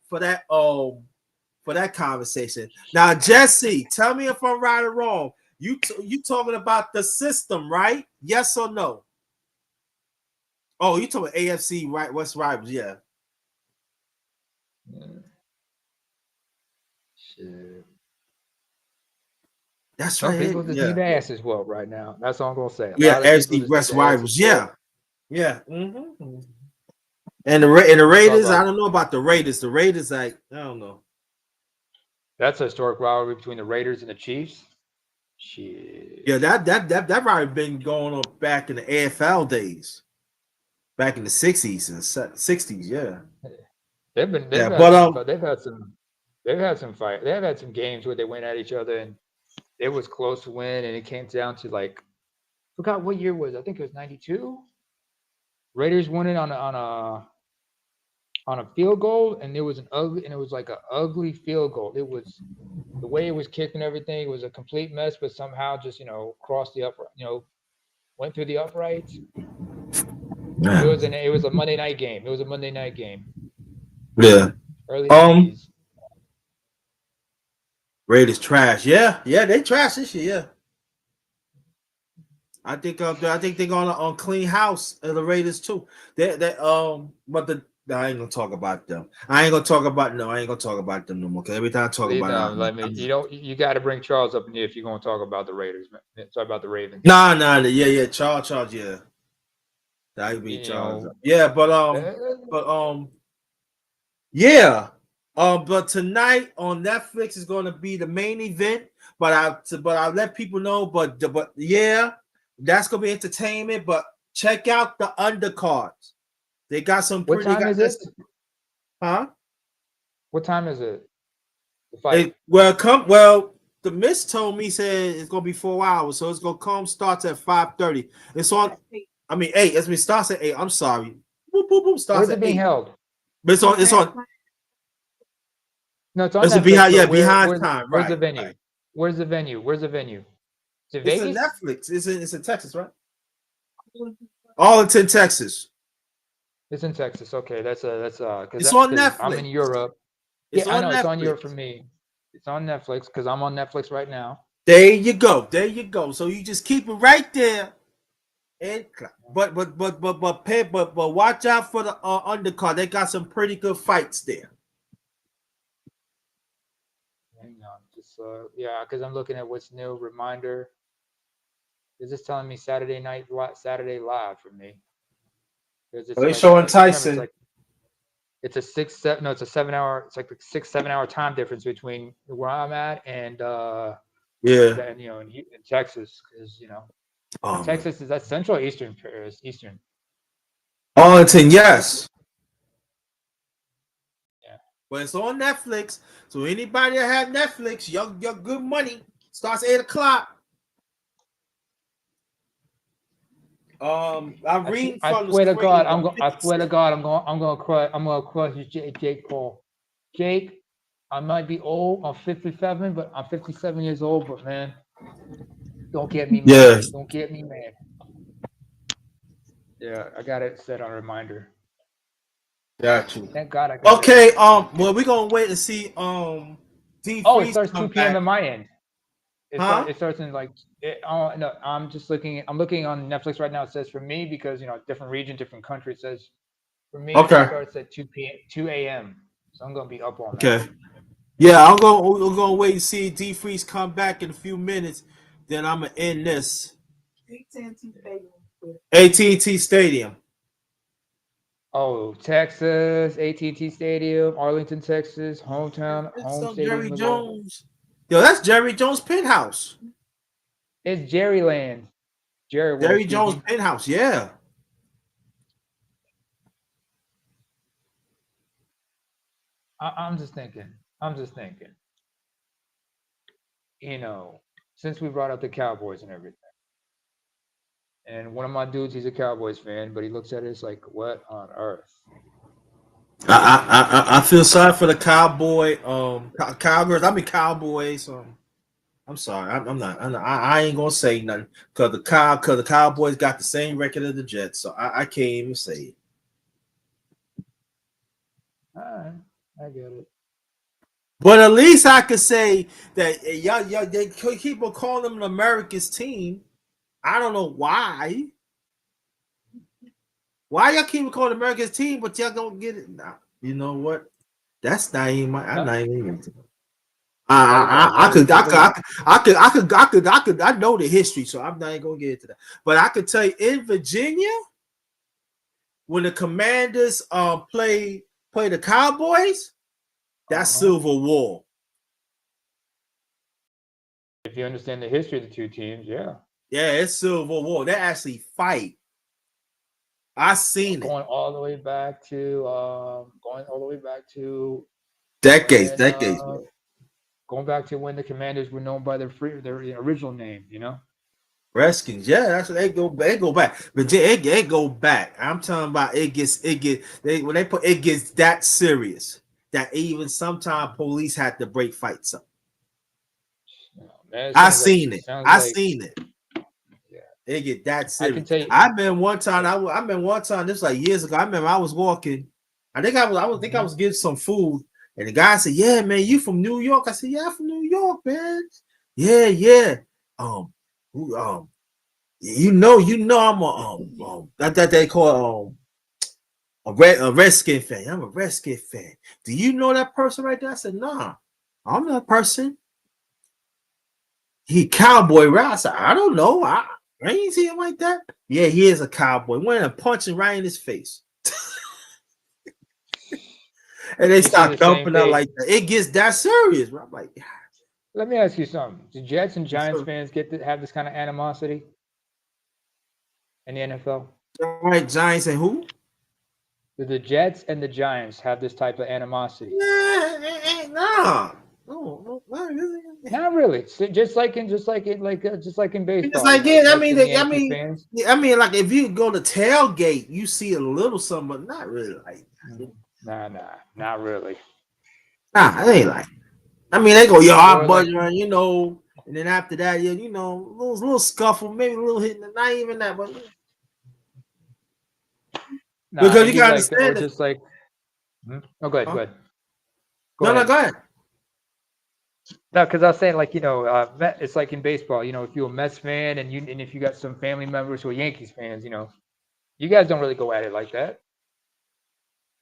conversation. Now, Jesse, tell me if I'm right or wrong. You talking about the system, right? Yes or no? Oh, you talking AFC, right? West rivals, yeah. Shit. That's Some right. people just need their asses whooped right now. That's all I'm gonna say. AFC West rivals, yeah. Mm-hmm. And the Raiders, I don't know about the Raiders. The Raiders, I don't know. That's a historic rivalry between the Raiders and the Chiefs. Shit. Yeah, that rivalry been going on back in the AFL days, back in the 60s and 60s. Yeah, they've had some fight. They've had some games where they went at each other and it was close to win, and it came down to forgot what year it was. I think it was 92. Raiders won it on a field goal, and it was an ugly field goal. It was the way it was kicked and everything. It was a complete mess, but somehow just crossed the upright, went through the uprights. It was a Monday night game. It was a Monday night game. Yeah. Early 90s. Raiders trash. Yeah, they trash this year. Yeah. I think they're gonna clean house of the Raiders too. But I ain't gonna talk about them. I ain't gonna talk about them no more. Cause every time I talk about them, you got to bring Charles up in here if you're gonna talk about the Raiders. Talk about the Ravens. Nah, yeah, Charles, yeah. That would be Charles. Yeah, yeah. But tonight on Netflix is going to be the main event. But I let people know. But yeah, that's going to be entertainment. But check out the undercards. They got some. What time is it? Huh? What time is it? The fight. The Miss told me said it's going to be 4 hours, so it's going to come starts at 5:30. It's on. I mean 8. It starts at 8. I'm sorry. Boop, boop, boop, starts Where's at it being 8. held? But it's on. No, it's on Netflix, behind time. Where's the venue? Right. Where's the venue? Is it Vegas? It's in Netflix. It's in Texas, right? Arlington, Texas. It's in Texas. Okay, that's it's on Netflix. I'm in Europe. I know Netflix. It's on Europe for me. It's on Netflix because I'm on Netflix right now. There you go. So you just keep it right there. And but watch out for the undercard. They got some pretty good fights there. Hang on, just because I'm looking at what's new. Reminder. It's just telling me Saturday live for me. They're showing Tyson. It's a 7 hour. It's like a 6-7 hour time difference between where I'm at and in Texas, because Texas is that Central Eastern? Eastern. Arlington, yes. Yeah. But it's on Netflix. So anybody that have Netflix, your good money starts 8 o'clock. I swear to God, I'm gonna crush Jake Paul. Jake, I might be old. I'm 57, but I'm 57 years old. But man, don't get me mad. Yeah. Don't get me mad. Yeah, I got it set on a reminder. Got you. Thank God I got Okay, well, we're gonna wait and see. DeFree it starts 2 p.m. at my end. It starts in no, I'm looking on Netflix right now. It says for me, because different region, different country. It says for me it starts at 2 a.m. So I'm gonna be up all night. Okay. Yeah, we're gonna wait and see DeFree's come back in a few minutes. Then I'm gonna end this. AT&T Stadium. Oh, Texas, AT&T Stadium, Arlington, Texas, home stadium. Jerry Jones. Yo, that's Jerry Jones' penthouse. It's Jerryland. Jerry Jones' penthouse, yeah. I'm just thinking. Since we brought up the Cowboys and everything, and one of my dudes, he's a Cowboys fan, but he looks at it as like, what on earth? I feel sorry for the Cowboy Cowgirls. I mean Cowboys. I'm sorry. I ain't gonna say nothing because the Cowboys got the same record as the Jets, so I can't even say it. All right, I get it. But at least I could say that y'all they keep on calling them an America's team. I don't know why. Why y'all keep calling America's team, but y'all don't get it? Nah, you know what? That's not even my. I'm not even. I know the history, so I'm not even gonna get into that. But I could tell you in Virginia, when the Commanders play the Cowboys, that's Civil War. If you understand the history of the two teams, yeah. Yeah, it's Civil War. They actually fight. I seen going all the way back to decades. Going back to when the Commanders were known by their original name, Redskins. Yeah, that's what they go back. But it go back. I'm talking about it gets that serious that even sometimes police had to break fights up. I seen it. Yeah. It get that I serious. can tell you. I remember one time. I remember one time. This was like years ago. I remember I was walking. I think I was getting some food, and the guy said, "Yeah, man, you from New York?" I said, "Yeah, I'm from New York, man." Yeah. You know, I'm a that they call a Redskin fan. I'm a Redskin fan. Do you know that person right there? I said, "Nah, I'm that person." He cowboy, right? I said, "I don't know. I ain't see him like that." Yeah, he is a cowboy. Went and punching right in his face. And they You see start the same thumping out thing. like that. It gets that serious. Bro. I'm like, Let me ask you something. Do Jets and Giants sir. fans get to have this kind of animosity in the NFL? All right, Giants and who? Do the Jets and the Giants have this type of animosity? Nah. No, not really. Not really. So just like in It's baseball, like, you know, yeah, Mets and Yankee fans. like if you go to tailgate, you see a little something, but not really like that. Nah, not really. Nah, it ain't like. I mean, they go, yo, I'm Or like, budget, you know, and then after that, yeah, you know, little scuffle, maybe a little hit, not even that, but nah, because it'd you be gotta like, or understand that. just like, oh, go ahead, Huh? go ahead, go No, ahead. go ahead. No, because I was saying, like, you know, it's like in baseball, you know, if you're a Mets fan and if you got some family members who are Yankees fans, you know, you guys don't really go at it like that.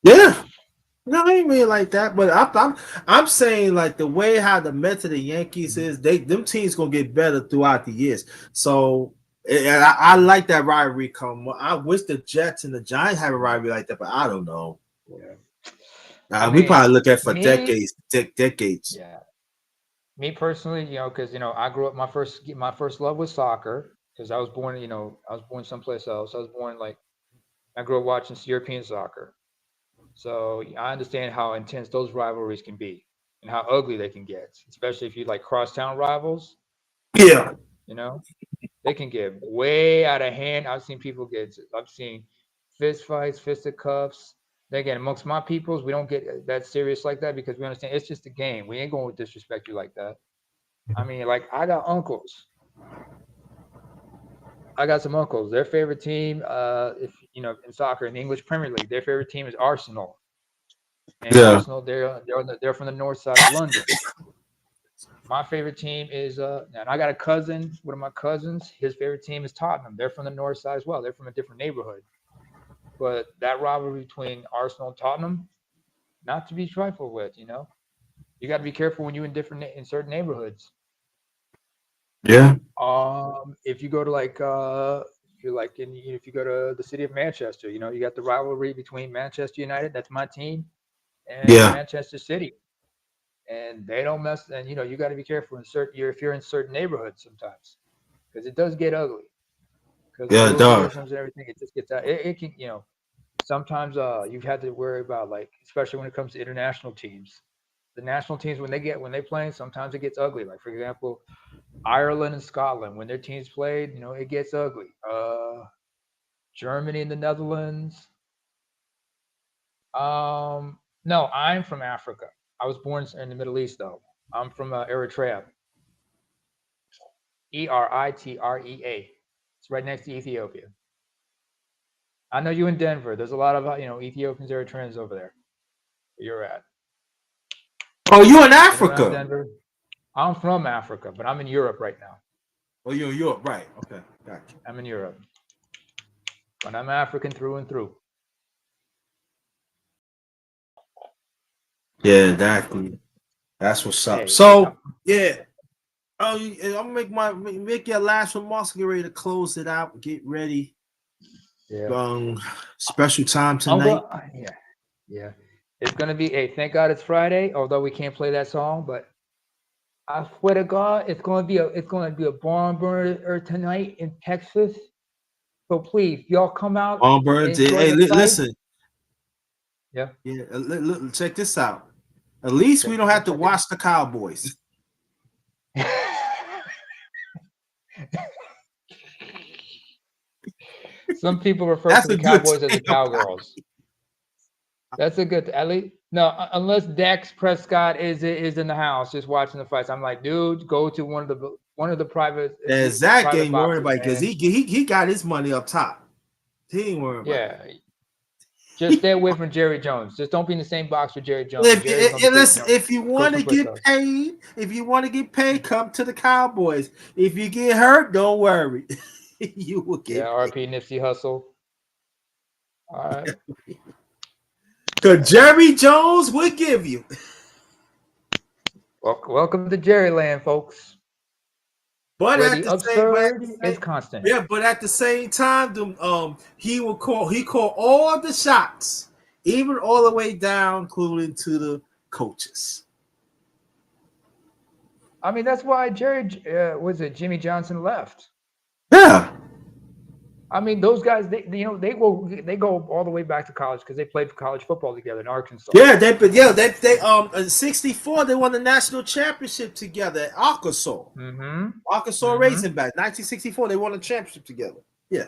Yeah. No, I ain't really like that, but I'm saying like the way how the Mets and the Yankees is, them teams gonna get better throughout the years. So and I like that rivalry come. I wish the Jets and the Giants have a rivalry like that, but I don't know. Yeah. I We mean, probably look at for me, decades. yeah, me personally, you know, because, you know, I grew up, my first love was soccer because I was born, you know, I was born someplace else. I was born like, I grew up watching European soccer. So I understand how intense those rivalries can be and how ugly they can get, especially if you like crosstown rivals. Yeah. You know, they can get way out of hand. I've seen fist fights, fisticuffs. Again, amongst my peoples, we don't get that serious like that because we understand it's just a game. We ain't going to disrespect you like that. I mean, like, I got uncles. I got some uncles. Their favorite team, if you know, in soccer, in the English Premier League, their favorite team is Arsenal. And Yeah. Arsenal, they're from the north side of London. My favorite team is and I got a cousin, one of my cousins, his favorite team is Tottenham. They're from the north side as well. They're from a different neighborhood. But that rivalry between Arsenal and Tottenham, not to be trifled with, you know. You got to be careful when you're in certain neighborhoods. Yeah. If you go to like if you go to the city of Manchester, you know, you got the rivalry between Manchester United, that's my team, and Yeah. Manchester City. And they don't mess. And you know, you got to be careful if you're in certain neighborhoods sometimes, because it does get ugly. Because of Yeah, it does. roofiisms and everything, it just gets out. It can, you know, sometimes you've had to worry about, like, especially when it comes to international teams. The national teams when they play, sometimes it gets ugly. Like, for example, Ireland and Scotland, when their teams played, you know, it gets ugly. Germany and the Netherlands. No, I'm from Africa. I was born in the Middle East, though. I'm from Eritrea. Eritrea. It's right next to Ethiopia. I know you in Denver. There's a lot of Ethiopians, Eritreans over there. Where you're at. Oh, you in Been around Africa? Denver. I'm from Africa, but I'm in Europe right now. Oh, you're in Europe, right? Okay, gotcha. I'm in Europe, but I'm African through and through. Yeah, exactly. That's what's up. Hey, So yeah. Oh, I'm gonna make your last remarks. Get ready to close it out. Get ready. Yeah. Special time tonight. Yeah. It's gonna be thank God it's Friday, although we can't play that song, but I swear to God, it's gonna be a barn burner tonight in Texas. So please, y'all come out On and Burns. enjoy Hey, the fight. listen. Yeah. Yeah. Check this out. At least we don't have to watch the Cowboys. Some people refer to the Cowboys as the Cowgirls. That's a good. At least no, unless Dak Prescott is in the house just watching the fights. I'm like, dude, go to one one of the private. And Zach private ain't worried boxers, about because man. he got his money up top. He ain't worried about it. Yeah. Just stay away from Jerry Jones. Just don't be in the same box with Jerry Jones. If you want to get paid, come to the Cowboys. If you get hurt, don't worry. You will get RP Nipsey Hussle. All right. Because Jerry Jones will give you. Welcome to Jerryland, folks. But where at the absurd is constant. Yeah, but at the same time, he called all the shots, even all the way down, including to the coaches. I mean, that's why Jimmy Johnson left. Yeah. I mean, those guys, they go all the way back to college because they played for college football together in Arkansas. Yeah, they in '64 they won the national championship together at Arkansas. Arkansas Razorbacks, 1964 they won the championship together. Yeah,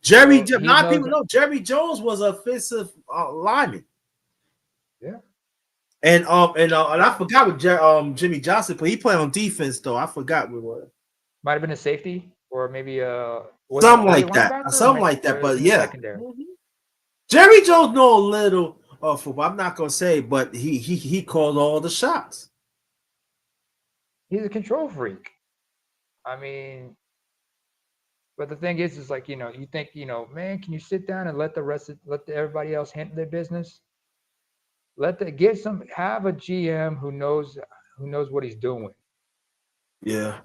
Jerry Jones was an offensive lineman. Yeah, and I forgot what Jimmy Johnson played. He played on defense though. I forgot what it was. Might have been a safety or maybe something like that. But yeah, secondary. Jerry Jones know a little of football. I'm not gonna say, but he called all the shots. He's a control freak. I mean, but the thing is like, you think, man, can you sit down and let everybody else handle their business? Have a GM who knows what he's doing. Yeah.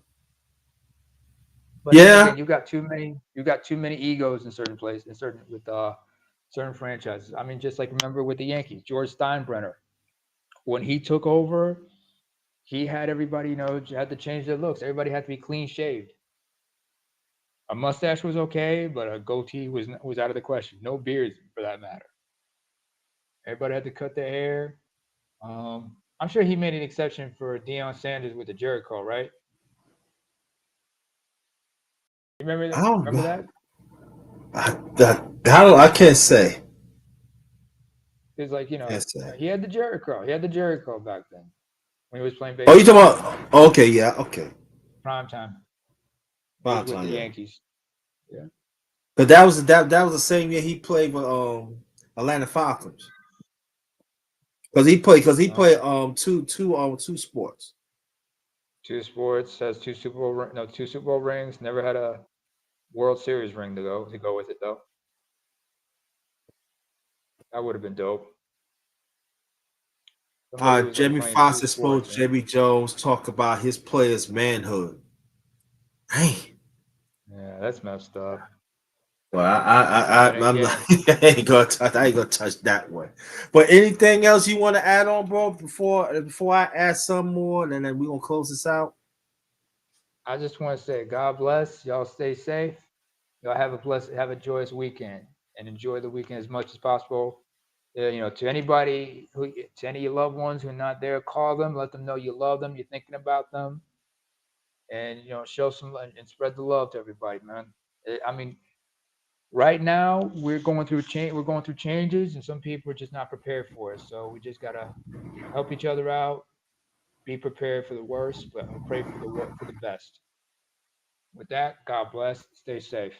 But again, you got too many egos in certain places, certain franchises. I mean, just like remember with the Yankees, George Steinbrenner, when he took over, he had everybody, had to change their looks. Everybody had to be clean shaved. A mustache was okay, but a goatee was out of the question. No beards for that matter. Everybody had to cut their hair. I'm sure he made an exception for Deion Sanders with the Jerry curl, right? You remember that? I can't say. It's like, he had the Jerry curl. He had the Jerry curl back then when he was playing baseball. Oh, you talking about? Okay, yeah, okay. Prime time with the Yankees. Yeah. But that was the same year he played with Atlanta Falcons. Because he played two sports. Two sports, has two Super Bowl rings. Never had a World Series ring to go with it though. That would have been dope. Jimmy Foster spoke to Jerry Jones, talk about his players' manhood. Hey. Yeah, that's messed up. Well, I'm not, I ain't gonna touch that one. But anything else you want to add on, bro? Before I add some more, and then we're gonna close this out. I just want to say, God bless y'all. Stay safe. Y'all have a joyous weekend, and enjoy the weekend as much as possible. To any of your loved ones who are not there, call them, let them know you love them, you're thinking about them, and show some and spread the love to everybody, man. I mean, right now we're going through changes, and some people are just not prepared for it. So we just gotta help each other out, be prepared for the worst, but pray for the best. With that, God bless. Stay safe.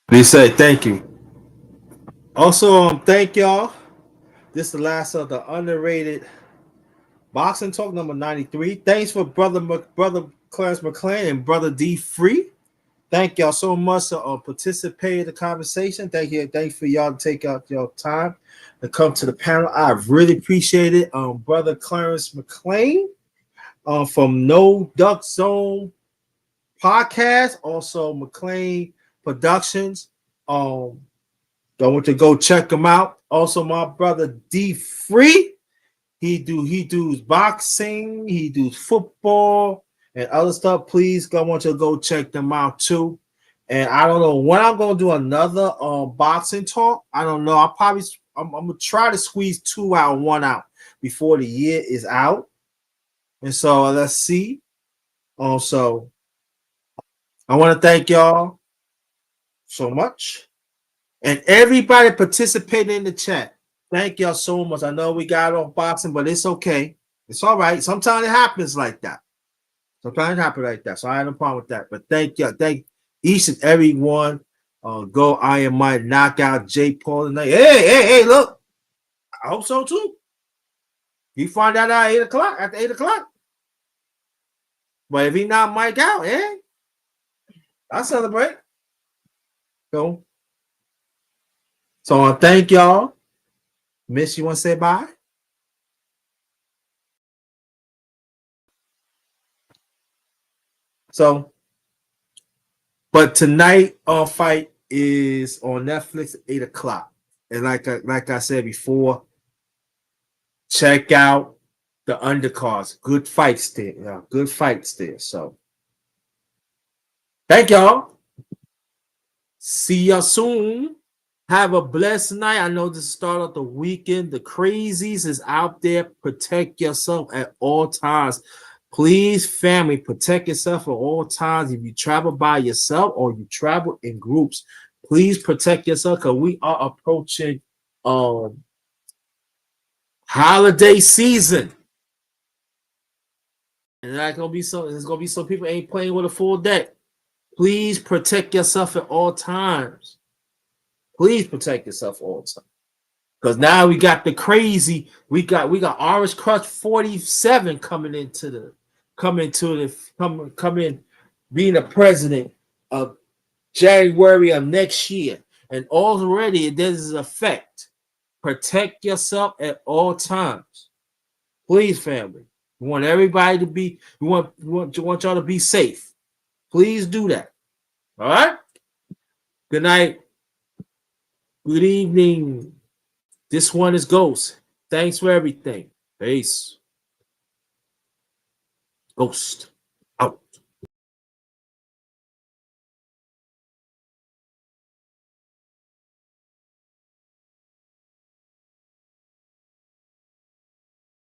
Be safe. Thank you. Also, thank y'all. This is the last of the Underrated Boxing Talk number 93. Thanks for brother Clarence McClain and brother DeFree. Thank y'all so much for participating in the conversation. Thanks for y'all to take out your time to come to the panel. I really appreciate it. Brother Clarence McClain from No Duck Zone Podcast, also McClain Productions. I want to go check them out. Also, my brother DeFree. He does boxing, he does football and other stuff. Please want you to go check them out too. And I don't know when I'm gonna do another boxing talk. I don't know. I'm gonna try to squeeze 2 out, 1 out before the year is out. And so let's see. Also, I want to thank y'all so much. And everybody participating in the chat. Thank y'all so much. I know we got off boxing, but it's okay. It's all right. Sometimes it happens like that. Sometimes it happens like that. So I had no problem with that. But thank you. Thank each and every one. Go Iron Mike, knock out Jake Paul tonight. Hey, look. I hope so too. He find out at 8 o'clock, after 8 o'clock. But if he not Mike out, I celebrate. So I thank y'all. Miss, you want to say bye? So, but tonight our fight is on Netflix at 8 o'clock. And like I said before, check out the undercards. Good fights there. Yeah, good fights there. So thank y'all. See y'all soon. Have a blessed night. I know this is the start of the weekend. The crazies is out there. Protect yourself at all times. Please, family, protect yourself at all times. If you travel by yourself or you travel in groups, please protect yourself because we are approaching holiday season. And there's gonna be some people ain't playing with a full deck. Please protect yourself at all times. Please protect yourself at all times. Because now we got the crazy, we got Orange Crush 47 coming in being the president of January of next year. And already there's an effect. Protect yourself at all times. Please, family. We want everybody to be, we want y'all to be safe. Please do that. All right? Good night. Good evening. This one is Ghost. Thanks for everything. Peace. Ghost.